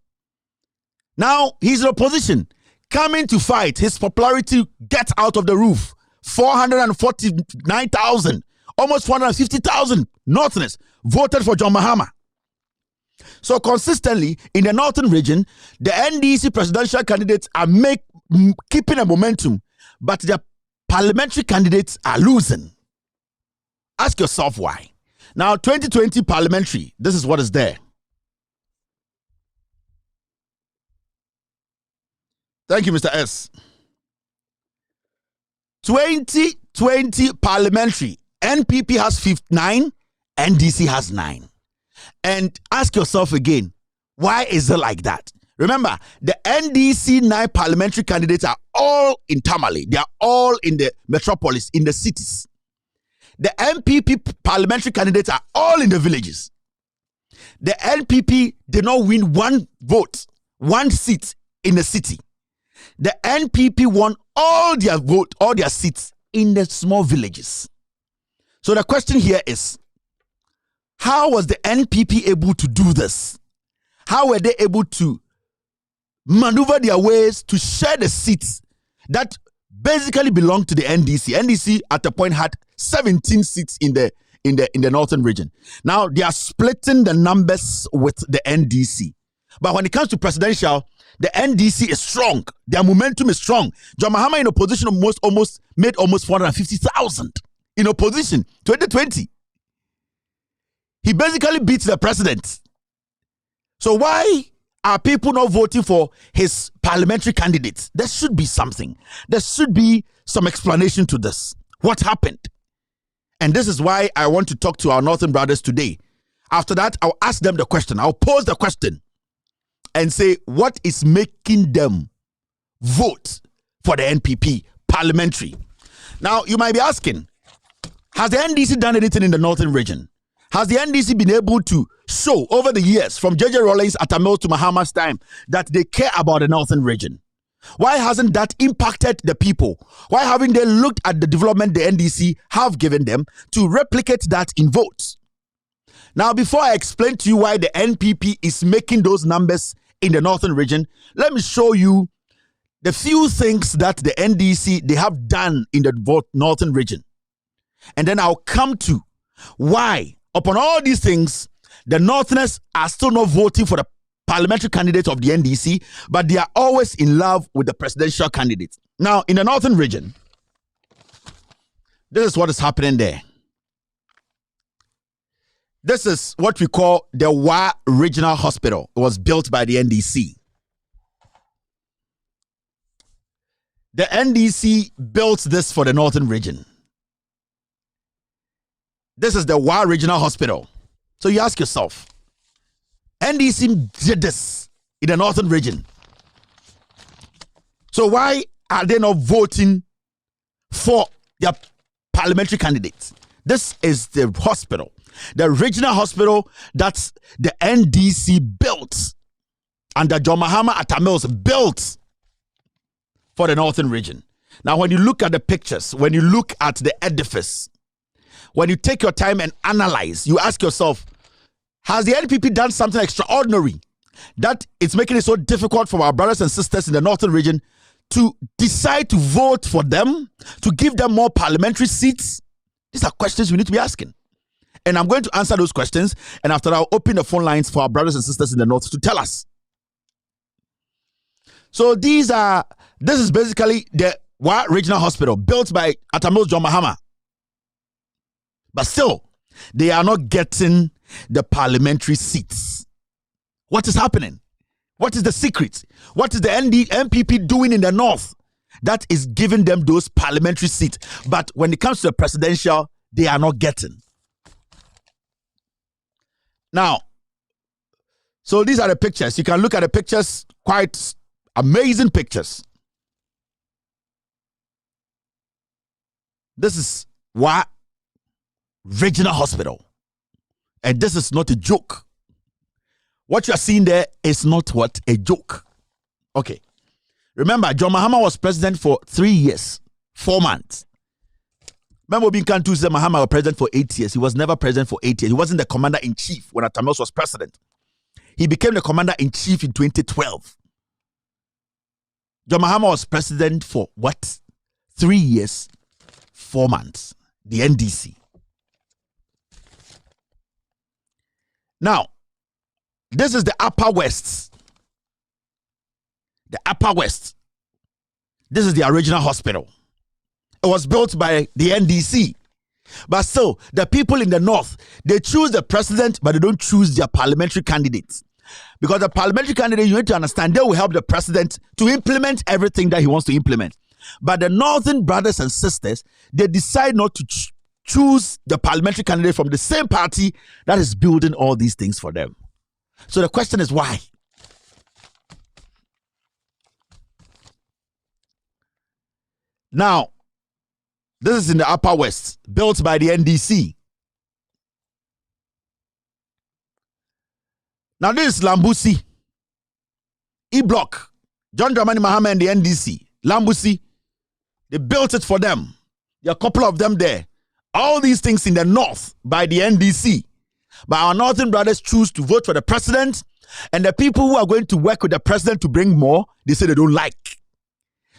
Now he's in opposition, coming to fight. His popularity gets out of the roof. 449,000, almost 450,000 Northerners voted for John Mahama. So consistently in the northern region, the NDC presidential candidates are keeping a momentum, but their parliamentary candidates are losing. Ask yourself why. Now, 2020 parliamentary, this is what is there. Thank you, Mr. S. 2020 parliamentary, NPP has 9, NDC has 9. And ask yourself again, why is it like that? Remember, the NDC 9 parliamentary candidates are all in Tamale. They are all in the metropolis, in the cities. The NPP parliamentary candidates are all in the villages. The NPP did not win one vote, one seat in the city. The NPP won all their seats in the small villages. So the question here is, how was the NPP able to do this? How were they able to maneuver their ways to share the seats that basically belonged to the NDC? NDC at a point had 17 seats in the northern region. Now they are splitting the numbers with the NDC. But when it comes to presidential, the NDC is strong. Their momentum is strong. John Mahama in opposition made almost 450,000 in opposition 2020. He basically beats the president. So why are people not voting for his parliamentary candidates? There should be something. There should be some explanation to this. What happened? And this is why I want to talk to our northern brothers today. After that, I'll ask them the question. I'll pose the question and say, what is making them vote for the NPP parliamentary? Now, you might be asking, has the NDC done anything in the northern region? Has the NDC been able to show over the years, from J.J. Rawlings at Tamil to Mahama's time, that they care about the northern region? Why hasn't that impacted the people? Why haven't they looked at the development the NDC have given them to replicate that in votes? Now, before I explain to you why the NPP is making those numbers in the northern region, let me show you the few things that the NDC, they have done in the northern region. And then I'll come to why, upon all these things, the Northerners are still not voting for the parliamentary candidates of the NDC, but they are always in love with the presidential candidates. Now, in the northern region, this is what is happening there. This is what we call the Wa Regional Hospital. It was built by the NDC. The NDC built this for the northern region. This is the Wa Regional Hospital. So you ask yourself, NDC did this in the northern region. So why are they not voting for their parliamentary candidates? This is the hospital, the regional hospital that the NDC built and that John Mahama at Tamils built for the northern region. Now, when you look at the pictures, when you look at the edifice, when you take your time and analyze, you ask yourself, has the NPP done something extraordinary that it's making it so difficult for our brothers and sisters in the northern region to decide to vote for them, to give them more parliamentary seats? These are questions we need to be asking. And I'm going to answer those questions. And after, I'll open the phone lines for our brothers and sisters in the north to tell us. So this is basically the Wa Regional Hospital built by Atamil John Mahama. But still, they are not getting the parliamentary seats. What is happening? What is the secret? What is the NPP doing in the north that is giving them those parliamentary seats? But when it comes to the presidential, they are not getting. Now, so these are the pictures. You can look at the pictures, quite amazing pictures. This is Wa Regional Hospital. And this is not a joke. What you are seeing there is not what? A joke. Okay. Remember, John Mahama was president for 3 years, 4 months. Remember, Binkantu said Mahama was president for 8 years. He was never president for 8 years. He wasn't the commander-in-chief when Atamils was president. He became the commander-in-chief in 2012. John Mahama was president for what? 3 years, 4 months. The NDC. Now, This is the Upper West. The Upper West. This is the original hospital. It was built by the NDC. But still, the people in the north, they choose the president, but they don't choose their parliamentary candidates. Because the parliamentary candidate, you need to understand, they will help the president to implement everything that he wants to implement. But the northern brothers and sisters, they decide not to choose the parliamentary candidate from the same party that is building all these things for them. So the question is why? Now, this is in the Upper West, built by the NDC. Now, this is Lambusi, E-Block, John Dramani Mahama and the NDC. Lambusi, they built it for them. There are a couple of them there. All these things in the north by the NDC. But our northern brothers choose to vote for the president, and the people who are going to work with the president to bring more, they say they don't like.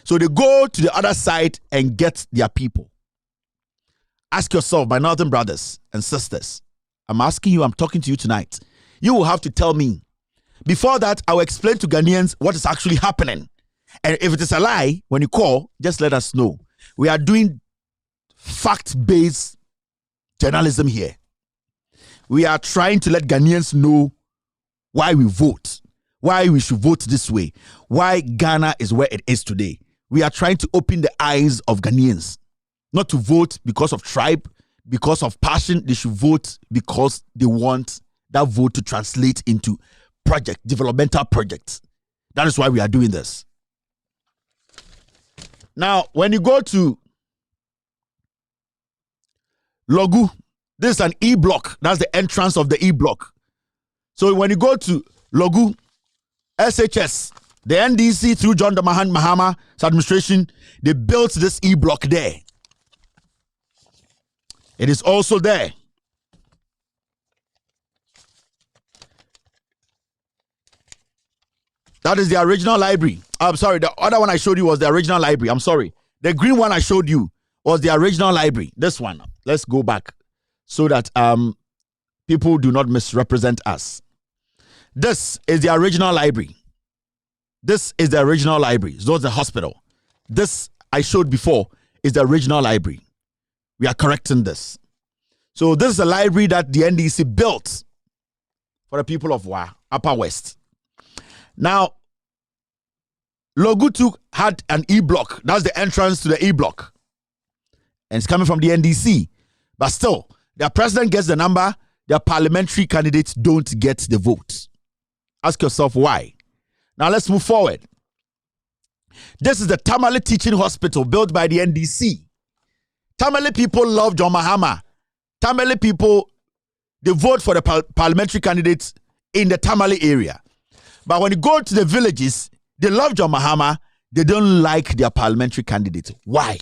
So they go to the other side and get their people. Ask yourself, my northern brothers and sisters, I'm asking you, I'm talking to you tonight. You will have to tell me. Before that, I will explain to Ghanaians what is actually happening. And if it is a lie, when you call, just let us know. We are doing fact-based journalism here. We are trying to let Ghanaians know why we vote, why we should vote this way, why Ghana is where it is today. We are trying to open the eyes of Ghanaians, not to vote because of tribe, because of passion. They should vote because they want that vote to translate into developmental projects. That is why we are doing this. Now, when you go to Logu, this is an E-Block. That's the entrance of the E-Block. So when you go to Logu, SHS, the NDC through John Dramani Mahama's administration, they built this E-Block there. It is also there. That is the original library. I'm sorry, the other one I showed you was the original library. I'm sorry. The green one I showed you was the original library. This one. Let's go back so that people do not misrepresent us. This is the original library. This is the original library. So it's the hospital. This I showed before is the original library. We are correcting this. So this is a library that the NDC built for the people of Upper West. Now, Logutu had an E-Block. That's the entrance to the E-Block. And it's coming from the NDC. But still, their president gets the number, their parliamentary candidates don't get the vote. Ask yourself why. Now let's move forward. This is the Tamale Teaching Hospital built by the NDC. Tamale people love John Mahama. Tamale people, they vote for the parliamentary candidates in the Tamale area. But when you go to the villages, they love John Mahama. They don't like their parliamentary candidate. Why?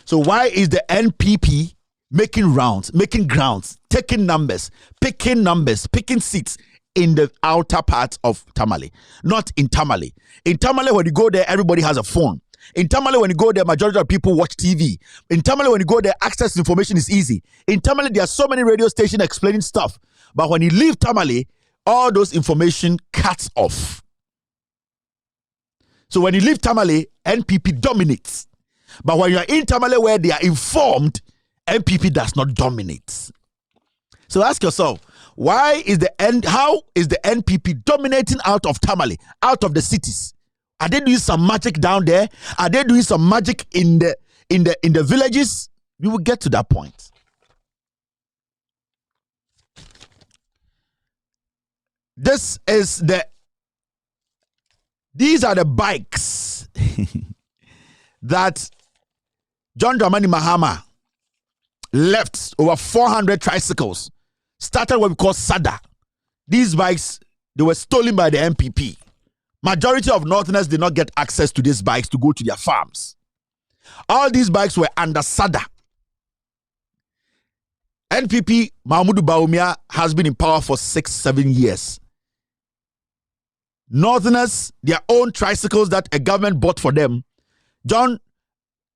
So why is the NPP making rounds, making grounds, taking numbers, picking seats in the outer part of Tamale, not in Tamale? In Tamale, when you go there, everybody has a phone. In Tamale, when you go there, majority of people watch TV. In Tamale, when you go there, access to information is easy. In Tamale, there are so many radio stations explaining stuff. But when you leave Tamale, all those information cuts off. So when you leave Tamale, NPP dominates. But when you are in Tamale where they are informed, NPP does not dominate. So ask yourself, how is the NPP dominating out of Tamale, out of the cities? Are they doing some magic down there? Are they doing some magic in the villages? We will get to that point. These are the bikes that John Dramani Mahama left. Over 400 tricycles. Started what we call SADA. These bikes, they were stolen by the NPP. Majority of Northerners did not get access to these bikes to go to their farms. All these bikes were under SADA. NPP, Mahmoud Bawumia, has been in power for 6-7 years. Northerners, their own tricycles that a government bought for them. Mahmoud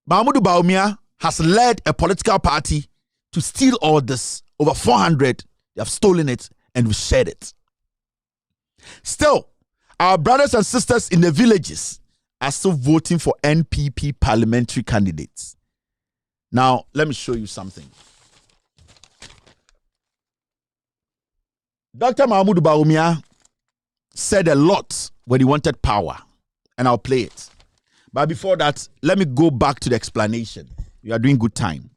Bawumia has led a political party to steal all this. Over 400, they have stolen it and we shared it. Still, our brothers and sisters in the villages are still voting for NPP parliamentary candidates. Now, let me show you something. Dr. Mahmoud Bawumia said a lot when he wanted power, and I'll play it. But before that, let me go back to the explanation. You are doing good time.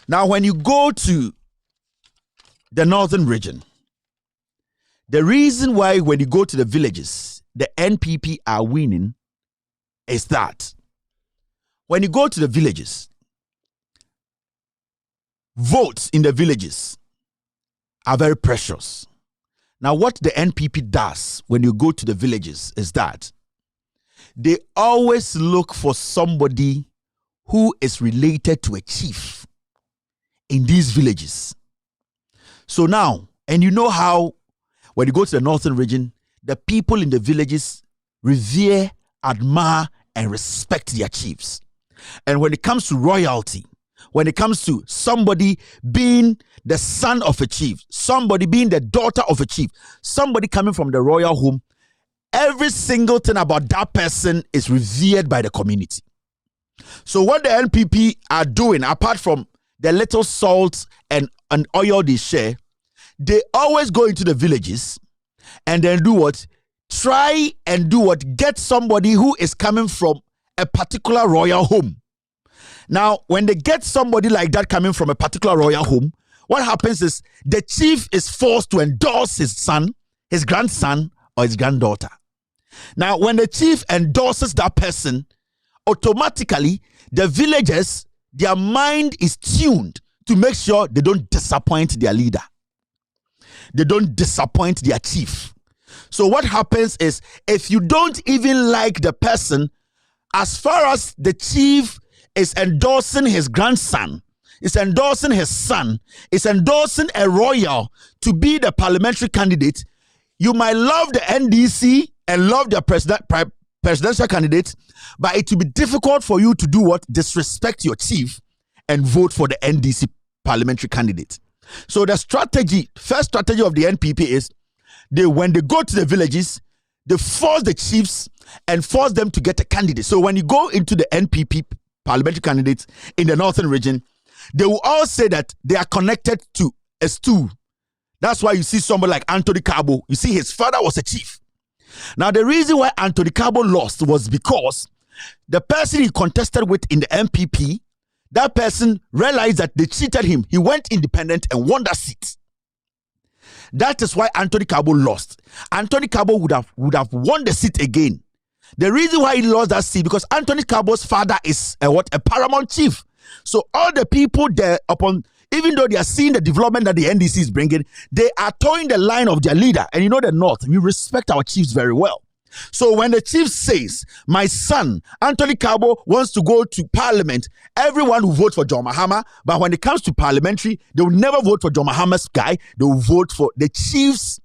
Now, when you go to the northern region, the reason why when you go to the villages, the NPP are winning is that when you go to the villages, votes in the villages are very precious. Now, what the NPP does when you go to the villages is that they always look for somebody who is related to a chief in these villages. So now, and you know how when you go to the northern region, the people in the villages revere, admire, and respect their chiefs. And when it comes to royalty, when it comes to somebody being the son of a chief, somebody being the daughter of a chief, somebody coming from the royal home, every single thing about that person is revered by the community. So what the NPP are doing, apart from the little salt and oil they share, they always go into the villages and then do what? Try and do what? Get somebody who is coming from a particular royal home. Now, when they get somebody like that coming from a particular royal home, what happens is the chief is forced to endorse his son, his grandson, or his granddaughter. Now, when the chief endorses that person, automatically the villagers, their mind is tuned to make sure they don't disappoint their leader. They don't disappoint their chief. So what happens is, if you don't even like the person, as far as the chief is endorsing his grandson, is endorsing his son, is endorsing a royal to be the parliamentary candidate, you might love the NDC and love their presidential candidate, but it will be difficult for you to do what? Disrespect your chief and vote for the NDC parliamentary candidate. So the first strategy of the NPP is, when they go to the villages, they force the chiefs and force them to get a candidate. So when you go into the NPP parliamentary candidates in the northern region, they will all say that they are connected to a stool. That's why you see somebody like Anthony Cabo. You see his father was a chief. Now, the reason why Anthony Cabo lost was because the person he contested with in the MPP, that person realized that they cheated him. He went independent and won that seat. That is why Anthony Cabo lost. Anthony Cabo would have won the seat again. The reason why he lost that seat because Anthony Cabo's father is a paramount chief. So all the people there, even though they are seeing the development that the NDC is bringing, they are towing the line of their leader. And you know the North, we respect our chiefs very well. So when the chief says, my son, Anthony Cabo, wants to go to parliament, everyone will vote for John Mahama. But when it comes to parliamentary, they will never vote for John Mahama's guy. They will vote for the chiefs,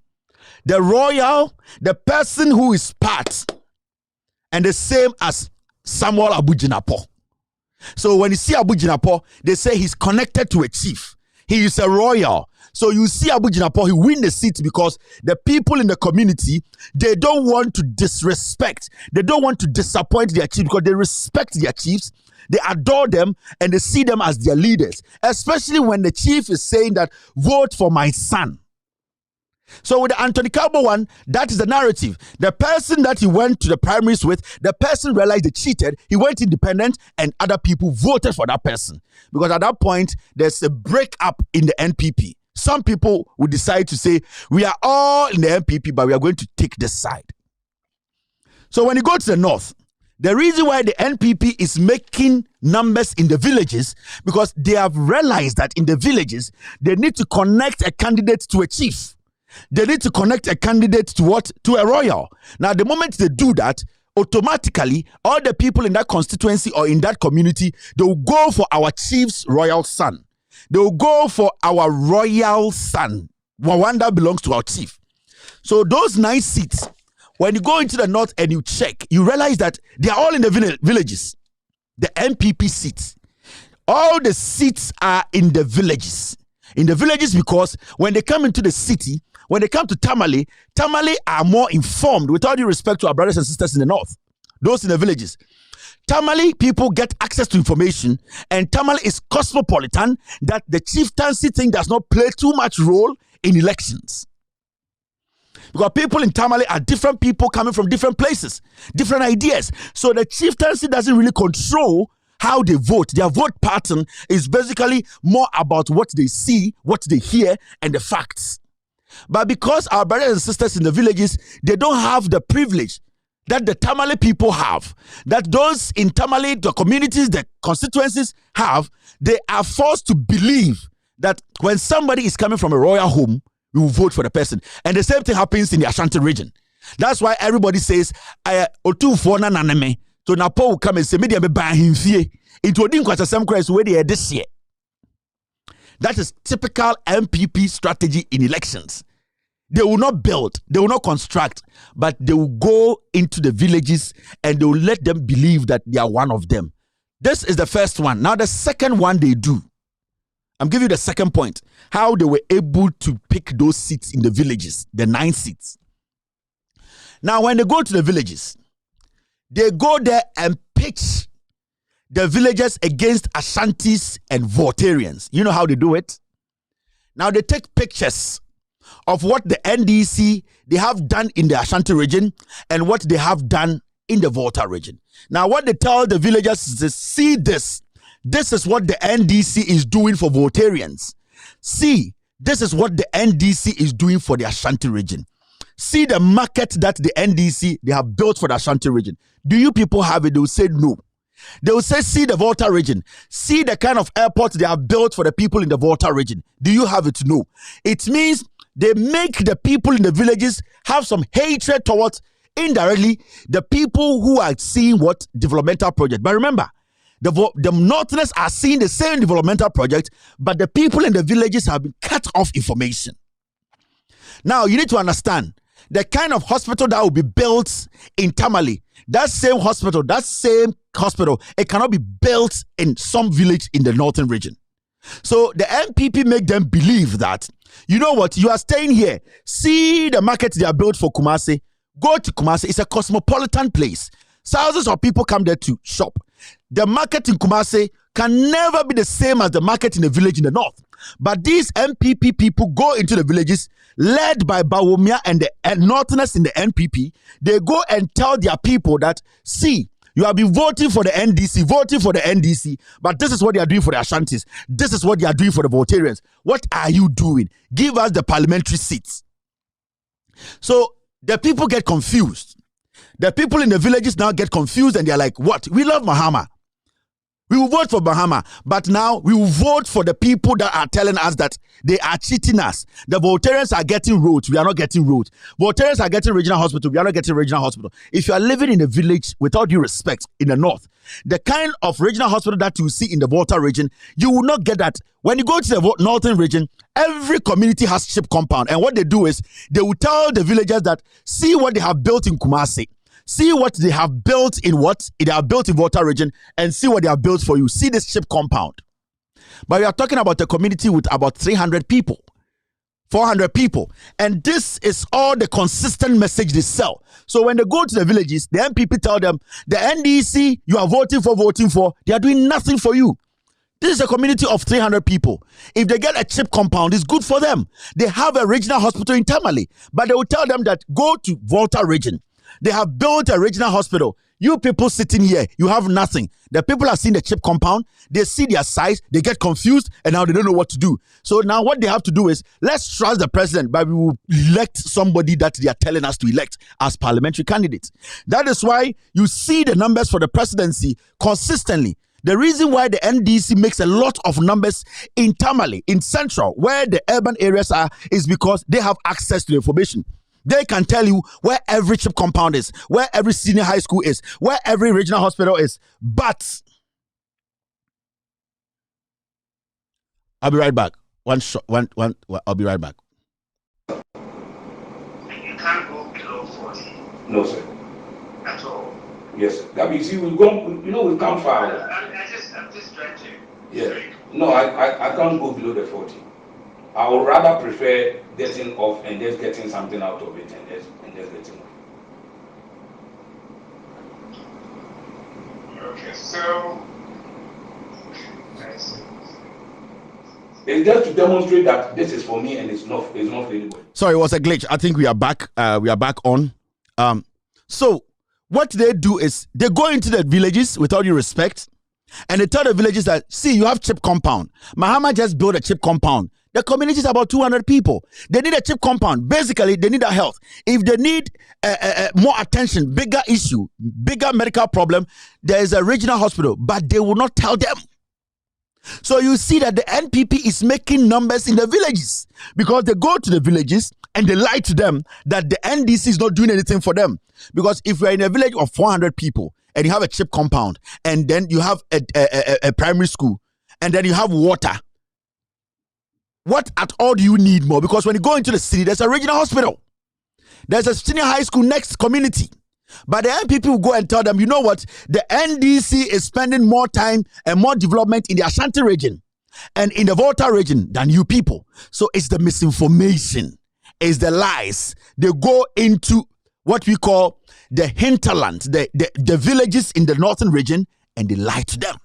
the royal, the person who is part. And the same as Samuel Abu Jinapo. So when you see Abu Jinapo, they say he's connected to a chief. He is a royal. So you see Abu Jinapo, he win the seat because the people in the community, they don't want to disrespect. They don't want to disappoint their chiefs because they respect their chiefs. They adore them and they see them as their leaders. Especially when the chief is saying that, vote for my son. So with the Anthony Cabo one, that is the narrative. The person that he went to the primaries with, the person realized they cheated. He went independent and other people voted for that person. Because at that point, there's a breakup in the NPP. Some people would decide to say, we are all in the NPP, but we are going to take this side. So when you go to the north, the reason why the NPP is making numbers in the villages, because they have realized that in the villages, they need to connect a candidate to a chief. They need to connect a candidate to what? To a royal. Now, the moment they do that, automatically, all the people in that constituency or in that community, they will go for our chief's royal son. They will go for our royal son, one that belongs to our chief. So those 9 seats, when you go into the north and you check, you realize that they are all in the villages. The MPP seats. All the seats are in the villages. In the villages because when they come into the city, when they come to Tamale, Tamale are more informed, with all due respect to our brothers and sisters in the north, those in the villages. Tamale people get access to information, and Tamale is cosmopolitan, that the chieftaincy thing does not play too much role in elections. Because people in Tamale are different people coming from different places, different ideas. So the chieftaincy doesn't really control how they vote. Their vote pattern is basically more about what they see, what they hear, and the facts. But because our brothers and sisters in the villages, they don't have the privilege that the Tamale people have, that those in Tamale, the communities, the constituencies have, they are forced to believe that when somebody is coming from a royal home, we will vote for the person. And the same thing happens in the Ashanti region. That's why everybody says, Otu na naneme. So Napo will come and say, media me buy him fee. It will didn't quite some Christ where they are this year. That is typical MPP strategy in elections. They will not build, they will not construct, but they will go into the villages and they will let them believe that they are one of them. This is the first one. Now the second one they do. I'm giving you the second point. How they were able to pick those seats in the villages, the 9 seats. Now when they go to the villages, they go there and pitch the villagers against Ashantis and Voltarians. You know how they do it? Now they take pictures of what the NDC they have done in the Ashanti region and what they have done in the Volta region. Now what they tell the villagers is, see this. This is what the NDC is doing for Voltarians. See, this is what the NDC is doing for the Ashanti region. See the market that the NDC they have built for the Ashanti region. Do you people have it? They will say no. They will say, see the Volta region. See the kind of airport they have built for the people in the Volta region. Do you have it? No. It means they make the people in the villages have some hatred towards, indirectly, the people who are seeing what developmental project. But remember, the Northerners are seeing the same developmental project, but the people in the villages have been cut off information. Now, you need to understand, the kind of hospital that will be built in Tamale, that same hospital, it cannot be built in some village in the northern region. So the MPP make them believe that, you know what, you are staying here, see the market they are built for Kumasi, go to Kumasi, it's a cosmopolitan place. Thousands of people come there to shop. The market in Kumasi can never be the same as the market in the village in the north. But these MPP people go into the villages, led by Bawumia and the Northerners in the NPP. They go and tell their people that, see, you have been voting for the NDC, but this is what they are doing for the Ashantis. This is what they are doing for the Voltarians. What are you doing? Give us the parliamentary seats. So the people get confused. The people in the villages now get confused and they're like, what? We love Mahama. We will vote for Bahama, but now we will vote for the people that are telling us that they are cheating us. The Voltarians are getting roads, we are not getting roads. Voltarians are getting regional hospital, we are not getting regional hospital. If you are living in a village, with all due respect, in the north, the kind of regional hospital that you see in the Volta region, you will not get that. When you go to the northern region, every community has ship compound, and what they do is, they will tell the villagers that, see what they have built in Kumasi. See what they have built in they have built in Volta region, and see what they have built for you. See this ship compound. But we are talking about a community with about 300 people, 400 people. And this is all the consistent message they sell. So when they go to the villages, the MPP tell them, the NDC you are voting for, they are doing nothing for you. This is a community of 300 people. If they get a chip compound, it's good for them. They have a regional hospital in Tamale, but they will tell them that go to Volta region. They have built a regional hospital. You people sitting here, you have nothing. The people are seeing the chip compound, they see their size, they get confused, and now they don't know what to do. So now what they have to do is, let's trust the president, but we will elect somebody that they are telling us to elect as parliamentary candidates. That is why you see the numbers for the presidency consistently. The reason why the NDC makes a lot of numbers in Tamale, in Central, where the urban areas are, is because they have access to the information. They can tell you where every chip compound is, where every senior high school is, where every regional hospital is. But I'll be right back. I'll be right back. You can't go below 40. No, sir. At all. Yes, sir. That means we've come far. I'm just trying to. Yeah. No, I can't go below the 40. I would rather prefer getting off and just getting something out of it and just getting off. Okay, so it's just to demonstrate that this is for me and it's not for anybody. Sorry, it was a glitch. I think we are back. We are back on. So what they do is they go into the villages with all due respect, and they tell the villages that, see, you have chip compound. Mahama just built a chip compound. The community is about 200 people. They need a chip compound. Basically, they need a health. If they need more attention, bigger issue, bigger medical problem, there is a regional hospital, but they will not tell them. So you see that the NPP is making numbers in the villages because they go to the villages and they lie to them that the NDC is not doing anything for them. Because if you're in a village of 400 people and you have a chip compound and then you have a primary school and then you have water, what at all do you need more? Because when you go into the city, there's a regional hospital. There's a senior high school next community. But the NPP will go and tell them, you know what? The NDC is spending more time and more development in the Ashanti region and in the Volta region than you people. So it's the misinformation, it's the lies. They go into what we call the hinterland, the villages in the northern region, and they lie to them.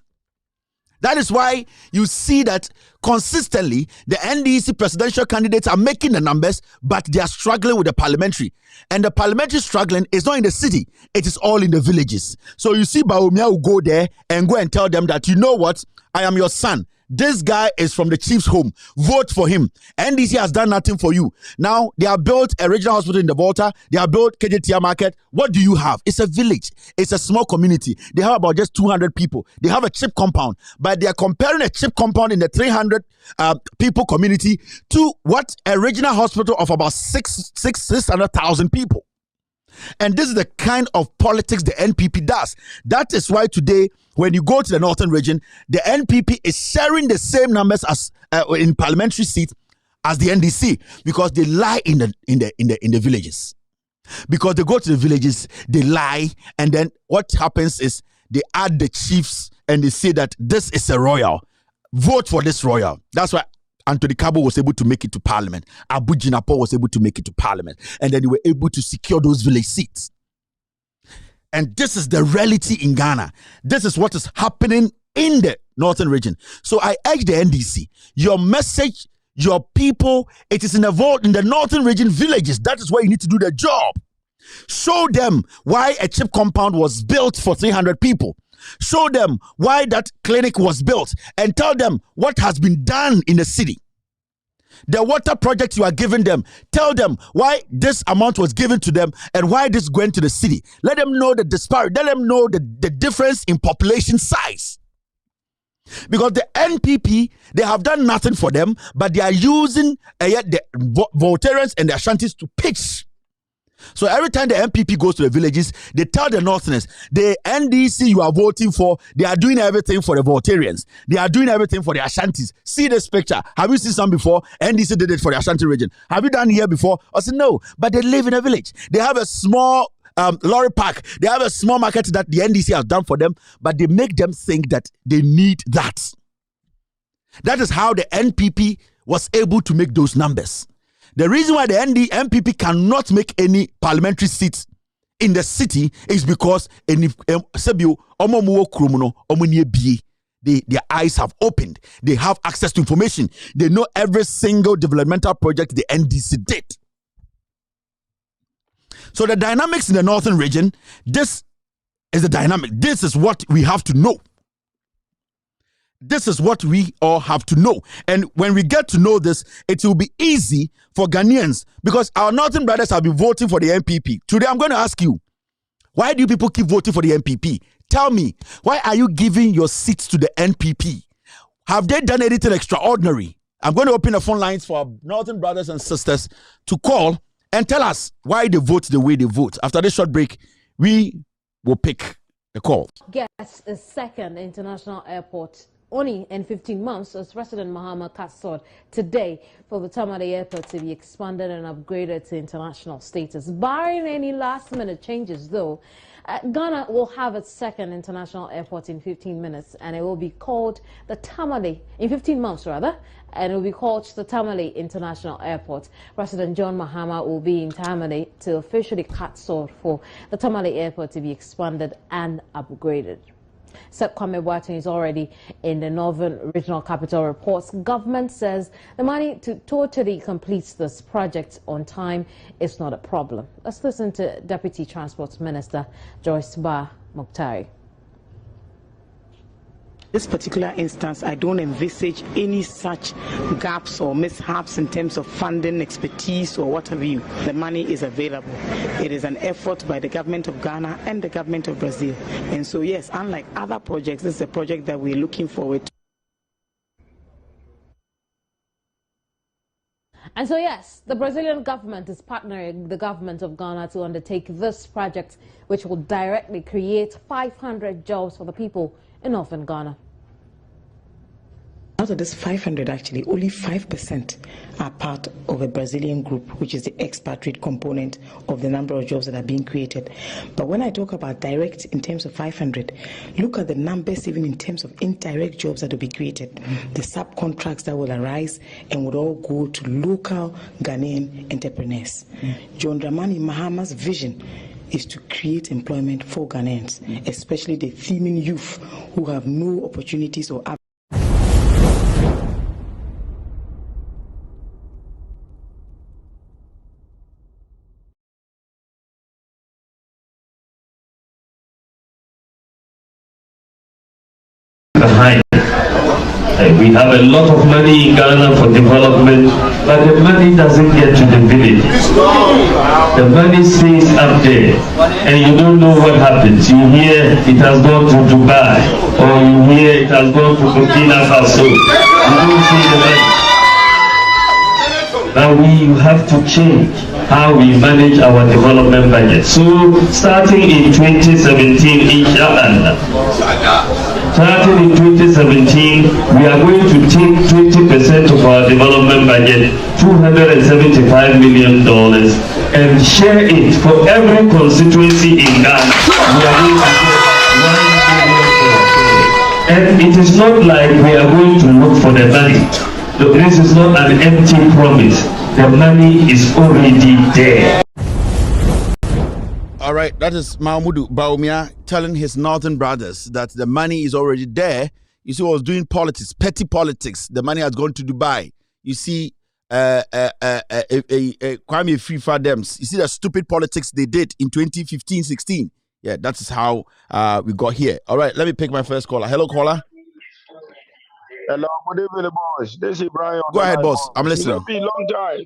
That is why you see that consistently the NDC presidential candidates are making the numbers, but they are struggling with the parliamentary. And the parliamentary struggling is not in the city, it is all in the villages. So you see Bawumia will go there and go and tell them that, you know what, I am your son. This guy is from the chief's home. Vote for him. NDC has done nothing for you. Now, they have built a regional hospital in the Volta. They have built KJTR market. What do you have? It's a village. It's a small community. They have about just 200 people. They have a chip compound. But they are comparing a chip compound in the 300 people community to what? A regional hospital of about 600,000 people. And this is the kind of politics the NPP does. That is why today, when you go to the northern region, the NPP is sharing the same numbers as in parliamentary seats as the NDC, because they lie in the villages. Because they go to the villages, they lie, and then what happens is they add the chiefs and they say that this is a royal. Vote for this royal. That's why Anthony Cabo was able to make it to parliament. Abu Jinapo was able to make it to parliament. And then they were able to secure those village seats. And this is the reality in Ghana. This is what is happening in the northern region. So I urge the NDC, your message, your people, it is in the northern region villages. That is where you need to do the job. Show them why a chip compound was built for 300 people. Show them why that clinic was built and tell them what has been done in the city. The water project you are giving them, tell them why this amount was given to them and why this is going to the city. Let them know the disparity. Let them know the difference in population size. Because the NPP, they have done nothing for them, but they are using the Voltarians and the Ashantis to pitch. So every time the NPP goes to the villages, they tell the Northerners, the NDC you are voting for, they are doing everything for the Voltarians. They are doing everything for the Ashantis. See this picture. Have you seen some before? NDC did it for the Ashanti region. Have you done here before? I said, no, but they live in a village. They have a small lorry park. They have a small market that the NDC has done for them, but they make them think that they need that. That is how the NPP was able to make those numbers. The reason why the NPP cannot make any parliamentary seats in the city is because their eyes have opened. They have access to information. They know every single developmental project the NDC did. So the dynamics in the northern region, this is the dynamic. This is what we have to know. This is what we all have to know. And when we get to know this, it will be easy for Ghanaians, because our northern brothers have been voting for the NPP. Today, I'm going to ask you, why do you people keep voting for the NPP? Tell me, why are you giving your seats to the NPP? Have they done anything extraordinary? I'm going to open the phone lines for our northern brothers and sisters to call and tell us why they vote the way they vote. After this short break, we will pick the call. Guess a second international airport only in 15 months, as President Mahama Kassad today for the Tamale Airport to be expanded and upgraded to international status. Barring any last-minute changes, though, Ghana will have its second international airport in 15 minutes, and it will be called the Tamale, in 15 months rather, and it will be called the Tamale International Airport. President John Mahama will be in Tamale to officially cut sort for the Tamale Airport to be expanded and upgraded. Sep Kwame Boateng is already in the Northern Regional Capital reports. Government says the money to totally complete this project on time is not a problem. Let's listen to Deputy Transport Minister Joyce Ba Muktari. This particular instance, I don't envisage any such gaps or mishaps in terms of funding, expertise, or what have you. The money is available. It is an effort by the government of Ghana and the government of Brazil. And so, yes, unlike other projects, this is a project that we're looking forward to. And so, yes, the Brazilian government is partnering the government of Ghana to undertake this project, which will directly create 500 jobs for the people in Northern Ghana. Out of this 500, actually, only 5% are part of a Brazilian group, which is the expatriate component of the number of jobs that are being created. But when I talk about direct in terms of 500, look at the numbers even in terms of indirect jobs that will be created. The subcontracts that will arise and would all go to local Ghanaian entrepreneurs. John Dramani Mahama's vision is to create employment for Ghanaians, especially the teeming youth who have no opportunities or behind. We have a lot of money in Ghana for development, but the money doesn't get to the villages. The money stays up there, and you don't know what happens. You hear it has gone to Dubai, or you hear it has gone to Burkina Faso. You don't see the money. Now we have to change how we manage our development budget. So starting in 2017, inshallah, starting in 2017, we are going to take 20% of our development budget, $275 million, and share it for every constituency in Ghana. We are going to get $1 billion. And it is not like we are going to look for the money. This is not an empty promise. The money is already there. All right, that is Mahmoud Bawumia telling his northern brothers that the money is already there. You see, he was doing politics, petty politics. The money has gone to Dubai. You see, Kwame Free Dems. You see the stupid politics they did in 2015-16. Yeah, that is how we got here. All right, let me pick my first caller. Hello, caller. Hello, good evening, boss. This is Ibrahim. Go ahead, boss. I'm listening. It's been a long time.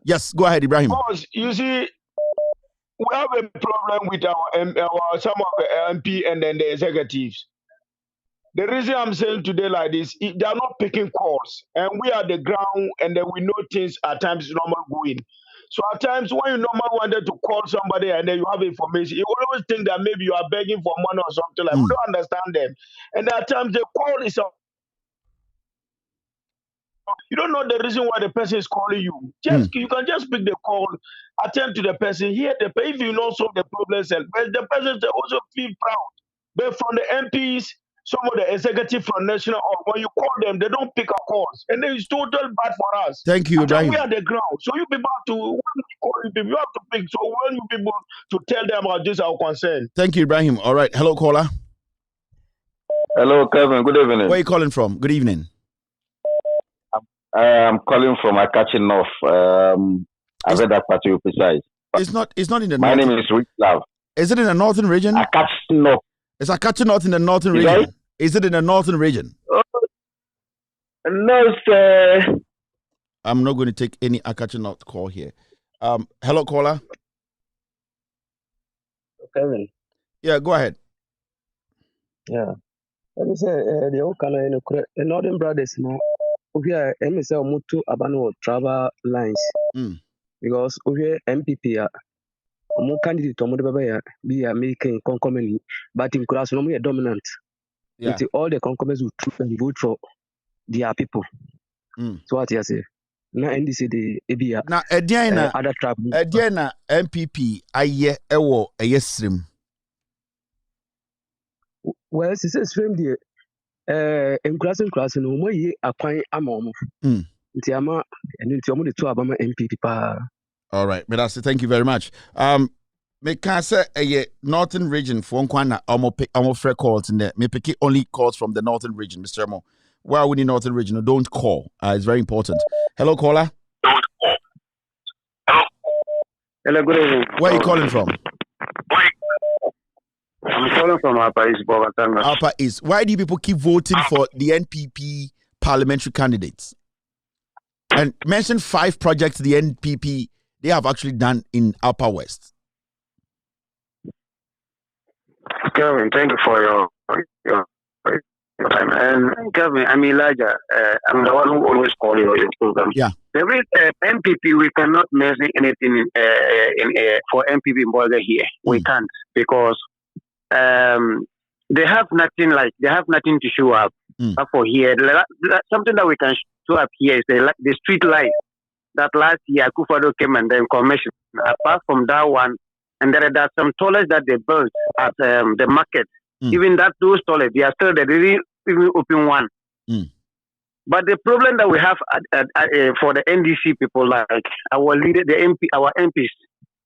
Yes, go ahead, Ibrahim. Boss, you see, we have a problem with some of the MP and then the executives. The reason I'm saying today like this, they are not picking calls, and we are the ground, and then we know things at times normal going. So at times when you normally wanted to call somebody and then you have information, you always think that maybe you are begging for money or something like. We don't understand them, and at times the call is you don't know the reason why the person is calling you. You can just pick the call, attend to the person, hear the person. If you know solve the problem, but the person also feel proud. But from the MPs, some of the executive from national, or when you call them, they don't pick up calls, and then it's total bad for us. Thank you, Ibrahim. We are the ground, so you people have to when we call you people, you have to pick. So when you people to tell them about this our concern. Thank you, Ibrahim. All right, hello, caller. Hello, Kevin. Good evening. Where are you calling from? Good evening. I'm calling from Akachi North. I read that part to be precise. It's not in the My name is Rick Love. Is it in the northern region? Akachi North. Is Akachi North in the northern region? Right? Is it in the northern region? No, sir. I'm not going to take any Akachi North call here. Hello, caller. Kevin. Yeah, go ahead. Yeah. Let me say, the old kind of the Northern Brothers, here, let say, Mutu Abano travel lines. Because here, MPP, more candidate to be American concomitant, but in class, no more dominant. Yeah. Until all the concomitants will troop and vote for their people. So what you say? Now, NDC the ABA. Now, Ediana, other trap. Ediana MPP, aye, ewo, ayesrim. Well, she says frame the encouraging no more ye a quine amom. Tiama and into the two Abama MPP. All right, but I say thank you very much. Me can say a northern region for one almost free calls in there. Me pick only calls from the northern region, Mr. Mo. Where are we in the northern region? Don't call. It's very important. Hello, caller. Hello, good evening. Where are you calling from? I'm calling from Upper East, Bogotá. Upper East. Why do people keep voting for the NPP parliamentary candidates? And mention 5 projects the NPP they have actually done in Upper West. Kevin, thank you for your time. And Kevin, I'm Elijah. I'm the one who always call you your program. Yeah. Every MPP, we cannot mention anything for MPP in Bolga here. We can't because they have nothing to show up for here. Something that we can show up here is the street light that last year Akufo-Addo came and then commissioned. Apart from that one, and there are some toilets that they built at the market. Even those toilets, they are still they didn't even open one. But the problem that we have for the NDC people, like our leader, our MPs,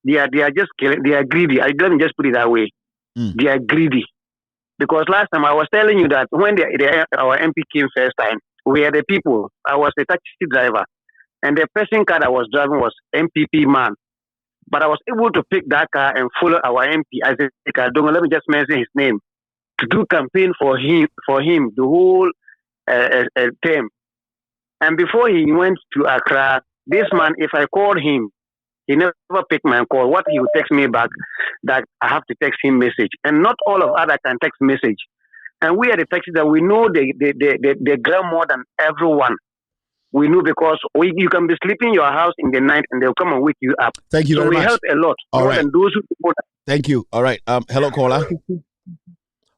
they are just killing. They are greedy. Let me just put it that way. They are greedy. Because last time I was telling you that when our MP came first time, we are the people. I was a taxi driver, and the person car I was driving was MPP man. But I was able to pick that car and follow our MP as a car. Let me just mention his name to do campaign for him the whole term. And before he went to Accra, this man, if I called him, he never picked my call. What he would text me back that I have to text him message, and not all of others can text message. And we are the taxis that we know they grab more than everyone. We know because you can be sleeping in your house in the night and they'll come and wake you up. Thank you very much. So we help a lot. All right. Than those who Thank you. All right. Hello, caller.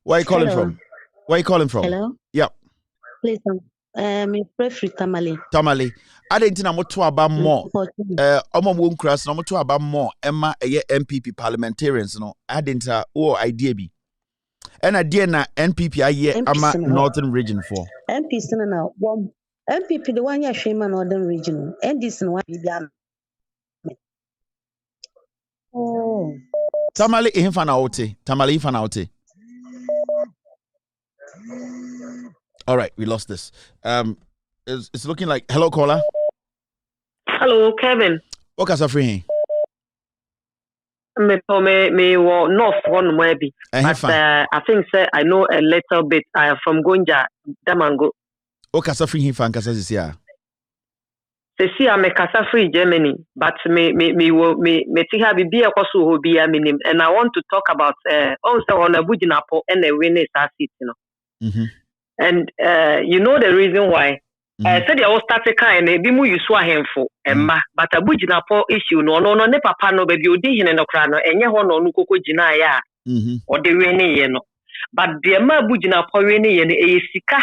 Where are you calling from? Where are you calling from? Hello. Yeah. Please, Prefri Tamale. Tamale. I didn't know to about more. Won't cross no to about more. Emma, a MPP parliamentarians. No, I didn't idea be. And idea na NPP I hear Ama Northern Region for. MP now one. MPP the one Shema Northern Region. And this one oh. Tamale infanaute. Tamale infanaute. All right, we lost this. It's looking like hello caller. Hello, Kevin. What can I free? Me north one maybe. But I think I know a little bit. I am from Gonja, Damango. O kasa free fan kasa sisia. Sisia me kasa free Germany, but me tiha bibi akwaso ho bia minim, and I want to talk about also on Abujinapo and a winner seat, you know. And you know the reason why. I said I was starting kind of be more useful hemful Emma, but Abujinapo issue no ne papa no baby odi hine no kra no enye ho no koko gina ya or the winner ye no. But the Emma Abujinapo winner ye no sika.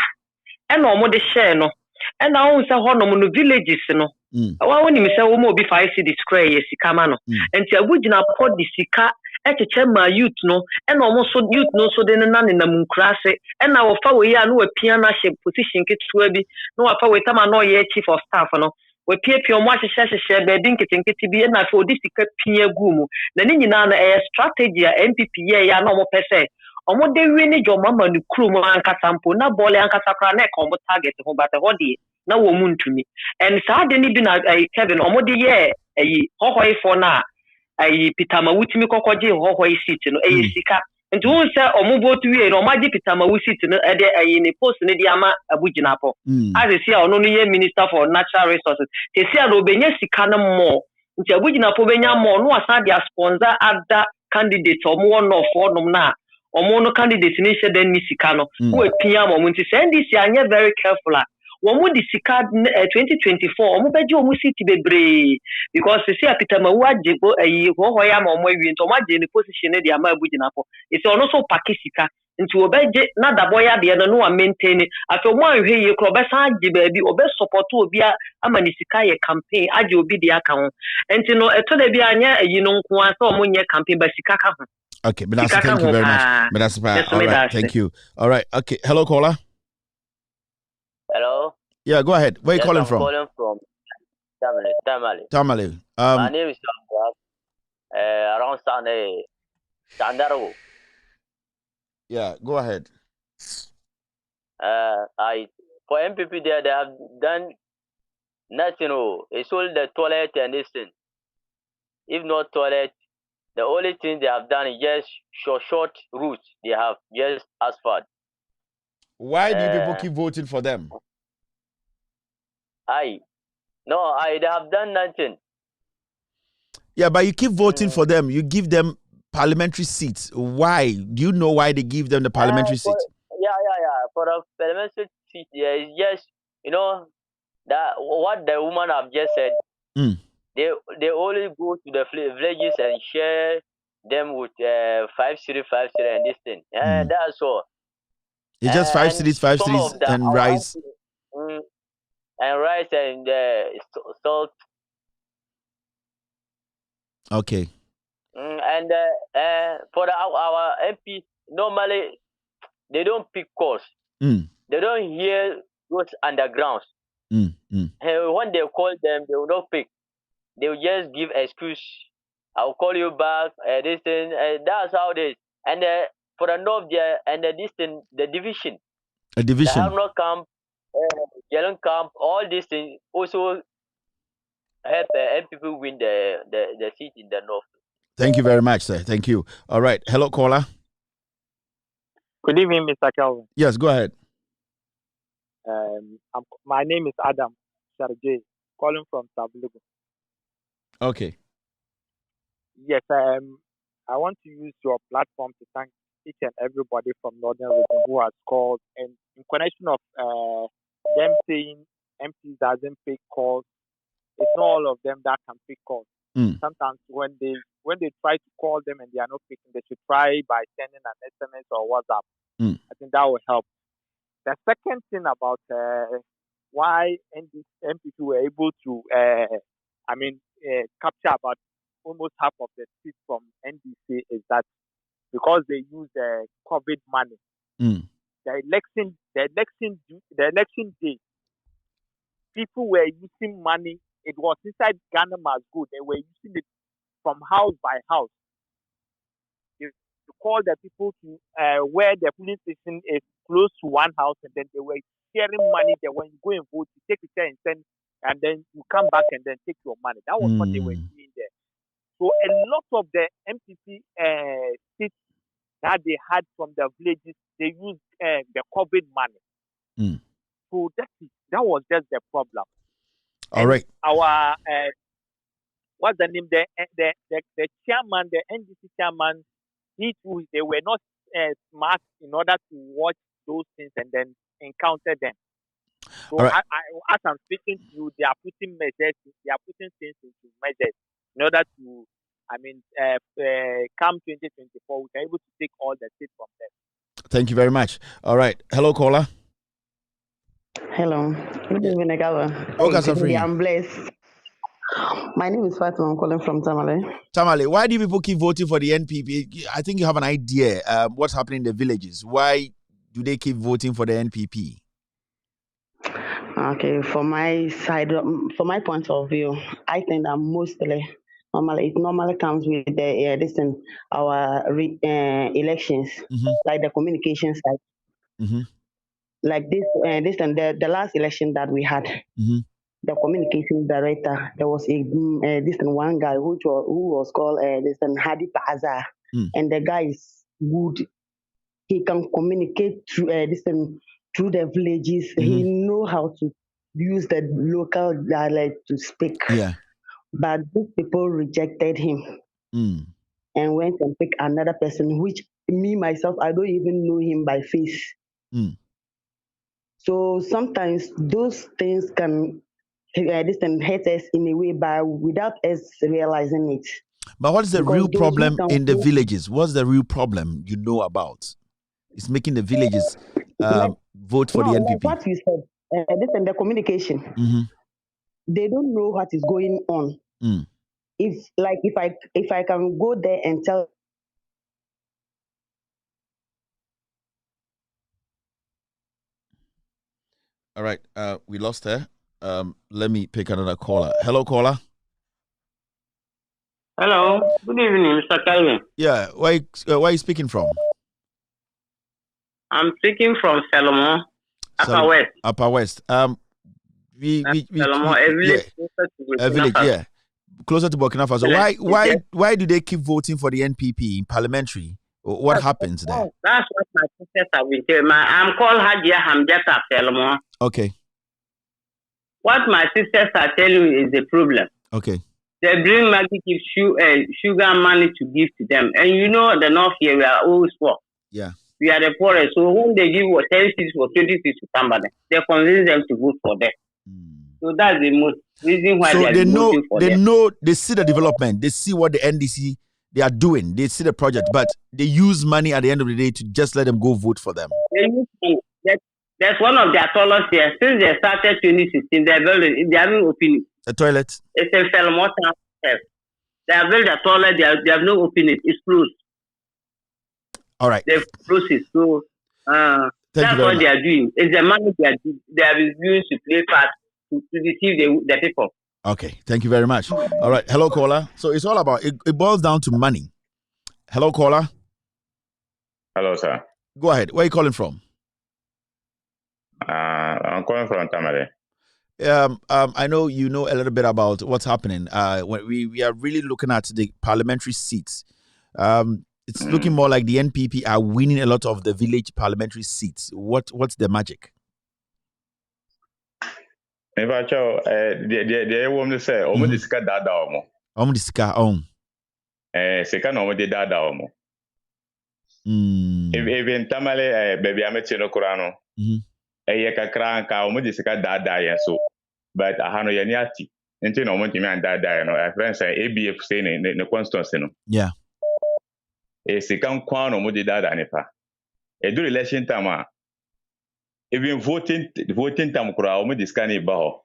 And no more the share no, and I also want no villages no. I want him say we more be 5 cities square sika no, and ti abujina port the sika ma youth no, and almost so youth no so then na na munkrase, and now fa we ya no we piano shape position ketua bi no afa we tama no ye chief of staff no. We pie mo ahyehyehye be bi nketenkete bi na fa odi sika pia gu mu na ni nyina na strategy a MPP ye ya no mo pese omo de wi ni jo mama ni krum ankasa mpo na bole ankasa kra na ko mo target ho but ho de na wo mu ntumi and sa de ni bi na Kevin omo de ye hohoi for na Peter Mawutimi kokoje hohoi seat no sika nti won say omo vote wi no ma je Peter Mawu seat no e de ni post ni de ama Abujinapo as see ono no ye minister for natural resources te see no benye sika no mo nti Abujinapo benya mo no asa dia sponsor other candidates omo one of one na omo candidates ni she den ni sika no we pia mo nti say ndisi anye very careful womu di sika 2024 omo beje omo city bebre because see Peter Mawu ajebo ho ya ma omo awie nto omo aje ni position di ama Abujinapo isi ono so paki sika nti obeje na daboya de no wa maintain afi omo ahwe ye kro be san aje ba bi obe support obi ama ni sika ye campaign aje obi di aka ho nti no eto da bi anya no nko asa omo nye campaign ba sika ka ho Okay, Benasi, thank you very much. Benasi, all right, thank you. All right, okay. Hello, caller. Hello. Yeah, go ahead. Where are you calling from? I'm calling from Tamale. Tamale. My name is around Sandaro. Yeah, go ahead. For MPP there, they have done nothing. It's only the toilet and this thing. If not toilet, the only thing they have done is just short routes. They have just asphalt. Why do you people keep voting for them? They have done nothing. Yeah, but you keep voting for them. You give them parliamentary seats. Why? Do you know why they give them the parliamentary seat? Yeah. For the parliamentary seat, it's just, that what the woman have just said. They only go to the villages and share them with 5 city and this thing. That's all. It's just 5 cities and rice. And rice and salt. Okay. And for our MP, normally they don't pick calls. They don't hear those undergrounds. And when they call them, they will not pick. They will just give excuse. I'll call you back. This thing. That's how it is. And for the north there, and this thing, the division. A division. The Harnock camp, Yellow camp, all these things also help people win the seat in the north. Thank you very much, sir. Thank you. All right. Hello, caller. Good evening, Mr. Kelvin. Yes, go ahead. My name is Adam Sharjay, calling from Sablugu. Okay. Yes, I want to use your platform to thank each and everybody from Northern Region who has called, and in connection of them saying MPs doesn't pick calls. It's not all of them that can pick calls. Sometimes when they try to call them and they are not picking, they should try by sending an SMS or WhatsApp. I think that will help. The second thing about why MPs were able to, capture about almost half of the seats from NDC is that because they use COVID money. The election day, people were using money. It was inside Ghana must go. They were using it from house by house. To call the people to where the police station is close to one house, and then they were sharing money. That when you go and vote, you take it there and send, and then you come back and then take your money. That was what they were doing there. So a lot of the MPC seats that they had from the villages, they used the COVID money. So that was just the problem. All right. Our what's the name? The chairman, the NDC chairman, they were not smart in order to watch those things and then encounter them. So right. As I'm speaking to you, they are putting measures. They are putting things into measures in order to, come 2024, we can able to take all the seats from them. Thank you very much. All right. Hello, caller. Hello. Good evening, Agawa. I'm blessed. My name is Fatima. I'm calling from Tamale. Tamale, why do people keep voting for the NPP? I think you have an idea what's happening in the villages. Why do they keep voting for the NPP? Okay, from my side, from my point of view, I think that it normally comes with the our elections, like the communication side. Like this and the last election that we had. The communication director, there was one guy who was called Hadi Paza, and the guy is good. He can communicate through through the villages. He know how to use the local dialect to speak. Yeah. But these people rejected him and went and picked another person, which me myself I don't even know him by face. So sometimes those things can hurt us in a way, but without us realizing it. But what is the real problem in the villages? What's the real problem you know about? It's making the villages vote for the NPP. Like what you said, the communication. They don't know what is going on. If I can go there and tell All right. We lost her. Let me pick another caller. Hello, caller. Hello. Good evening, Mr. Calvin. Yeah. Where are you speaking from? I'm speaking from Salomon, Upper West. Upper West. Salomon, a village closer to a village, Faso. yeah, closer to Burkina Faso. Why do they keep voting for the NPP in parliamentary? What happens there? That's what my sisters have been telling me. I'm called Hajia Hamjata Salomon. Okay. What my sisters are telling you is the problem. Okay. They bring magic sugar money to give to them. And you know, the North here, we are always poor. Yeah. We are the poorest. So when they give 10 cities or 20 cities to somebody, they convince them to vote for them. So that's the most reason why they are voting for them. They see the development. They see what the NDC they are doing. They see the project, but they use money at the end of the day to just let them go vote for them. They use money. That's one of their toilets here. Since they started 2016, they have no opinion. A toilet? It's a Felmont test. They have built a toilet, they have no opinion. It's closed. All right. They've closed it. So that's what they are doing. It's the money they are using to play part to deceive the people. Okay. Thank you very much. All right. Hello, caller. So it's all about, it boils down to money. Hello, caller. Hello, sir. Go ahead. Where are you calling from? I'm calling from Tamale. I know you know a little bit about what's happening. When we are really looking at the parliamentary seats. It's looking more like the NPP are winning a lot of the village parliamentary seats. What's the magic? In fact, the woman say, "Omo disika dada omo." Omo disika sika no omo de dada omo. Even Tamale, baby, I'm no kurano. Eye kakra nka omo disika dada yen so. But ahano yeni ati. Nti no omo timi an dada yen no. A friend say ABF say ne constituency no. Yeah. Sika nkwa no omo de dada nipa. Do election time even voting time kura omo disika ne ba ho.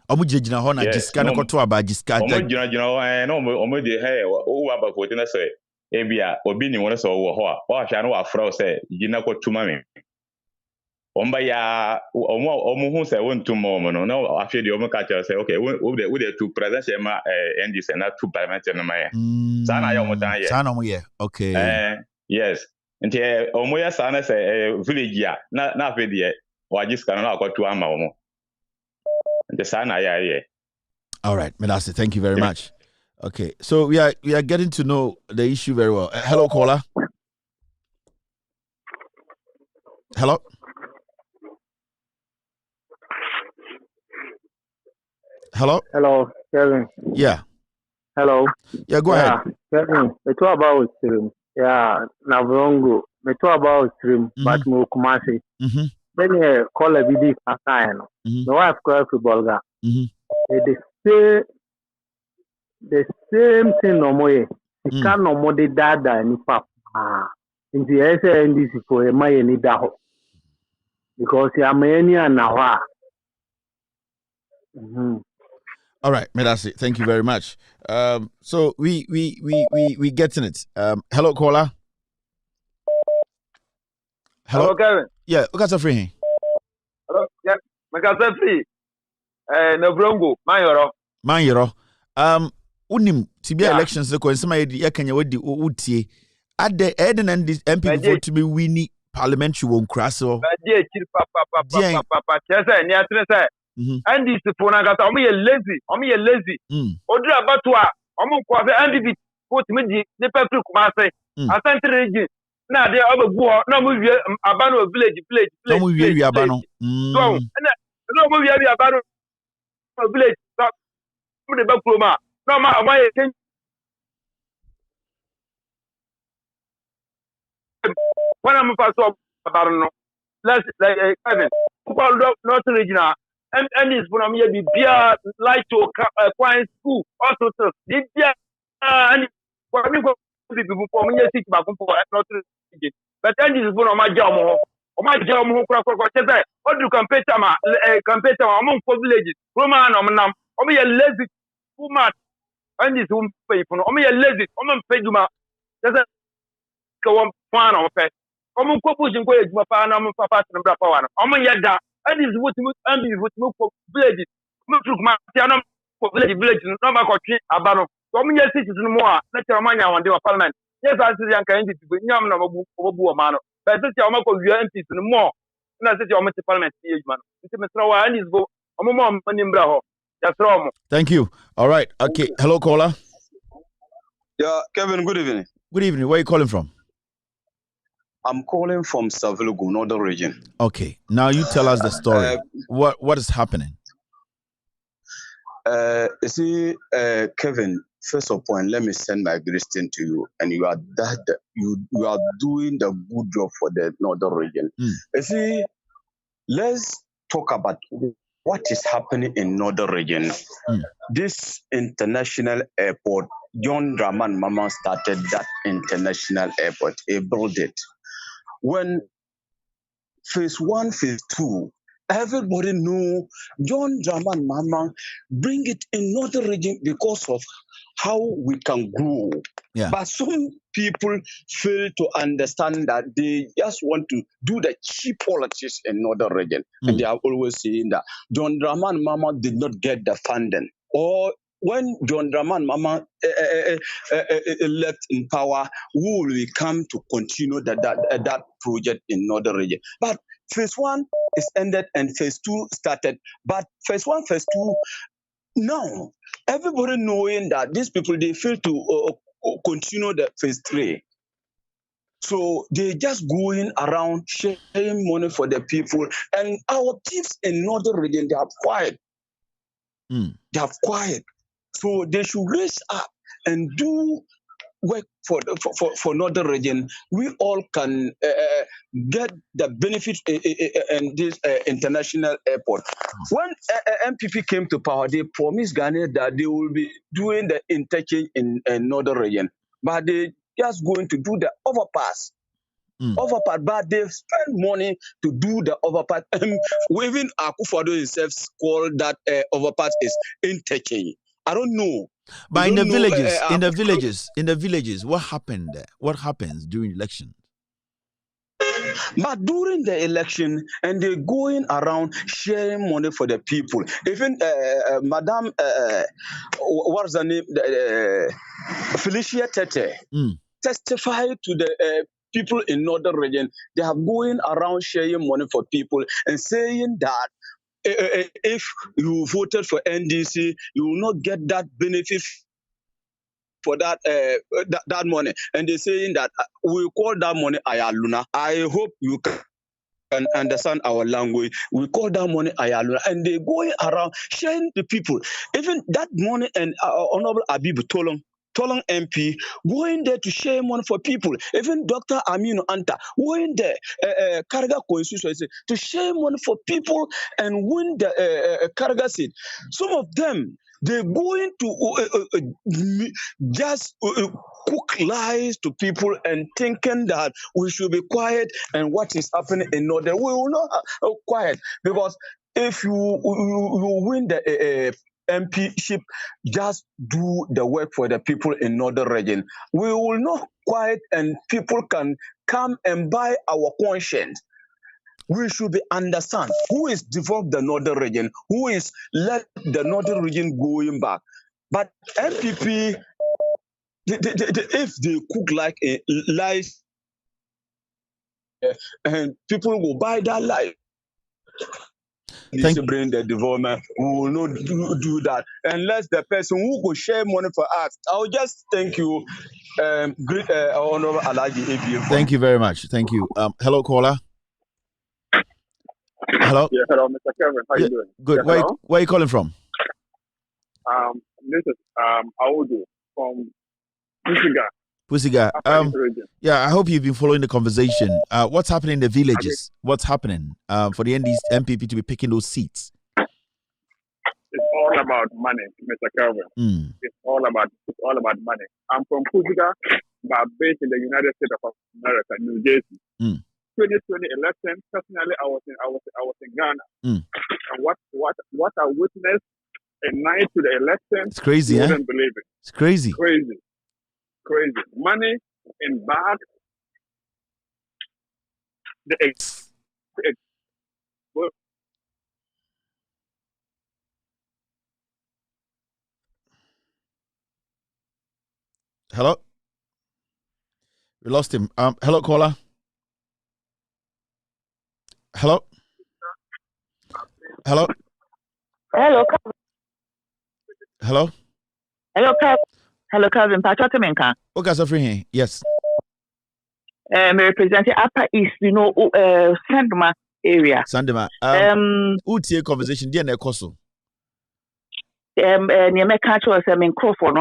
Omo jina ho na disika ne koto aba disika. Omo jina ho no omo de he o aba voting na say ebia obi ni won so wo ho a o ahwa no wa fra say jina ko tuma me. Omba ya omo hu say won tuma omo no na ahwe de omo ka tell say okay we the two presidential ma NDC na two parliamentary na ma ye. Sa na ya omo tan ye. Sa na omo ye. Okay. Yes. Nti omo ya sa na say village ya na ahwe de wa jiska no akoto ama omo. Nti sa na ya ye. All right, Medasi, thank you very much. Okay, so we are getting to know the issue very well. Hello, caller. Hello. Hello. Hello, Kevin. Yeah. Hello. Yeah, go ahead. Kevin, me talk about stream. Yeah, na vrongo. Me talk about stream, but mo kumasi. Then you call a video assign. No wife call football ga. The same thing no more. You can no more the dada ni papa. In the SNDC for a may ni daho. Because you are many and now. All right, Medasi, thank you very much. So we getting it. Hello, caller. Hello, Kevin. Yeah, what's up, free? Hello, yeah, Makasa free. No brongo, Mayoro. Unim tibia elections ko nsema ye kanya wadi utie. Ade eden and MP vote to be winning parliamentary won kraso. Badie chiri papa. Chese ni atre say. And this for na gata omo ye lazy. Odu abatu a omo ko say NDP vote me di ne pepri kuma say. Asante region. Na de obagu ho na mo wie abano village. Na mo wie abano. So na mo wie abano village. Mo de ba kroma. No ma omo ye when I'm pass up about no. Let's like Kevin. Not regional. And this from here be beer like to Quine school also to this beer and for me go people for me sit back for not region. But then this is from my job who say what do compare among villages Roman nam o me lazy too much and this won't pay for o me lazy o me pay you ma just go on plan on pay o me ko push go ejuma pa na mo papa tin bra pa wa no o me yeda And is what you for villages. Move to Matiano for village, no matter what Abano. Come here, citizens more. Let your money on the parliament. Yes, I see young candidates with Yam Obu Mano. But this your Mako UNPs more. And I said your parliament, man. It's a Mr. And is go. I'm a mom, Manimbraho. That's wrong. Thank you. All right. Okay. Hello, caller. Yeah, Kevin, good evening. Good evening. Where are you calling from? I'm calling from Savelugu, Northern Region. Okay. Now you tell us the story. What is happening? You see, Kevin, first of all, let me send my greeting to you. And you are doing the good job for the Northern Region. You see, let's talk about what is happening in Northern Region. This international airport, John Dramani Mahama started that international airport. He built it. When phase 1, phase 2, everybody know John Dramani Mahama bring it in Northern Region because of how we can grow. Yeah. But some people fail to understand that they just want to do the cheap politics in Northern Region. And they are always saying that John Dramani Mahama did not get the funding. Or when John Dramani Mahama left in power, who will we come to continue that project in Northern Region? But phase 1 is ended and phase 2 started. But phase 1, phase 2, now everybody knowing that these people, they fail to continue the phase 3. So they just going around sharing money for the people. And our chiefs in Northern Region, they are quiet. They are quiet. So they should raise up and do work for Northern Region. We all can get the benefit in this international airport. When MPP came to power, they promised Ghana that they will be doing the interchange in Northern Region, but they just going to do the overpass. But they've spent money to do the overpass. Even Akufo-Addo himself called that overpass is interchange. I don't know. But in the villages, what happened there? What happens during election? But during the election, and they're going around sharing money for the people. Even Madam, what's her name? Felicia Tete testified to the people in Northern Region. They are going around sharing money for people and saying that if you voted for NDC, you will not get that benefit for that money. And they're saying that we call that money Ayaluna. I hope you can understand our language. We call that money Ayaluna. And they're going around sharing the people. Even that money, and Honorable Abib Tolong MP going there to share money for people. Even Dr. Aminu Anta going there, Karga constituency to share money for people and win the Karga seat. Some of them, they're going to just cook lies to people and thinking that we should be quiet and what is happening in Northern. We will not quiet, because if you win the MPship, just do the work for the people in Northern Region. We will not quiet and people can come and buy our conscience. We should be understand who is developed the Northern Region, who is let the Northern Region going back. But MPP, if they cook like a lies, and people will buy that lie. To bring the development, we will not do that unless the person who will share money for us. I'll just thank you, great Honorable Alaji ABA. Thank you very much. Thank you. Hello, caller. Hello. Yeah, hello, Mr. Kevin. How you doing? Good. Yeah, where are you calling from? This is Audu from Pusiga. Yeah, I hope you've been following the conversation. What's happening in the villages? What's happening for the MPP to be picking those seats? It's all about money, Mr. Kelvin. It's all about money. I'm from Pusiga, but based in the United States of America, New Jersey. 2020 election. Personally, I was in Ghana, and what I witnessed a night to the election. It's crazy. You wouldn't believe it. It's crazy. Crazy. Money in bag. Hello? We lost him. Hello, caller. Hello? Hello? Hello. Hello? Hello, Calvin. Hello, Calvin. Pachotemenka. Okay, so free here. Yes. Me represent Upper East, Sandma area. Sandma. Utie conversation. Dear Nekoso. Near catch us, Crawford.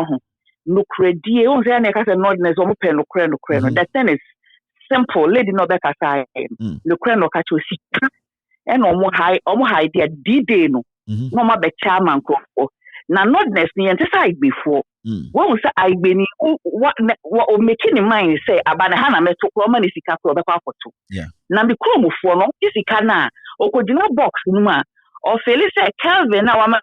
No credit. You say, I can't know the pen, no. That thing is simple. Lady no better side. No credit, no catch you. And almost high, dear D-Day, no. No more be chairman Crawford. Now, not necessarily anticipate before. What was I been what making in mind say about the Hannah met to woman is a couple of the for two. Yeah. Now, the Chrome for no, is a cana or could you not box Numa or Felicia Calvin now?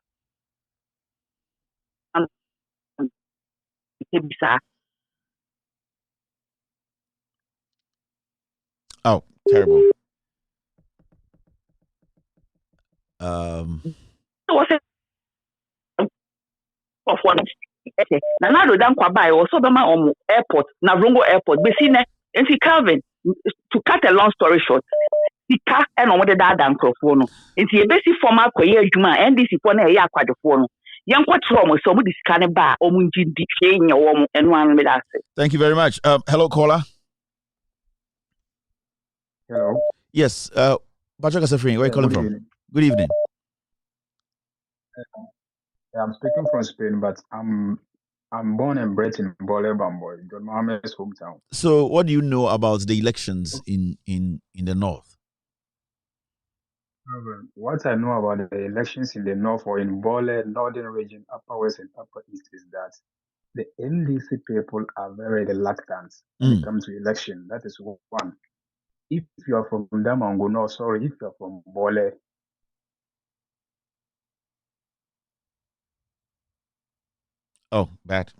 Oh, terrible. What's it? Of one. Now, I don't buy or so the airport, Navrongo Airport, Bessine, and see Calvin. To cut a long story short, he cut and on the dad and Crawford. It's a basic formal career, Juma, and this is one a year quite a phone. Young what's wrong with somebody's kind of bar or Munji decaying your woman and one with us. Thank you very much. Hello, caller. Hello. Yes. Patrick Asafrin, where are you calling from? Evening. Good evening. I'm speaking from Spain, but I'm born and bred in Bole Bamboy, John Mohammed's hometown. So, what do you know about the elections in the north? What I know about the elections in the north or in Bole, northern region, upper west and upper east is that the NDC people are very reluctant when it comes to election. That is one. If you are from Damango, no, sorry, if you are from Bole, oh, bad.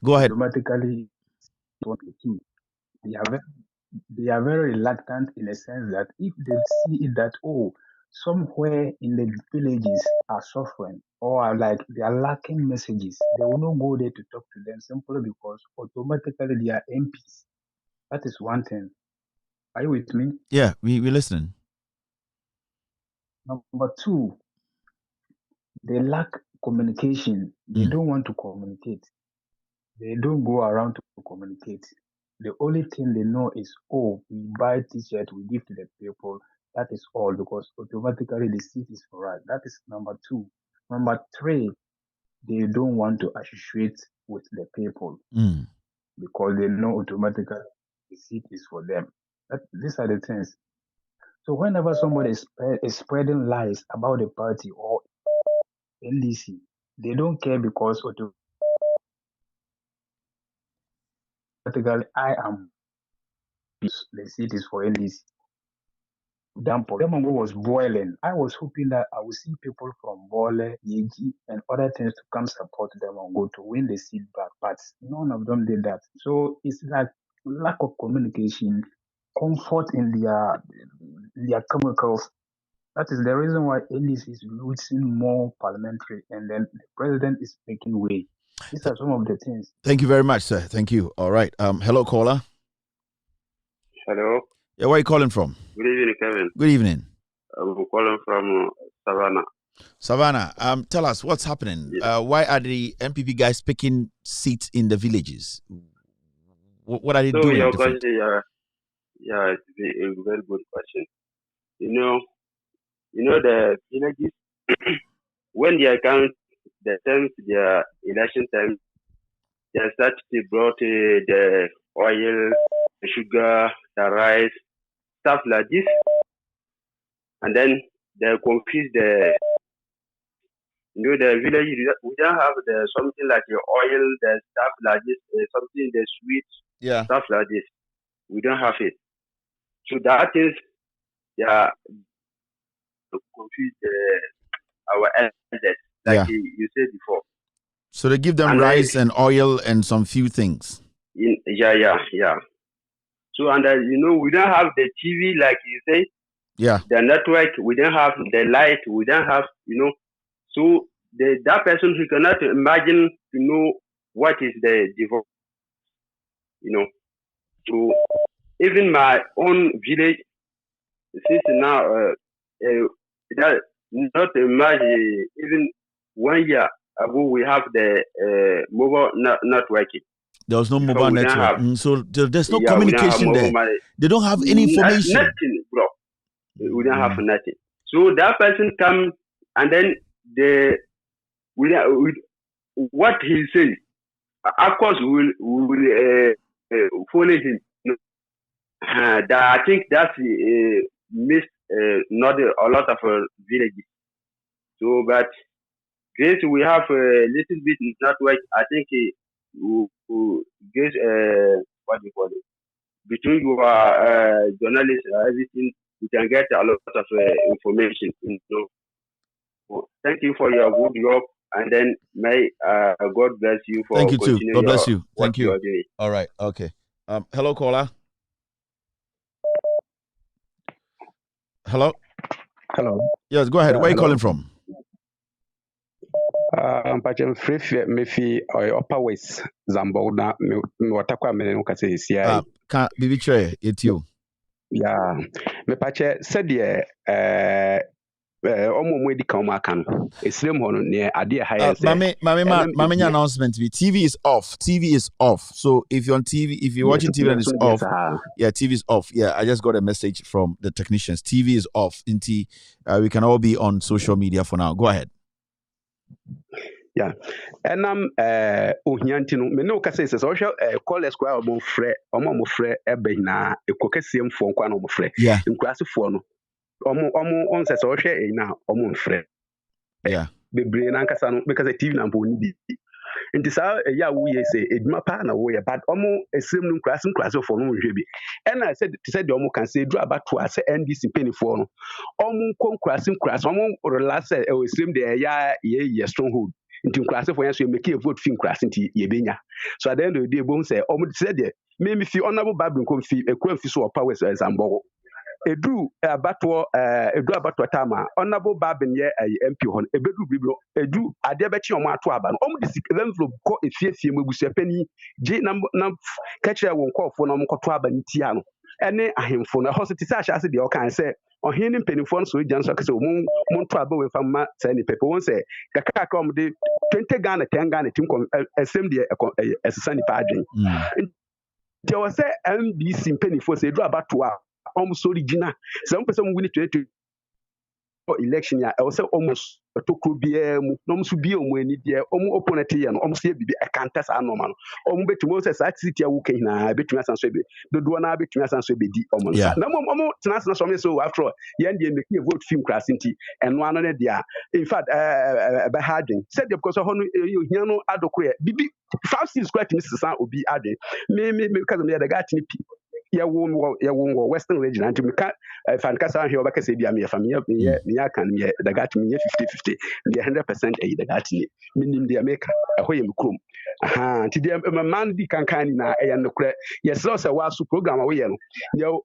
Go ahead. Automatically, 22. They are very reluctant in a sense that if they see that, somewhere in the villages are suffering or are like they are lacking messages, they will not go there to talk to them simply because automatically they are MPs. That is one thing. Are you with me? Yeah, we're listening. Number two, they lack communication. They don't want to communicate. They don't go around to communicate. The only thing they know is, we buy t-shirts, we give to the people. That is all, because automatically the seat is for us. That is number two. Number three, they don't want to associate with the people because they know automatically the seat is for them. These are the things. So whenever somebody is spreading lies about the party or NDC, they don't care because automatically I am the seat is for NDC. Damongo was boiling. I was hoping that I would see people from Bole, Yeji, and other things to come support Damongo to win the seat back, but none of them did that. So it's like lack of communication, comfort in their chemicals. That is the reason why NDC is losing more parliamentary, and then the president is making way. These are some of the things. Thank you very much, sir. Thank you. All right. Hello, caller. Hello. Yeah, where are you calling from? Good evening, Kevin. Good evening. I'm calling from Savannah. Savannah, tell us what's happening. Why are the MPP guys picking seats in the villages? What are they doing? Your question, it's a very good question. You know the villages when they account the terms, their election time, they start to brought the oil, the sugar, the rice, stuff like this, and then they confuse the village. We don't have the something like the oil, the stuff like this, something the sweet, stuff like this. We don't have it. So that is to confuse our elders, like you said before. So they give them rice and oil and some few things. Yeah. So, and we don't have the TV, like you say. Yeah. The network, we don't have the light, we don't have, So that person, he cannot imagine to know what is the divorce, So even my own village, since now, that not much, even 1 year ago, we have the mobile networking. There was no mobile network. So there's no communication there. They don't have any information. Nothing, bro. We don't have nothing. So that person comes and then what he says, of course, we will follow him. I think that's missed not a lot of villages. So, but Grace, we have a little bit network. I think Grace, what do you call it? Between your journalists and everything, you can get a lot of information. So, thank you for your good job, and then may God bless you for. Thank you too. God bless you. Thank you. All right. Okay. Hello, caller. Hello. Hello. Yes, go ahead. Where are you calling from? I'm free mefi Upper West Zambo na me watakwa me no kase isia. Ka bibi try etio. Yeah. Me pache said omo edi kan aka no. Esrem ho no ne ade ha Mame announcement be TV is off. TV is off. So if you're on TV, if you're watching TV and it's off, yeah, TV is off. Yeah, I just got a message from the technicians. TV is off. We can all be on social media for now. Go ahead. Yeah. And ohiantino me no ka say so call esquire omo frɛ ebe na ekokasiem fo nkwa no omo frɛ. Yeah. Nkurasefo no omo on say so hwɛ na omo mfrɛ. Yeah. Bebre na nkasa no because TV na mpo ni bi. Nti sa ya wo ye say eduma pa na wo ye but omo esrem no nkurasefo no hwɛ bi. And I said omo kan say dru abato ase NDC penifo no. Omo nkurase omo relax e esrem de ya ye stronghold. Nti nkurasefo yan so make a vote fi nkurase nti ye benya. So at the end of the day bon say omo said there me fi honorable babin kom fi ekwan fi so Upper West Zambo. Edu abato tama honorable babin ye MP hon ebedu biblo edu ade be chi omo ato aba no omo dis envelope ko efiefie mabusu pani je na kachira won kofo na omo koto aba ntia no ene ahemfo no hospital sa asha de o kan say ohini mpenifo no so gyan so kase mo nto aba we fama say ni pepe won say kaka ka omo de 20 Ghana 10 Ghana tim esem de esesa ni pa adwen there was say MBC mpenifo say edu abato a almost original. Some person win it election ya I say almost to could be no must be any dear opponent and almost be a contest normal. Bet Moses at city walking between us and Swebe. The Duana between us and Swebe almost. No more so after Yandy make a vote film class into and one on there. In fact, by harding said because of you know adequate. Bibi 5 6 square Mrs. San will be added. Maybe because of the guy ya won Western region and me ka fan kasa here obaka say bia me family me kan me da gat me 50-50 me 100% e da gat ni minim dia make ahoye me krom aha nti dia man di kankan na e ya nokra yes so wa su program we ye no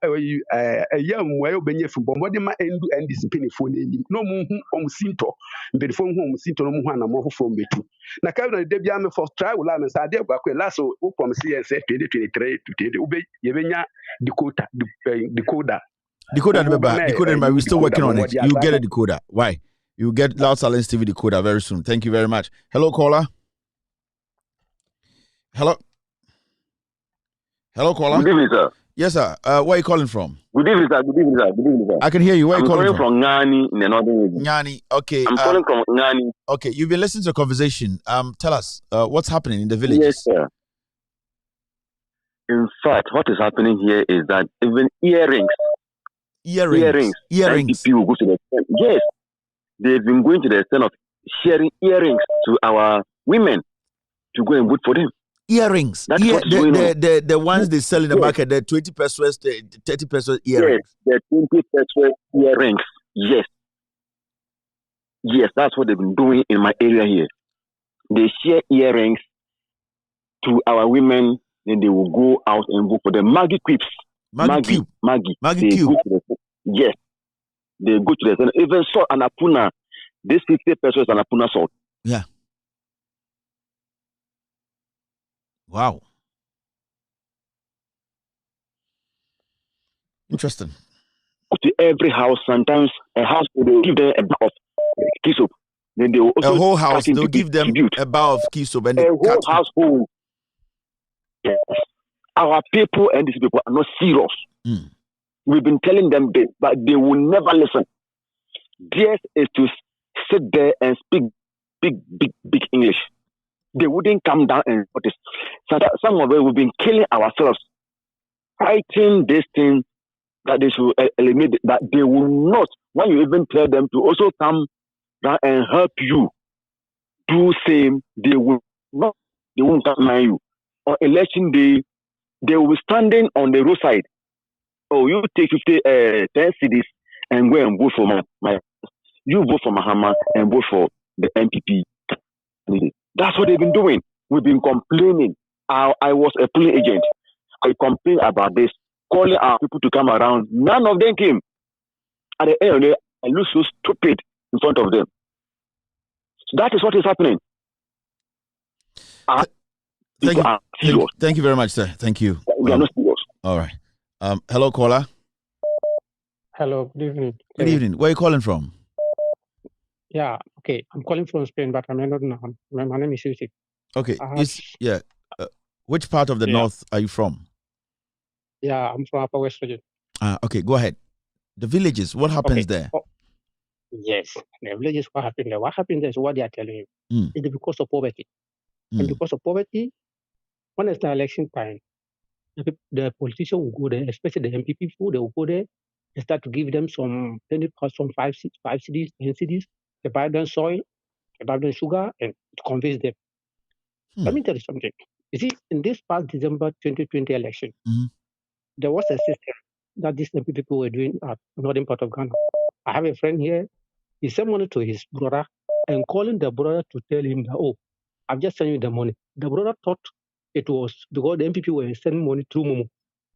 ya mwa yo benye fu bombo de ma endu ndiscipline fo na enim no mu hu omusinto mbedifo hu omusinto no mu hu na mo fofo mbetu na ka na de bia me for try wala me sa de gba kwa last o promise ye say 2023 to ube ye benya decoder we're still working on it. You get a decoder. Why? You get Loud Silence TV decoder very soon. Thank you very much. Hello, caller. Hello, caller. Good evening, sir. Yes, sir. Where are you calling from? Good evening, sir. I can hear you. Where are you calling from? Ngani in the northern region. Ngani. Okay. I'm calling from Ngani. Okay. You've been listening to a conversation. Tell us what's happening in the villages. Yes, sir. In fact, what is happening here is that even earrings. NDP will go to the extent. Yes, they've been going to the extent of sharing earrings to our women to go and vote for them. Earrings. The ones they sell in the market, the 20 pesos, the 30 pesos earrings. Yes, the 20 pesos earrings. Yes, that's what they've been doing in my area here. They share earrings to our women. Then they will go out and vote for the Maggie Quips. Maggie Cube. Yes. They go to the center. Even salt and apuna. This 50 pesos and apuna salt. Yeah. Wow. Interesting. To every house, sometimes a house will give them a bag of key soap. Then they will also a whole house. They'll give them a bar of key soap and a whole household. Yes. Our people and these people are not serious. We've been telling them this, but they will never listen. Theirs is to sit there and speak big English. They wouldn't come down and notice. Some of them we've been killing ourselves, fighting this thing that they should eliminate, that they will not. When you even tell them to also come down and help you do same, they will not. They won't come near you. On election day, they will be standing on the roadside. Oh, you take 10 cities and go and vote for my. You vote for Mahama and vote for the MPP. That's what they've been doing. We've been complaining. I was a polling agent. I complained about this, calling our people to come around. None of them came. At the end of the day, I look so stupid in front of them. So that is what is happening. Thank you very much, sir. Thank you. We are not serious. All right. Hello, caller. Hello, good evening. Good evening. Where are you calling from? Yeah, okay. I'm calling from Spain, but I'm not now. My name is Yusuf. Okay. Which part of the north are you from? Yeah, I'm from Upper West region. Okay, go ahead. The villages, what happens there? Yes, the villages, what happened there? What happened there is what they are telling you. It's because of poverty. And because of poverty, when it's the election time, the politician will go there, especially the MPP people, they will go there and start to give them some 5 cities, 10 cities. They buy them soil, they buy them sugar, and to convince them. Let me tell you something. You see, in this past December 2020 election, there was a system that these MPP people were doing at northern part of Ghana. I have a friend here. He sent money to his brother and calling the brother to tell him that, oh, I've just sent you the money. The brother thought it was because the MPP were sending money through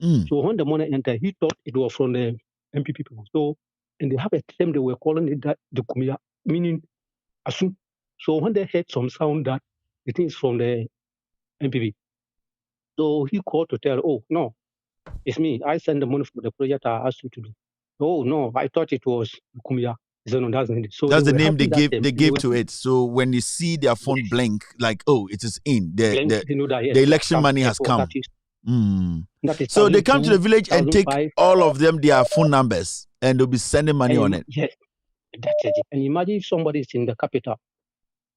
Momo. So when the money entered, he thought it was from the MPP people. So, and they have a term they were calling it that the Kumia, meaning Asu. So when they heard some sound that it is from the MPP, so he called to tell, oh, no, it's me. I sent the money for the project I asked you to do. Oh, no, I thought it was Kumia. So no, that's it. So that's the name they give to it. So when you see their phone blink, like, oh, it is in. The election money has come. So they come to the village and take all of them their phone numbers and they'll be sending money on it. Yes, that's it. And imagine if somebody is in the capital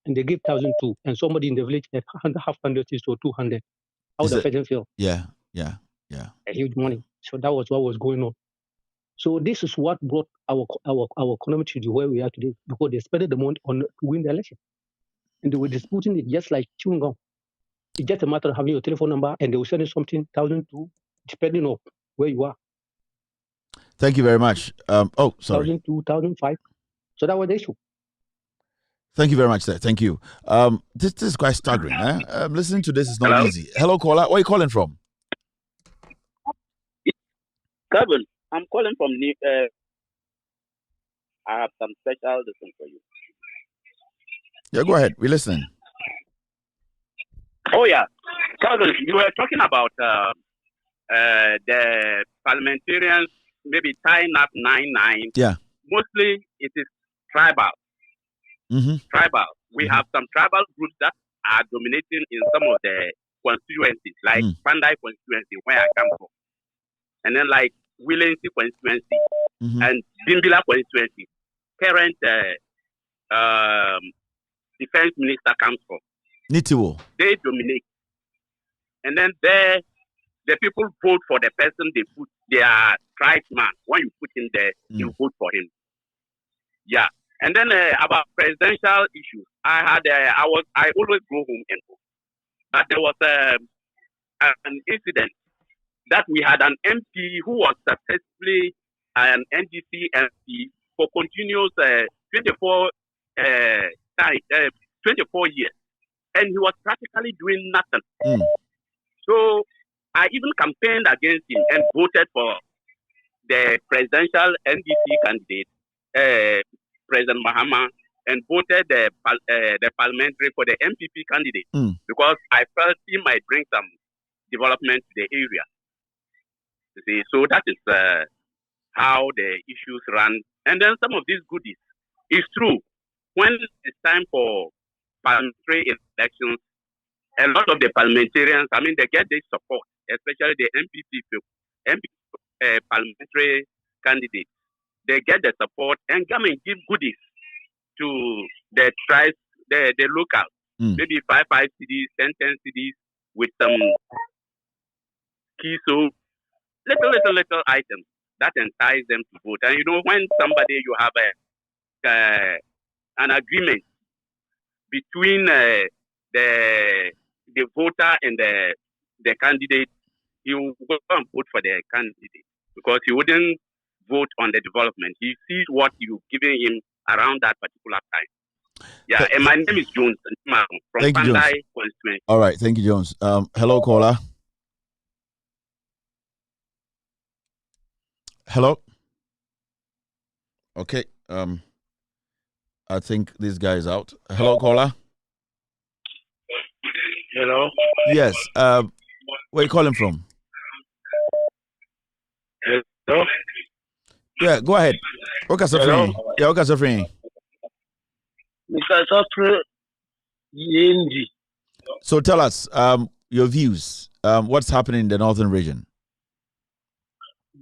and they give 1,002 and somebody in the village has 100 or 200. How would the person feel? Yeah. A huge money. So that was what was going on. So this is what brought our economy to where we are today, because they spent the money on to win the election. And they were disputing it just like chewing gum. It's just a matter of having your telephone number and they will send you something 1,002, depending on where you are. Thank you very much. Sorry. 1,002, 1,005. So that was the issue. Thank you very much, sir. Thank you. This is quite staggering. Listening to this is not easy. Hello, caller. Where are you calling from? Kevin, I'm calling from I have some special listen for you. Yeah, go ahead. We're listening. Oh, yeah. Kevin, you were talking about the parliamentarians maybe tying up 9-9. Yeah. Mostly it is tribal. Tribal. We have some tribal groups that are dominating in some of the constituencies, like Pandai constituency, where I come from. And then like Willensi constituency and Bimbila constituency. Current defense minister comes from. Nitiwo. They dominate. And then there, the people vote for the person they put their tribesman. When you put him there, you vote for him. Yeah. And then about presidential issues, I always go home and vote. But there was an incident that we had an MP who was successfully an NDC MP for continuous 24 years. And he was practically doing nothing. So I even campaigned against him and voted for the presidential NDC candidate, President Mahama, and voted the parliamentary for the MPP candidate because I felt he might bring some development to the area. You see, so that is how the issues run. And then some of these goodies. It's true. When it's time for parliamentary elections, a lot of the parliamentarians, I mean, they get this support, especially the MPP parliamentary candidates. They get the support and come and give goodies to the tribes, the local, maybe 5 CDs, 10 CDs with some key, so little items that entice them to vote. And you know, when somebody you have an agreement between the voter and the candidate, he will go and vote for the candidate because he wouldn't vote on the development. He sees what you're giving him around that particular time. Yeah, and my name is Jones from Pandai constituency. All right, thank you, Jones. Hello, caller. Hello. Okay. I think this guy is out. Hello, caller. Hello. Yes. Where are you calling from? Hello. Yeah, go ahead. Okay, Safri. Yeah, okay, Safri. Mr. Safri Yendi. So tell us your views. What's happening in the northern region?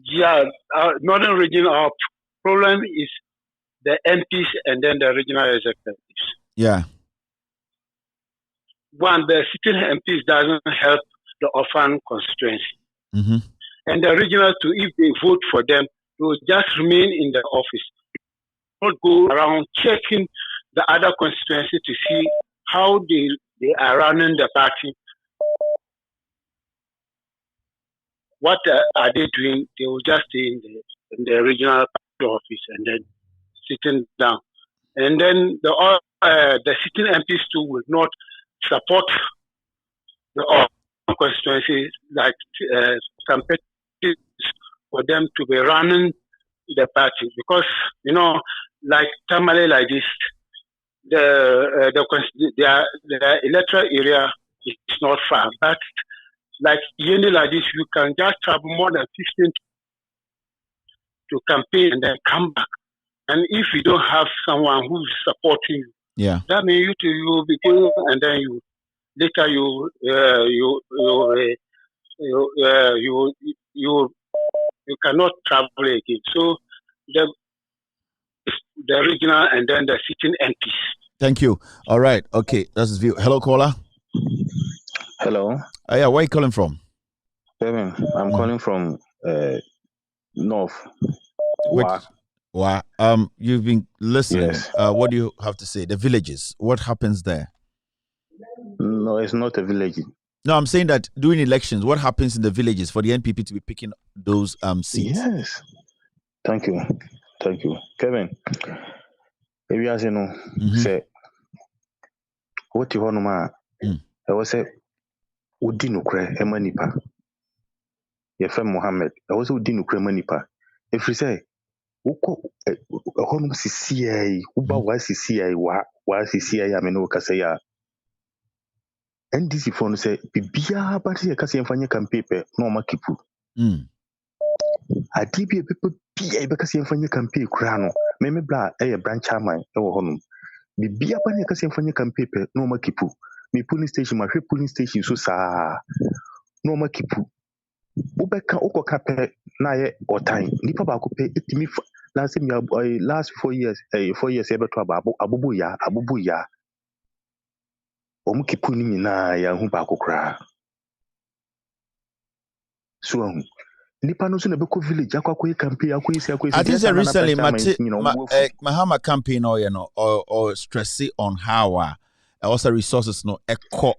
Yeah, northern region, our problem is the MPs and then the regional executives. Yeah. One, the sitting MPs doesn't help the orphan constituency. And the regional too, if they vote for them, they will just remain in the office. Not go around checking the other constituency to see how they are running the party. What are they doing? They will just stay in the regional party office and then sitting down. And then the sitting MPs too will not support the constituencies like some petitions for them to be running the party because you know, like Tamale like this, the electoral area is not far, but like Yendi like this, you can just travel more than 15 to campaign and then come back. And if you don't have someone who's supporting you, that means you will be going and then you later you cannot travel again. So the regional and then the sitting MPs. Thank you. All right. Okay. That's his view. Hello, caller. Hello. Yeah. Where are you calling from? Kevin, I'm calling from North. Wow. You've been listening. Yes. What do you have to say? The villages. What happens there? No, it's not a village. No, I'm saying that during elections, what happens in the villages for the NPP to be picking those seats? Yes. Thank you. Kevin, if you say, what you want to I was say, Udinukre, Emanipa. Your friend Mohammed, I was Udinukre Manipa. If you say, Uko, Honum CCA, Uba was CCA, was CCA, I mean, Okasaya. NDC phone say, Bibia, but here, Cassie and Fanya can paper, no makipu. I did be a people PA because you Fanya can pay crano, Meme Bla, a branch chairman, our home. Bibia, Panya Cassie and Fanya can paper, no makipu. Me polling station, my polling station, so sa no makipu. Ubeka Oko Cape, Naye or time. Nipa Baku pay it to me last 4 years, 4 years ever to Abubuya. Omukipuni na ya humpa kokra. So nipa no so na beko village akwa campaign akwesi. I think recently Mahama campaign or stressing on how also resources echo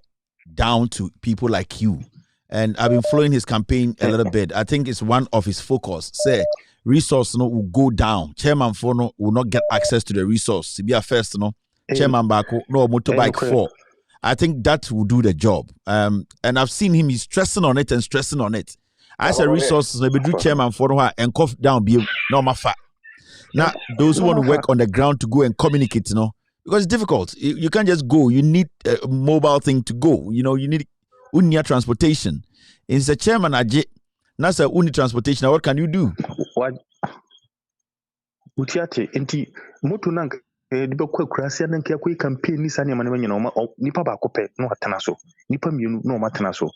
down to people like you. And I've been following his campaign a little bit. I think it's one of his focus. Say resource will go down. Chairman Fono will not get access to the resource. To be a first Chairman Bako no motorbike 4. I think that will do the job. And I've seen him, he's stressing on it. As a resource, maybe do chairman for and cough down be no mafa. Now, those who want to work on the ground to go and communicate, Because it's difficult. You can't just go. You need a mobile thing to go. You need transportation. It's a chairman, that's a uni transportation. What can you do? What? Utiate, enti, motu nanka, diba kwa kurasi nanka ya kwa campaign ni sani amane wanyina nipa ba kope no atena so. Nipa mienu no matena so.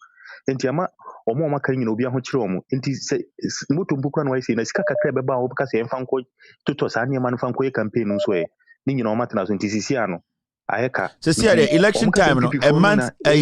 Enti ama omo maka nyina obi aho kire omo. Enti se motu mbukura no waisi na sika kakra beba wo beka se emfa nko toto sani amane fa nko campaign nso e. Ni nyina matena so enti sisi ano. Ayeka. So see the election time no a month a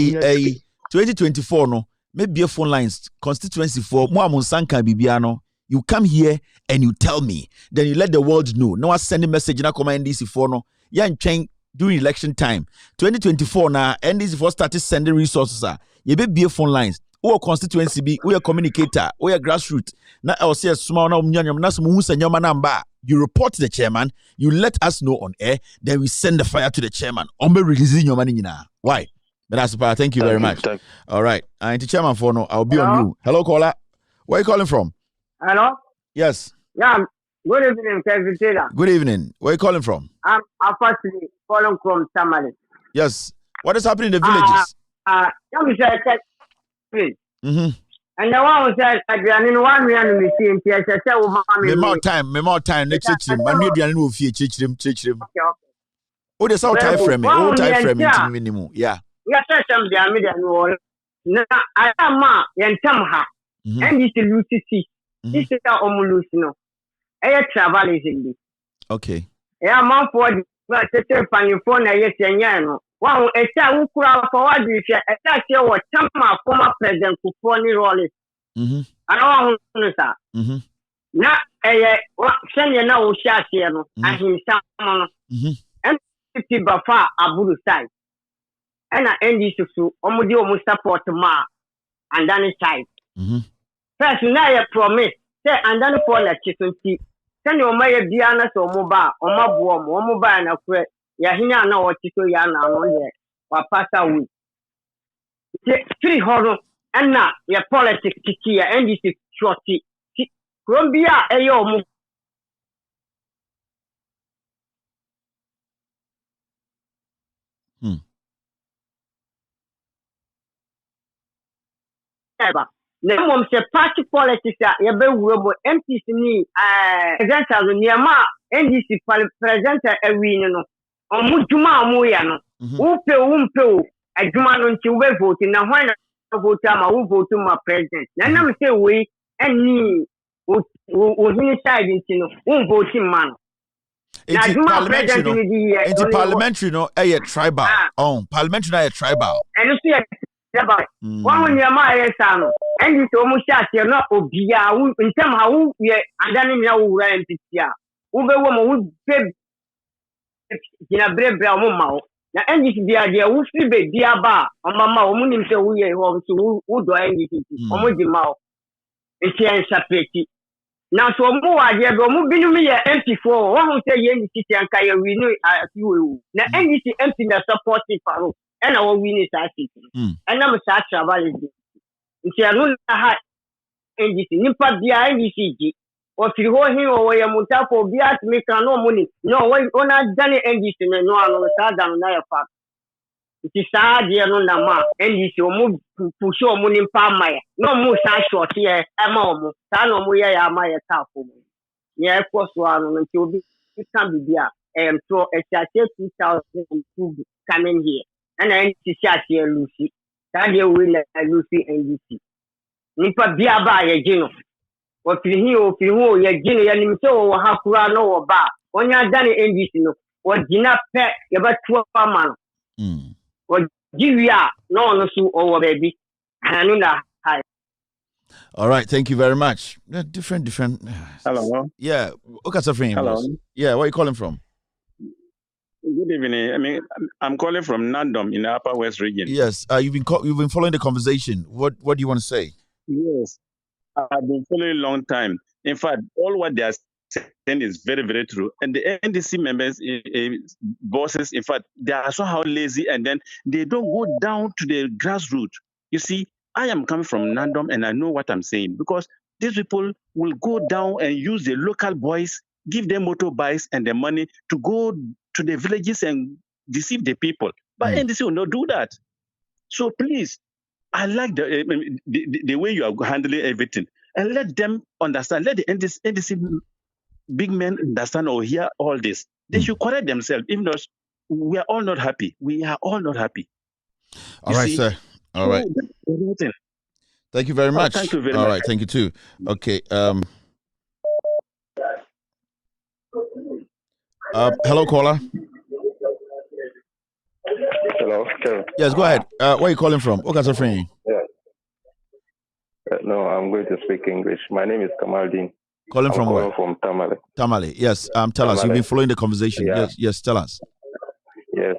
2024 no maybe a phone lines constituency for Muamunsanka Bibiano. You come here and you tell me, then you let the world know. No, I send a message na come NDC for no. Yeah, and change during election time. 2024 now, NDC for started sending resources. You be a phone lines. Or constituency be, or a communicator, or a grassroots. Now I'll say a small number. You report to the chairman, you let us know on air, then we send the fire to the chairman. Ombe releasing your money now. Why? That's thank you very much. All right. And the chairman for no, I'll be on you. Hello, caller. Where are you calling from? Hello? Yes. Yeah. Good evening, Kevin Taylor. Good evening. Where are you calling from? I'm firstly calling from Tamale. Yes. What is happening in the villages? And the one who said, in 1 million machine, me more time. Next year, man, we are no fear. Chim. Oh, there's all time frame. All time frame minimum. Yeah. Yes, some the no, I am ma yentamha. And this is Lucy. This is our omuluno. Air travel is in this. Okay. Yeah, man for the phone. Yes, and wow, a child who crowd forward if you attack your Tama former president Kufoni Rollis. I don't know, sir. Now, send you now, Shasiano, and himself, and 50 Bafa Abu side. And I end this to Omodio support ma and then it's side. First, now I promise, say, and then for the chicken tea. Send your Maya Diana or Moba or Mabuam or Moba and a quit. Yahina no what you say yana on there or pass away. 3 horror and now your politics here and this is shorty. Columbia ayo the mom say party politics ya be wo MPs ni presenter ni ma NDC presenter ewi no omuduma amoya no upe adwuma no nti we vote na hwan na vote ama wo vote ma president na nam say we any wo hini side nti no wo vote man na adwuma president ni di parliamentary no tribal parliamentary na tribal and so tribal one year ma no and so mo share no obia wo ntem ha wo ye adane mi wo wura MPC a wo be wo mo wo be gina brebra mo ma wo na NDC bia de wo fi be bia ba o mama o munim se wo ye ho so wo do NDC o mo di ma o e ti en sapeti na so mo wa de be o mo binu mi ye MP4 wo ho se ye NDC ti anka ye wi no atiwo na NDC MP na support faro e na wo wi ni sa ati e na mo sa travel is nti anu na ha NDC nipa bia NDC ji o firi ho hin o ye mutafo bia timi kan no money no ona dane NDC no anu sa dan na ya fa nti sa de no na ma NDC o mu push o mu ni pa maye no mu sa short ye e ma o mu sa no mu ye ya ma ye ta fo mu ye ko so anu nti obi kan bibia so e cha 2002 coming here and NDC cha here Lucy that they will Lucy NDC nipa bia ba ye gino o firi ho ye gino ya nim se o ha kura no wo ba onya dane NDC no o gina pe ye ba tuwa ma no o giwia no no su o wo baby anu na hi. All right, thank you very much. Different hello. Yeah, okay, so hello. Yeah, where are you calling from? Good evening. I mean, I'm calling from Nandom in the Upper West region. Yes, you've been following the conversation. What do you want to say? Yes, I've been following a long time. In fact, all what they are saying is very, very true. And the NDC members, bosses, in fact, they are somehow lazy, and then they don't go down to the grassroots. You see, I am coming from Nandom, and I know what I'm saying, because these people will go down and use the local boys, give them motorbikes and the money to go to the villages and deceive the people. But NDC will not do that. So please, I like the way you are handling everything. And let them understand. Let the NDC big men understand or hear all this. They should correct themselves. If not, we are all not happy. We are all not happy. All right, sir. All right. Thank you very much. Thank you very much. All right, thank you too. Okay. Hello, caller. Hello. Yes, go ahead. Where are you calling from? Okay, so friend. Yeah. No, I'm going to speak English. My name is Kamaldeen. Calling from where? From Tamale. Tamale. Yes. Tell us. You've been following the conversation. Yeah. Yes. Tell us. Yes.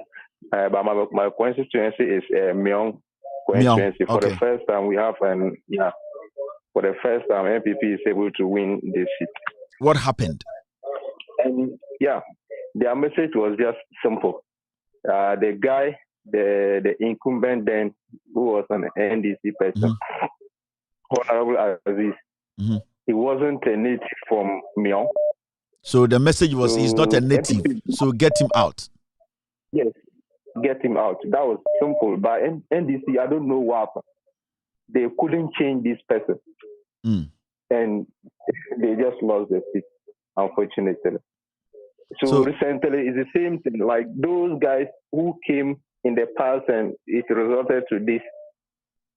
But my constituency is Myong constituency. For the first time, we have for the first time, MPP is able to win this seat. What happened? And their message was just simple. The guy, the incumbent then, who was an NDC person, Honorable Aziz, he wasn't a native from Myong. So the message was he's not a native, so get him out. Yes, get him out. That was simple. But NDC, I don't know what happened. They couldn't change this person. And they just lost the seat, unfortunately. So recently, it's the same thing. Like those guys who came in the past and it resulted to this,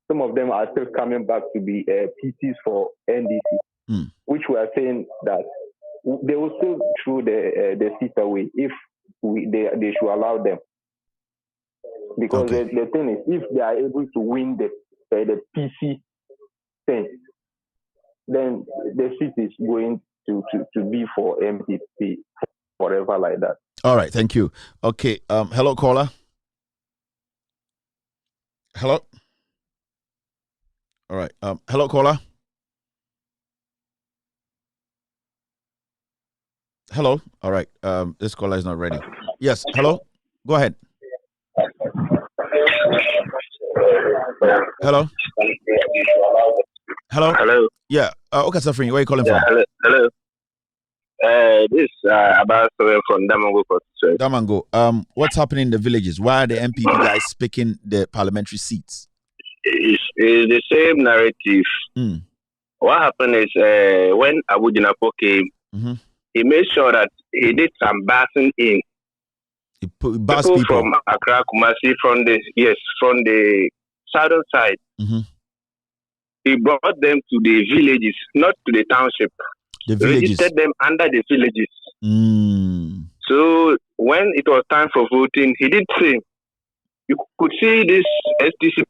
some of them are still coming back to be PTs for NDC, which we are saying that they will still throw the seat away if they should allow them. Because the thing is, if they are able to win the PC thing, then the seat is going to be for MPP forever like that. All right, thank you. Okay, hello, caller. Hello. All right, hello, caller. Hello. All right, this caller is not ready. Yes, hello. Go ahead. Hello. Hello. Hello. Yeah. Okay, Safrin, where are you calling from? Hello. This about from Damango. Damango. What's happening in the villages? Why are the MPP guys picking the parliamentary seats? It's the same narrative. What happened is when Abu Jinapo came, he made sure that he did some bassing in. People from Accra, Kumasi, from the southern side. He brought them to the villages, not to the township. The villages. Registered them under the villages. So when it was time for voting, he did say, you could see this STC.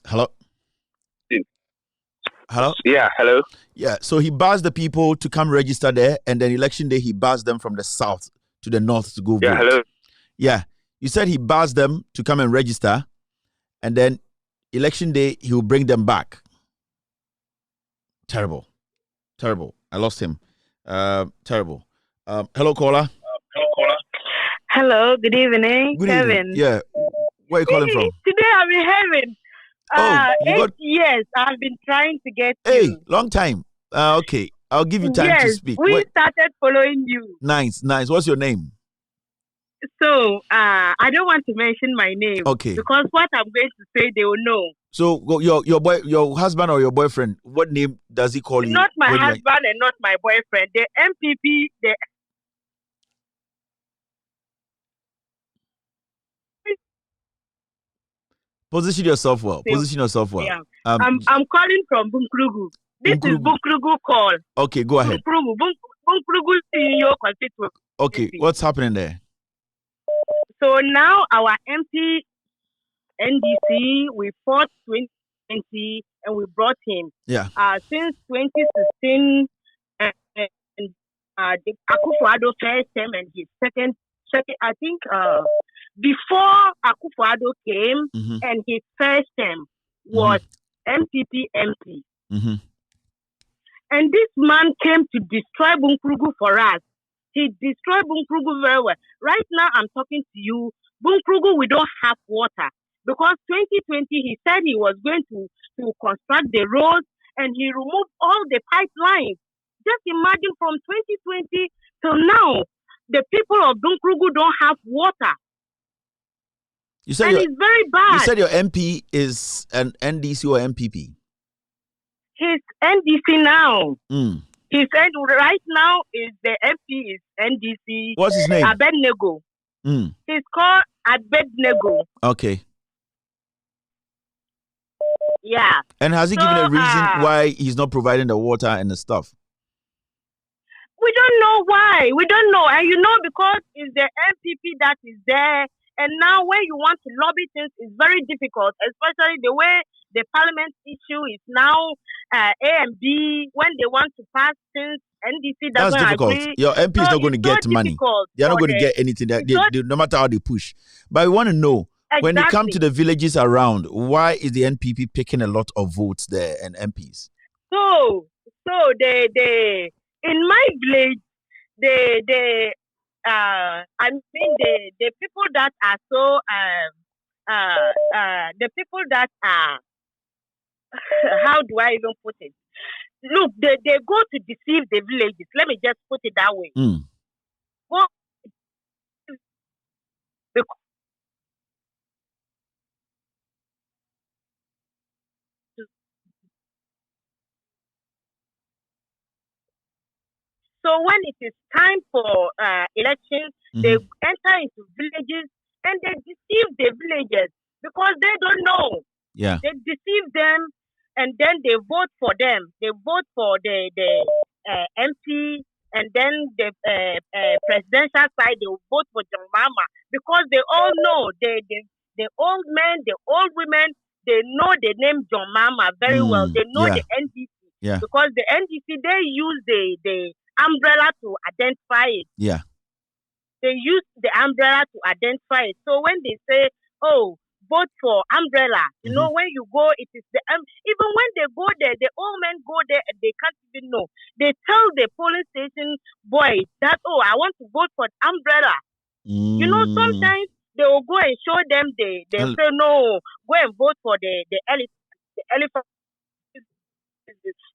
Hello? Hello? Yeah, hello? Yeah, so he buzzed the people to come register there, and then election day, he buzzed them from the south to the north to go vote. Yeah, hello? Yeah, you said he buzzed them to come and register, and then election day, he will bring them back. Terrible. I lost him. Terrible. Hello, caller. Hello, good evening, Good Kevin. evening. Yeah, where are you calling from? Today I'm in heaven. 8 years I've been trying to get you. Long time. Okay, I'll give you time to speak. We started following you. Nice. What's your name? So, I don't want to mention my name. Okay. Because what I'm going to say, they will know. So, your husband or your boyfriend, what name does he call you? Not my husband and not my boyfriend. The MPP, Position yourself well. Yeah. I'm calling from Bunkrugu. This is Bunkrugu call. Okay, go ahead. Bunkrugu in your constituency. Okay, what's happening there? So now our MP NDC, we fought 2020 and we brought him. Yeah. Since 2016, the Akufo-Addo first term and his second, I think. Before Akufo-Addo came and his first term was MPP MP. And this man came to destroy Bunkrugu for us. He destroyed Bunkrugu very well. Right now, I'm talking to you. Bunkrugu, we don't have water. Because 2020, he said he was going to construct the roads and he removed all the pipelines. Just imagine from 2020 till now, the people of Bunkrugu don't have water. You said and it's very bad. You said your MP is an NDC or MPP? He's NDC now. Mm. He said right now is the MP is NDC. What's his name? Abednego. Mm. He's called Abednego. Okay. Yeah. And has he given a reason why he's not providing the water and the stuff? We don't know why. We don't know. And because it's the MPP that is there. And now when you want to lobby things, it's very difficult, especially the way the parliament issue is now A and B. When they want to pass things, NDC doesn't agree. Your MP is not going to get money. They're not going to get anything. No matter how they push. But we want to know, when it comes to the villages around, why is the NPP picking a lot of votes there and MPs? So they in my village, the people that are so the people that are how do I even put it? Look, they go to deceive the villages. Let me just put it that way. Mm. So when it is time for elections, they enter into villages and they deceive the villagers because they don't know. Yeah. They deceive them and then they vote for them. They vote for the MP and then the presidential side, they will vote for John Mama because they all know the old men, the old women, they know the name John Mama very well. They know the NDC because the NDC, they use the umbrella to identify it. Yeah. They use the umbrella to identify it. So when they say, oh, vote for umbrella, you know, when you go, it is the even when they go there, the old men go there and they can't even know. They tell the police station boys that, oh, I want to vote for umbrella. You know, sometimes they will go and show them they say, no, go and vote for the elephant.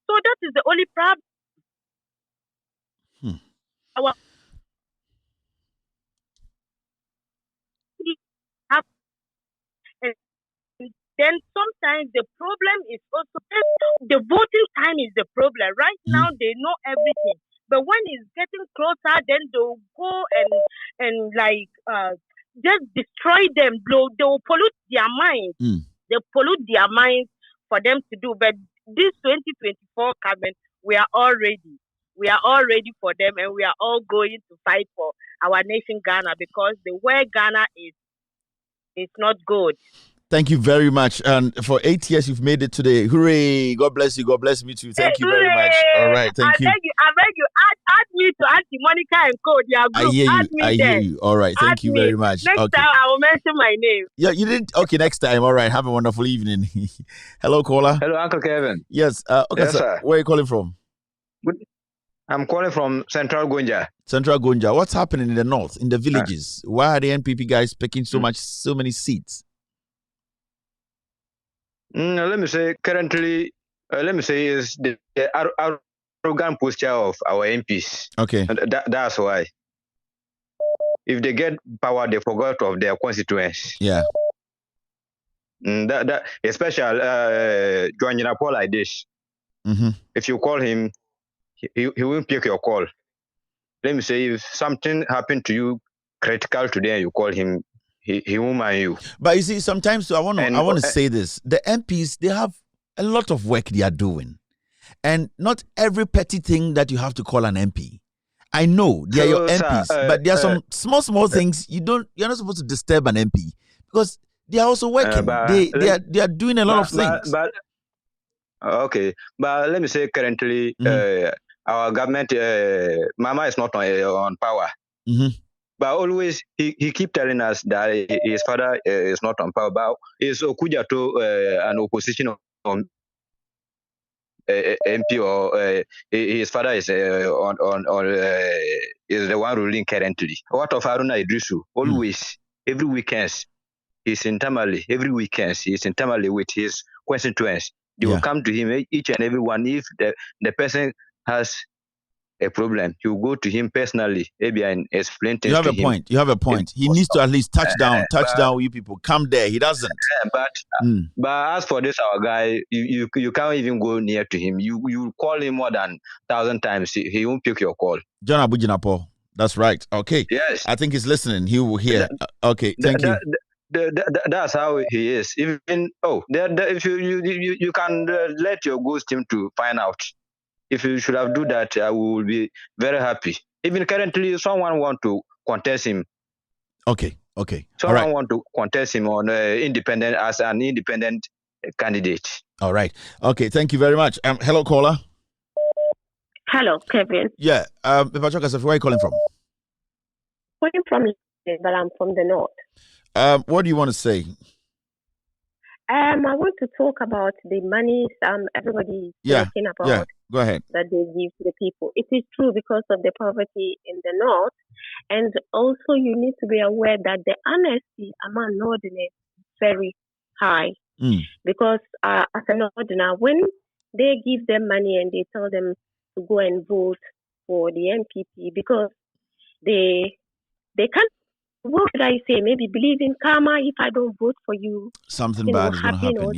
So that is the only problem. And then sometimes the problem is also the voting time is the problem. Right now they know everything, but when it's getting closer, then they'll go and just destroy them. They will pollute their minds. They pollute their minds for them to do. But this 2024 coming, we are all ready. We are all ready for them, and we are all going to fight for our nation, Ghana, because the way Ghana is not good. Thank you very much. And for 8 years, you've made it today. Hooray! God bless you. God bless me too. Thank you very much. All right. Thank you. I beg you, add me to Auntie Monica and Co. Their group. I hear you. All right. Thank you very much. Next time, I will mention my name. Yeah, you didn't? Okay, next time. All right. Have a wonderful evening. Hello, caller. Hello, Uncle Kevin. Yes. Okay, yes, sir. Where are you calling from? I'm calling from Central Gonja. Central Gonja. What's happening in the north, in the villages? Why are the NPP guys picking so many seats? Let me say, currently, is the arrogant posture of our MPs. Okay. That's why. If they get power, they forgot of their constituents. Yeah. That especially Joan Paul like this. If you call him, he won't pick your call. Let me say, if something happened to you critical today and you call him, he won't mind you. But you see, sometimes I want to say this: the MPs, they have a lot of work they are doing, and not every petty thing that you have to call an MP. I know they are your MPs, but there are some small things you're not supposed to disturb an MP because they are also working. They are doing a lot of things. Okay, but let me say currently, our government, Mama is not on power. But always he keep telling us that his father is not on power. But is Okuja to an opposition MP or his father is is the one ruling currently. What of Haruna Idrisu? Always, every weekend, he's in Tamale. Every weekend, he's in Tamale with his constituents. They will come to him, each and every one. If the person has a problem, he will go to him personally, maybe, and explain things to him. You have a point. He needs to at least touch down, you people. Come there. He doesn't. But as for this, our guy, you can't even go near to him. You call him more than 1,000 times. He won't pick your call. John Abujinapo. That's right. Okay. Yes. I think he's listening. He will hear. Okay. Thank you. That's how he is. Even if you can let your ghost team to find out. If you should have do that, I will be very happy. Even currently, someone want to contest him. Okay. Someone want to contest him on independent as an independent candidate. All right. Okay. Thank you very much. Hello, caller. Hello, Kevin. Yeah. Where are you calling from? I'm from, but I'm from the north. What do you want to say? I want to talk about the money everybody is talking about. Yeah, go ahead. That they give to the people. It is true because of the poverty in the north. And also you need to be aware that the honesty among northerners is very high. Because as a northerner, when they give them money and they tell them to go and vote for the MPP, because they can't, what should I say? Maybe believe in karma. If I don't vote for you, something bad is going to happen.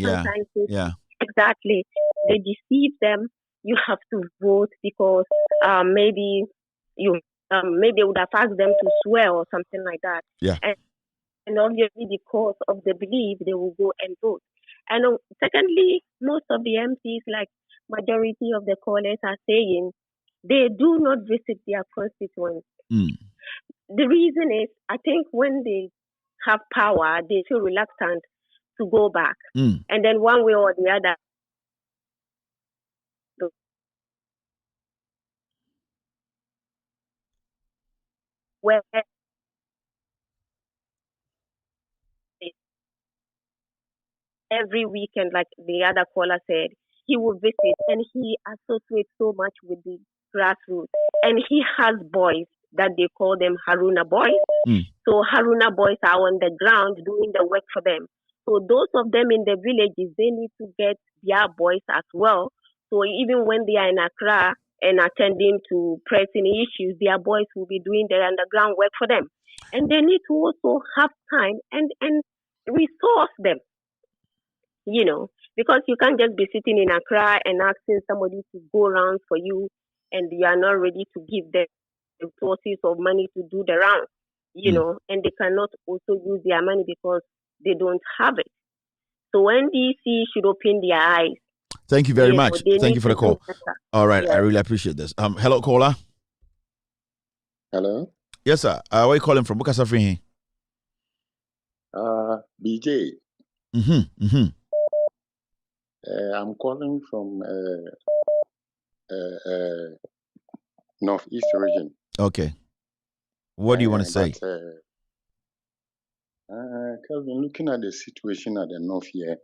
Yeah. Exactly. They deceive them. You have to vote because maybe they would have asked them to swear or something like that. Yeah. And obviously, because of the belief, they will go and vote. And secondly, most of the MPs, like majority of the callers are saying, they do not visit their constituents. The reason is, I think when they have power, they feel reluctant to go back. And then one way or the other, where every weekend, like the other caller said, he will visit and he associates so much with the grassroots. And he has boys that they call them Haruna boys. So Haruna boys are on the ground doing the work for them. So those of them in the villages, they need to get their boys as well. So even when they are in Accra and attending to pressing issues, their boys will be doing the underground work for them. And they need to also have time and resource them, because you can't just be sitting in Accra and asking somebody to go around for you and you are not ready to give them resources of money to do the round, and they cannot also use their money because they don't have it. So NDC should open their eyes. Thank you very much. Thank you for the call. All right. I really appreciate this. Hello, caller. Hello. Yes, sir. Where are you calling from? What's BJ. I'm calling from Northeast region. Okay. What do you want to say? Kelvin, looking at the situation at the North here,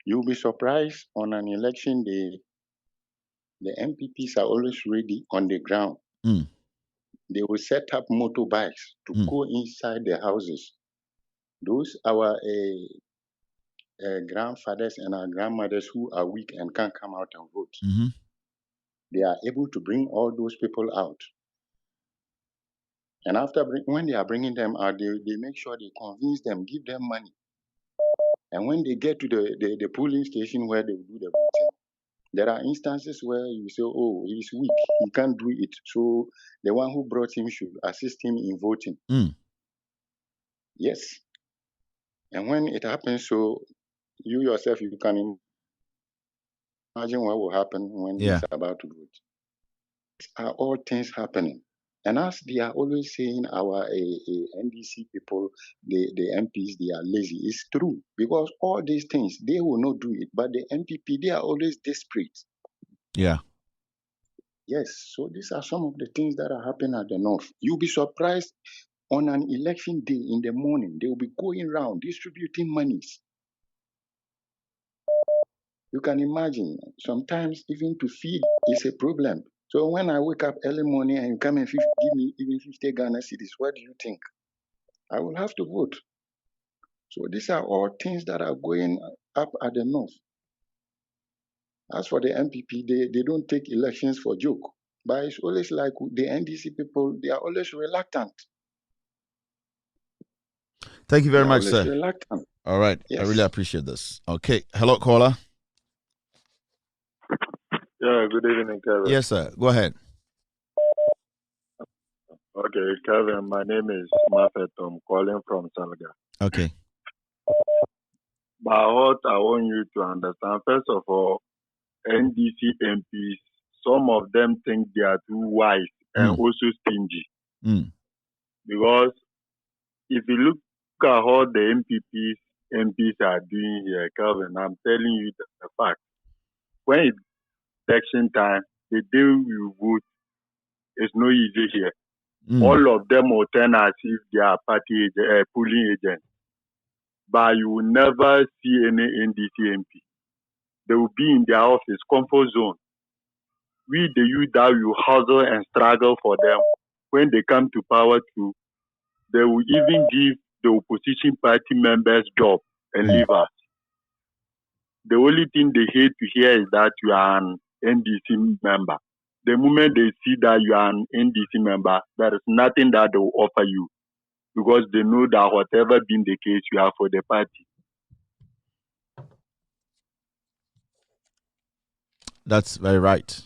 you'll be surprised on an election day, the MPPs are always ready on the ground. They will set up motorbikes to go inside the houses. Those our grandfathers and our grandmothers who are weak and can't come out and vote. They are able to bring all those people out. And when they are bringing them out, they make sure they convince them, give them money. And when they get to the polling station where they will do the voting, there are instances where you say, oh, he's weak, he can't do it. So the one who brought him should assist him in voting. Yes. And when it happens, so you yourself, you can imagine what will happen when he's about to vote. These are all things happening. And as they are always saying, our NDC people, the MPs, they are lazy. It's true. Because all these things, they will not do it. But the MPP, they are always desperate. Yeah. Yes. So these are some of the things that are happening at the North. You'll be surprised on an election day in the morning, they will be going around distributing monies. You can imagine, sometimes even to feed is a problem. So when I wake up early morning and you come and give me even 50 Ghana cedis, what do you think? I will have to vote. So these are all things that are going up at the north. As for the MPP, they don't take elections for joke. But it's always like the NDC people, they are always reluctant. Thank you very much, sir. Reluctant. All right. Yes. I really appreciate this. Okay. Hello, caller. Yeah, good evening, Kevin. Yes, sir. Go ahead. Okay, Kevin, my name is Mafet. I'm calling from Salga. Okay. But what I want you to understand, first of all, NDC MPs, some of them think they are too wise and also stingy. Because if you look at how the MPs are doing here, Kevin, I'm telling you the fact. When it's election time, the day you vote, it's no easy here. All of them will turn as if they are party polling agents. But you will never see any NDC MP. They will be in their office, comfort zone. We, the youth, that will hustle and struggle for them. When they come to power too, they will even give the opposition party members job and leave us. The only thing they hate to hear is that you are an NDC member. The moment they see that you are an NDC member, there is nothing that they will offer you, because they know that whatever being the case, you are for the party. That's very right.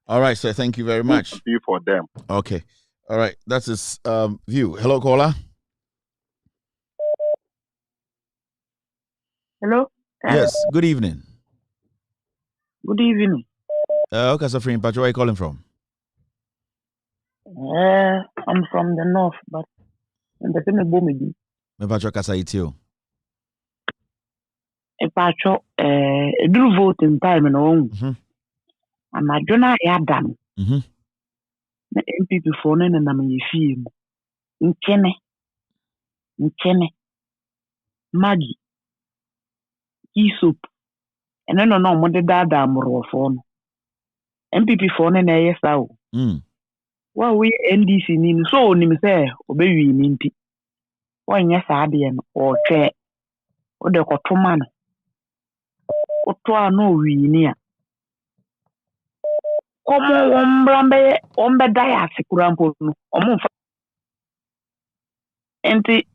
All right, sir. Thank you very much. Be for them. Okay. All right. That's his view. Hello, caller. Hello. Yes. Good evening. Good evening. Okay, so friend, where are you calling from? I'm from the north, but in the same Bawumia. Me Pacho Kasaitio. Pacho, do voting time no. I'm a Jonah Adam. The MPP phone and I'm in film. Nkene, Maggie, Soup, and then no more the dada more phone. MPP phone and a yes out. Well, we NDC nin so nim say obey we ninti. One yes adian or chair or the cotoman. Otoa no we near. Come on, Brambe, on the dias, Kurampo, Enti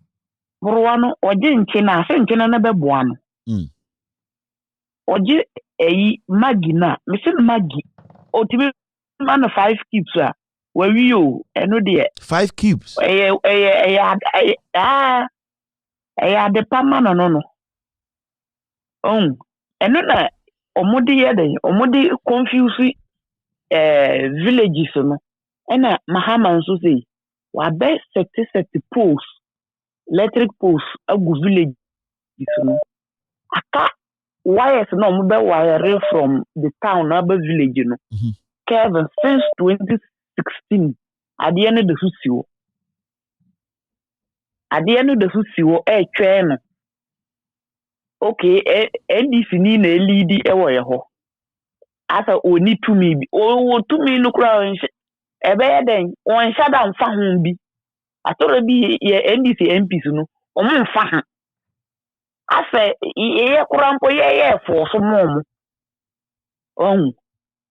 Bruano or Jin China, Saint China never one. Oje Maggie na, Mr. Maggie, or to be man of 5 keeps, where you, and no dear. 5 cubes. I had the permanent no. Oh, and no, Omodi Yade, Omodi confuse villages, no. And Mahama so say, what best set posts, electric posts, a good village, no. Aka wires no mobile wire from the town, other village, no. Kevin, since 2016, at the end of the Husio. At the end of the Husio, train. Okay, NDC ni na lead ewo asa oni to me bi to me no kura ebe den on shada mfa ho bi atoro bi ye NDC MPs no o mfa ha asa ye kura mpo ye for so mom on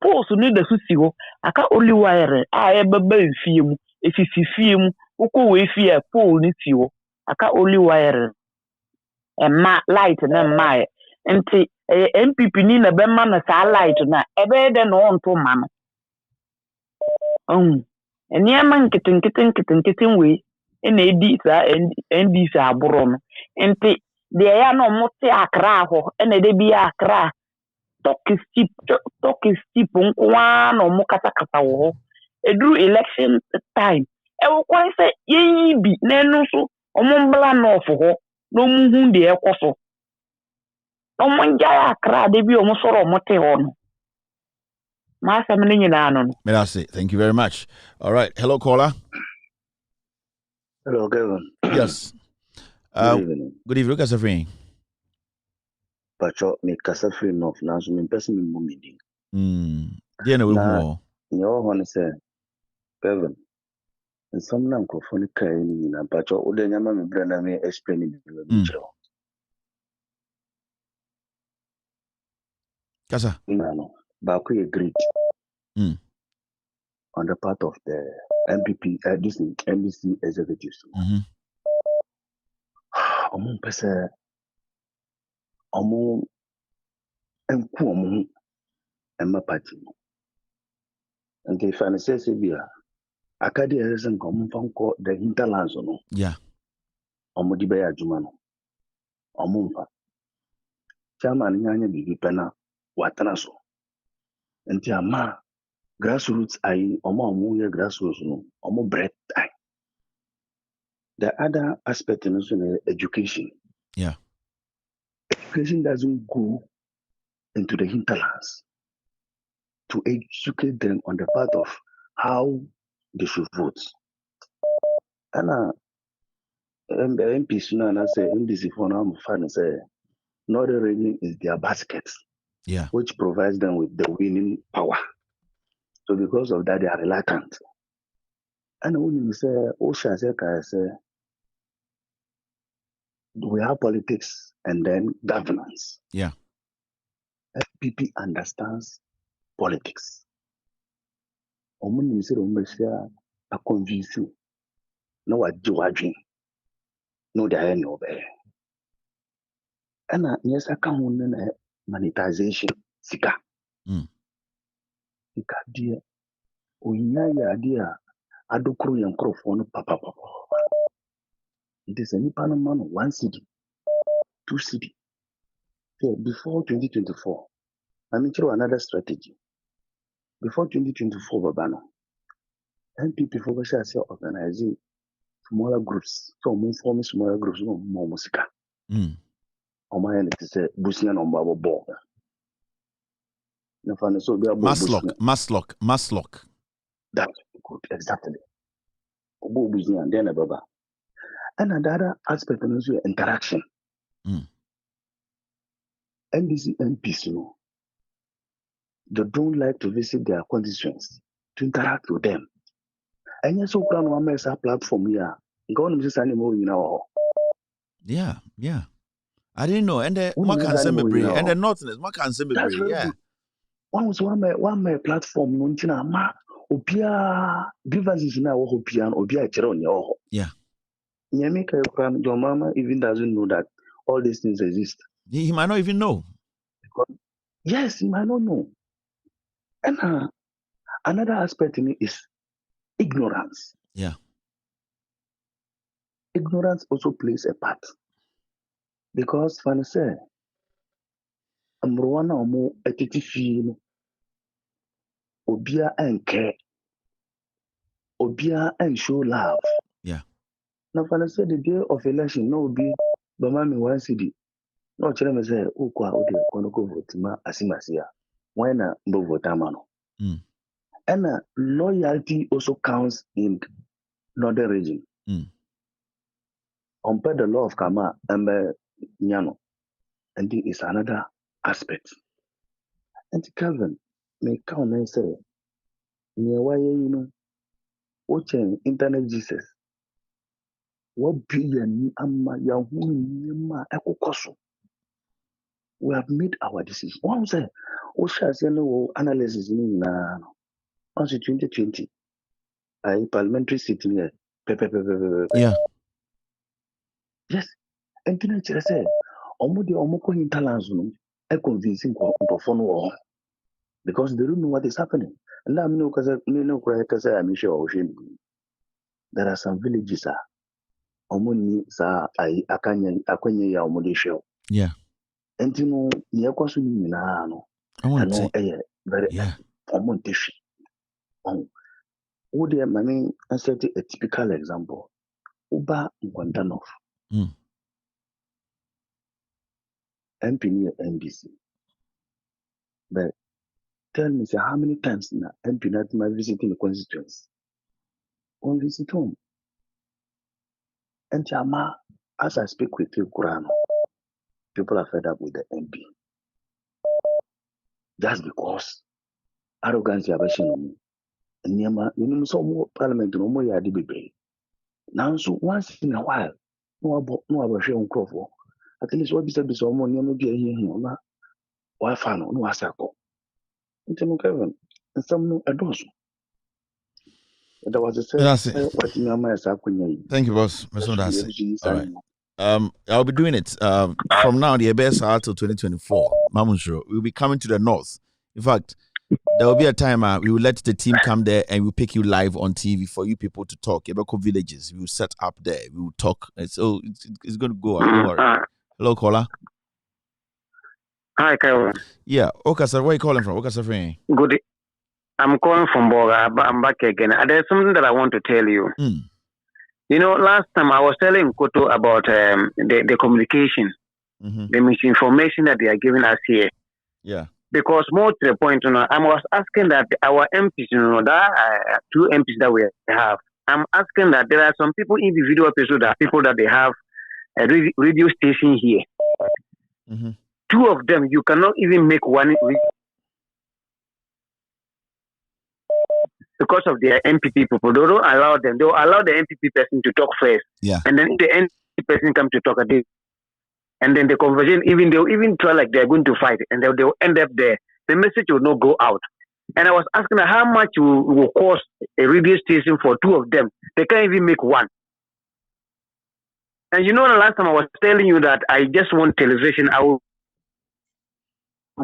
post no da susi ho aka only wire e baba fie mu efisi fie mu ukọ we fie pole ni ti ho aka only wire ma light na ma enti MPP ni na be ma na sa light na ebe de no onto ma no eni ama nketen we na edi sa NDC aburo no enti de ya no mote akra ho na de bi akra talk is cheap nkwa no mo kata wo edru election time e wo kwon se yi bi na enu so omo mbla no ofo ho no mu hu de ekoso omonja akra de bi omo soro mote ho no ma sa me nyina no. Thank you very much. All right, hello caller. Hello Kevin. Yes. Good evening. Good evening. Look at Safrin. Pacho me kasa free enough now so me person me meeting. Dear no more. Your honor say Kevin. And some nankophone kain na Pacho Udanyama me brana me explain it. Kasa. Baku agreed on the part of the MPP, this NDC executives. Omo pese omo enku omo emma party. And if I say bia akadi ezen omo fanko the hinterlands no. Yeah. Omo di be adwuma no. Omo mfa. Chairman nyanya bibi pena watana so. Enti ama grassroots ai omo ye grassroots no. Omo bread ai. The other aspect is education. Yeah. Education doesn't go into the hinterlands to educate them on the part of how they should vote. And the MPs now say NDC for now fan say Northern Region is their basket, which provides them with the winning power. So because of that, they are reluctant. And when you say Osha say we have politics and then governance. Yeah. FPP understands politics. Omun say Omesia a convince you. No what do I dream. No there no be. And yes I come on monetization sika. Sika dia onya ya dia adokro yankrofo no papa. It is any man 1 city, 2 city. So before 2024, I'm through another strategy. Before 2024, Babano, MPP for Bashar organizing smaller groups. So we form smaller groups, no more music. On my end, it is a Busian on Babo Ball. Maslock. That's good, exactly. Obo Busian, then a Baba. And another aspect is interaction. NDC MPs, you know, they don't like to visit their constituents, to interact with them. And yes, so plan one mess platform here. Go on, Mrs. Animal, you know. Yeah. I didn't know. And the Makansembe and the Northerners, Makansembe. Yeah. One platform, Munchina, Ma, Opia, grievances now, Opia, Opia, Cheron, yeah. Yamika, your mama even doesn't know that all these things exist. He might not even know. Yes, he might not know. And another aspect in it is ignorance. Yeah. Ignorance also plays a part. Because, Fanny said, Amruana Omo Etitifino, Obia and care, Obia and show love. Yeah. Now, Fanny said the day of election, no be Bamami 1 city. No, Chelem say, Ukwa, Ode, Konoko Votima, Asimasia. When a Bovotamano. And loyalty also counts in Northern region. Compare the law of Kama and Nyano. And this is another aspect. And Kevin, may count and say, why you know, watching internet Jesus. What billion amma Yahoo Ekokoso. We have made our decision. One say, analysis in 2020. Parliamentary sitting here. Yeah. Yes. And can I say, Omoko hinterlands are convincing because they don't know what is happening. And I'm no because I'm sure there are some villages Omuni sa akanye ya omodisho. Yeah. And you know, near consuming no. I want to say very omontishi. Would I mean set a typical example? Uba Guantanov. MP near NDC. But tell me, say, how many times now MP not my visiting the constituents? On visit home. And Chama, as I speak with you, Kurano, People are fed up with the MP. Just because arrogance you have seen in some parliament no more yadi be. Now so once in a while, no about sharing crop. At least what be so money no be here. Why fan no asako. Into Kevin. And some no ados. That was the same what in your mind. Thank you, boss. All right. I'll be doing it from now the best till 2024. Mamunsho, we'll be coming to the north. In fact, there will be a time we will let the team come there and we'll pick you live on TV for you people to talk. Ebeko villages, we will set up there. We will talk. So it's going to go. Don't worry. Hello, caller. Hi, Kevin. Yeah. Okay, sir. Where are you calling from? Okay, sir. Good. I'm calling from Boga, but I'm back again. There's something that I want to tell you. You know, last time I was telling Koto about the communication, the misinformation that they are giving us here. Yeah. Because more to the point, I was asking that our MPs, that 2 MPs that we have, I'm asking that there are some people, individual people that they have a radio station here. 2 of them, you cannot even make one because of their MPP people. They don't allow them. They will allow the MPP person to talk first. Yeah. And then if the MPP person come to talk a day. And then the conversation, they'll even try like they're going to fight. And they'll end up there. The message will not go out. And I was asking her how much will cost a radio station for 2 of them. They can't even make one. And you know, the last time I was telling you that I just want television, I will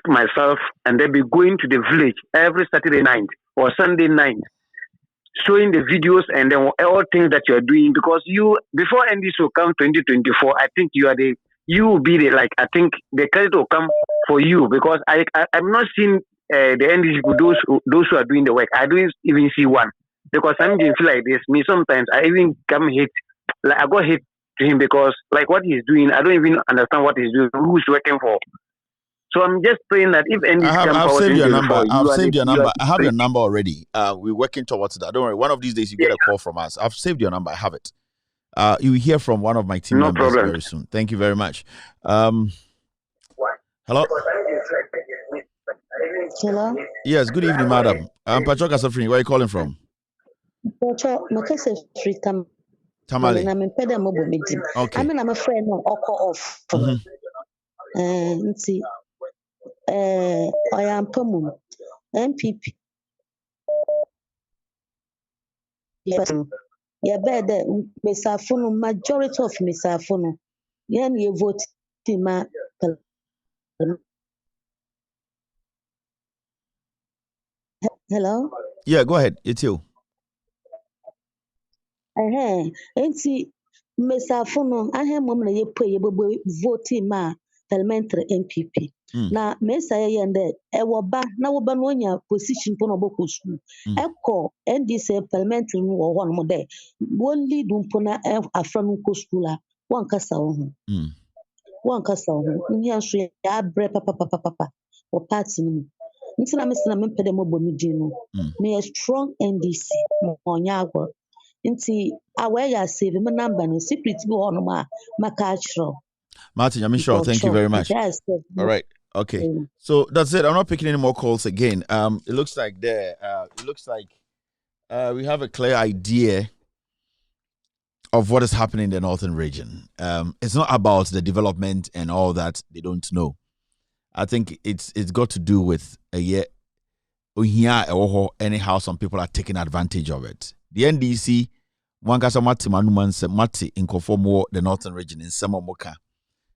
myself and they'll be going to the village every Saturday night or Sunday night, showing the videos and then all things that you're doing, because before NDC will come 2024, I think you will be the, like, I think the credit will come for you, because I'm not seeing the NDC, those who are doing the work. I don't even see one, because I'm just feel like this. Me sometimes I even come hate, like I go hate to him because like what he's doing, I don't even understand what he's doing, who's working for. So I'm just praying that if any I've saved your number. I've saved your number. I have your number already. We're working towards that. Don't worry. One of these days you get a call from us. I've saved your number. I have it. You will hear from one of my team members very soon. Thank you very much. Hello. Hello. Yes. Good evening, madam. Pachoka Safrini. Where are you calling from? Tamale. Okay. I'm a friend of Oko off. I am Pamun, MPP. Yeah, better Mr. Funo, majority of Mr. Funo. Yeah, you vote ma. Hello? Yeah, go ahead. It's you. Enti Mr. Funo, I have mom na ye pay voting ma Parliamentary MPP. Na Mesa yende ewoba na woba no nya position po no boko school. Eko NDC Parliamentary no wo no de. Only dum po na afran ko school a wan kasa ho. Wan kasa ho. Nya so ya bre papa. O party no. Nti na mesina mempede mo bo mi din no. Me a strong NDC mo nya agwo. Nti awe ya save me number no secret bi ho no ma maka achro. Martin, I'm sure. Thank you very much. Yes. All right. Okay. So that's it. I'm not picking any more calls again. It looks like we have a clear idea of what is happening in the northern region. It's not about the development and all that. They don't know. I think it's got to do with anyhow some people are taking advantage of it. The NDC, one kasa mati manuman mati in conform the northern region in Samomoka.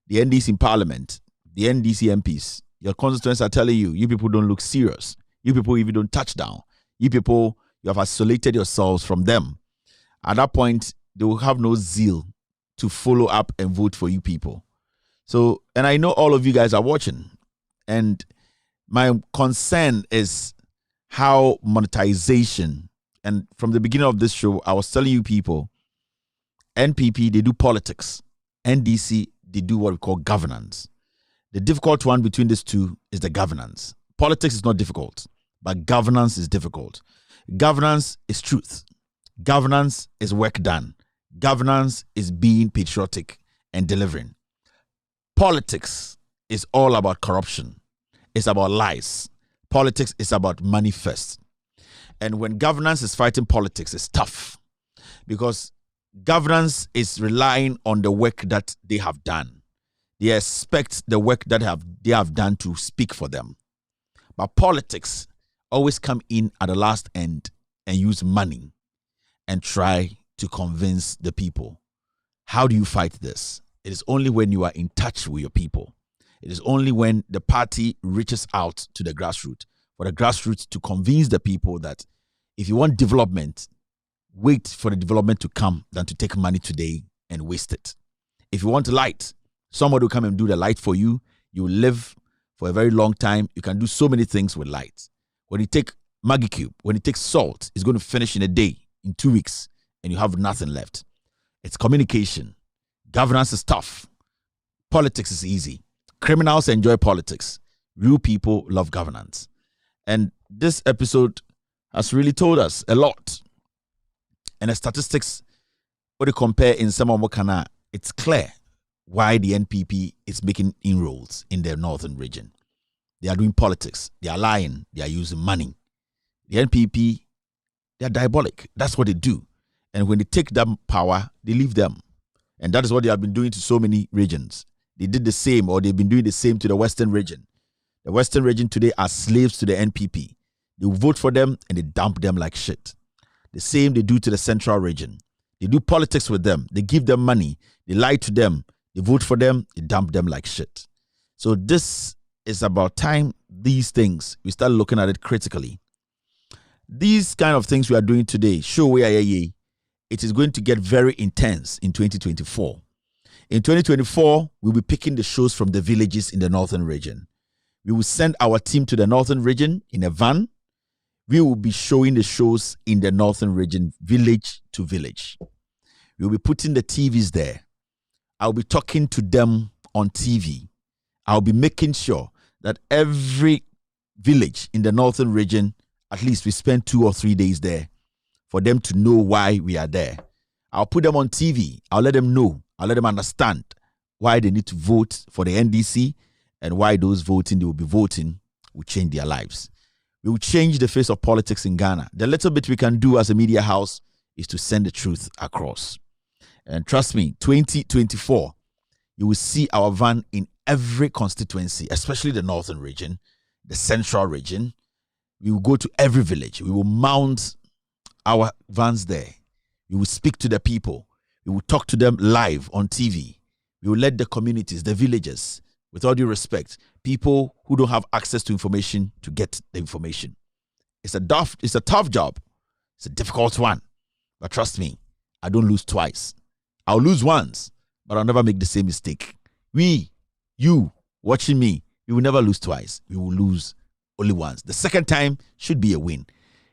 The NDC in Parliament, the NDC MPs, your constituents are telling you people don't look serious. You people even don't touch down. You people, you have isolated yourselves from them. At that point, they will have no zeal to follow up and vote for you people. So, and I know all of you guys are watching. And my concern is how monetization, and from the beginning of this show, I was telling you people, NPP, they do politics. NDC, they do what we call governance. The difficult one between these two is the governance. Politics is not difficult, but governance is difficult. Governance is truth. Governance is work done. Governance is being patriotic and delivering. Politics is all about corruption. It's about lies. Politics is about money first. And when governance is fighting politics, it's tough because governance is relying on the work that they have done. They expect the work that they have done to speak for them. But politics always come in at the last end and use money and try to convince the people. How do you fight this? It is only when you are in touch with your people. It is only when the party reaches out to the grassroots, for the grassroots to convince the people that if you want development, wait for the development to come than to take money today and waste it. If you want light, somebody will come and do the light for you. You will live for a very long time. You can do so many things with light. When you take Maggi Cube, when you take salt, it's going to finish in a day, in 2 weeks, and you have nothing left. It's communication. Governance is tough. Politics is easy. Criminals enjoy politics. Real people love governance. And this episode has really told us a lot. And the statistics, what they compare in some of Mokana, it's clear why the NPP is making inroads in the northern region. They are doing politics. They are lying. They are using money. The NPP, they are diabolic. That's what they do. And when they take that power, they leave them. And that is what they have been doing to so many regions. They did the same, or they've been doing the same to the Western region. The Western region today are slaves to the NPP. They vote for them and they dump them like shit. The same they do to the Central region. They do politics with them. They give them money. They lie to them. They vote for them. They dump them like shit. So this is about time these things, we start looking at it critically. These kind of things we are doing today, show where it is going to get very intense in 2024. In 2024, we'll be picking the shows from the villages in the northern region. We will send our team to the northern region in a van. We will be showing the shows in the northern region, village to village. We'll be putting the TVs there. I'll be talking to them on TV. I'll be making sure that every village in the northern region, at least we spend 2 or 3 days there for them to know why we are there. I'll put them on TV. I'll let them know. I'll let them understand why they need to vote for the NDC and why those voting they will be voting will change their lives. We will change the face of politics in Ghana. The little bit we can do as a media house is to send the truth across. And trust me, 2024, you will see our van in every constituency, especially the northern region, the central region. We will go to every village. We will mount our vans there. We will speak to the people. We will talk to them live on TV. We will let the communities, the villagers, with all due respect, people who don't have access to information to get the information. It's a tough job. It's a difficult one. But trust me, I don't lose twice. I'll lose once, but I'll never make the same mistake. You watching me, we will never lose twice. We will lose only once. The second time should be a win.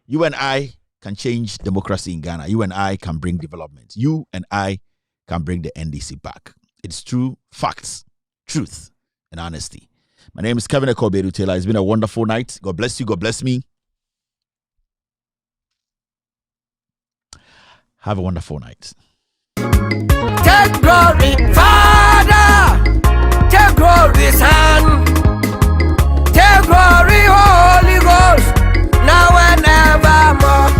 You and I can change democracy in Ghana. You and I can bring development. You and I can bring the NDC back. It's true facts, truth, and honesty. My name is Kevin Ekobedu-Taylor. It's been a wonderful night. God bless you. God bless me. Have a wonderful night. Take glory, Father. Take glory, Son. Take glory, Holy Ghost. Now and evermore.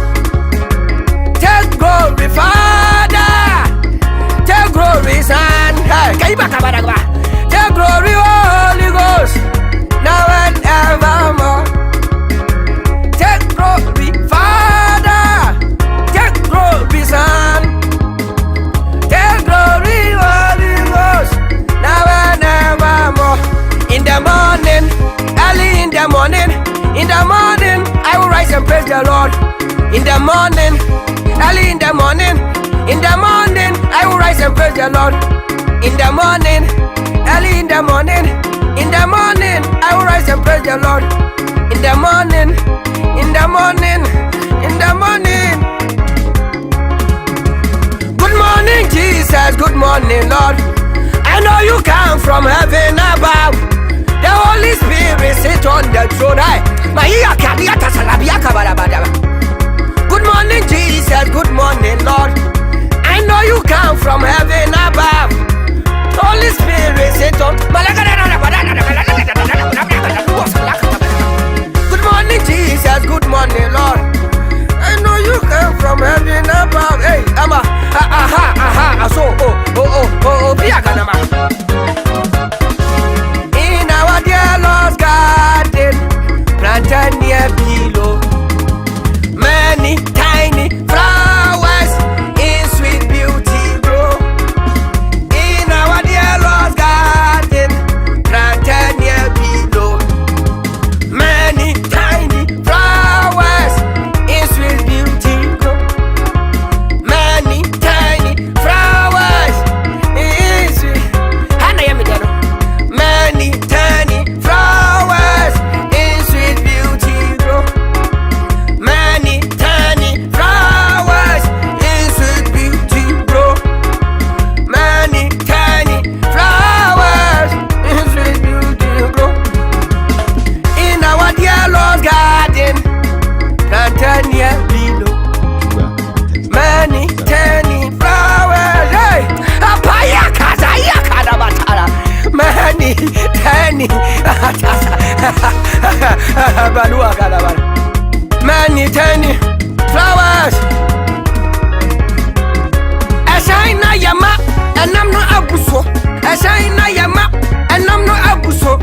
Take glory, Father. Take glory, Son. Take glory, Holy Ghost. Now and evermore. Take glory, Father. Take glory, Son. Take glory, Holy Ghost. Now and evermore. In the morning, early in the morning, I will rise and praise the Lord. In the morning, early in the morning, I will rise and praise the Lord. In the morning, early in the morning, I will rise and praise the Lord. In the morning, Good morning, Jesus. Good morning, Lord. I know you come from heaven above. The Holy Spirit sit on the throne. Good morning, Jesus. Good morning, Lord. I know you come from heaven above. Holy Spirit sit on. In our dear Lord's garden, planted near below, many tiny flowers in sweet beauty grow. In our dear Lord's garden, planted near below, many tiny flowers in sweet beauty grow. Many tiny flowers in sweet. Hana yami dano. Many tiny flowers in sweet beauty grow. Many tiny flowers in sweet beauty grow. Many tiny flowers in sweet beauty grow. In our dear Lord's garden, planted near below, many tiny flowers. Hey, apaya kazaya kadabatara. Many tiny balua kadabara. Many tiny flowers. Ashaina yama, and I'm not abuso. Ashaina yama, and I'm not abuso.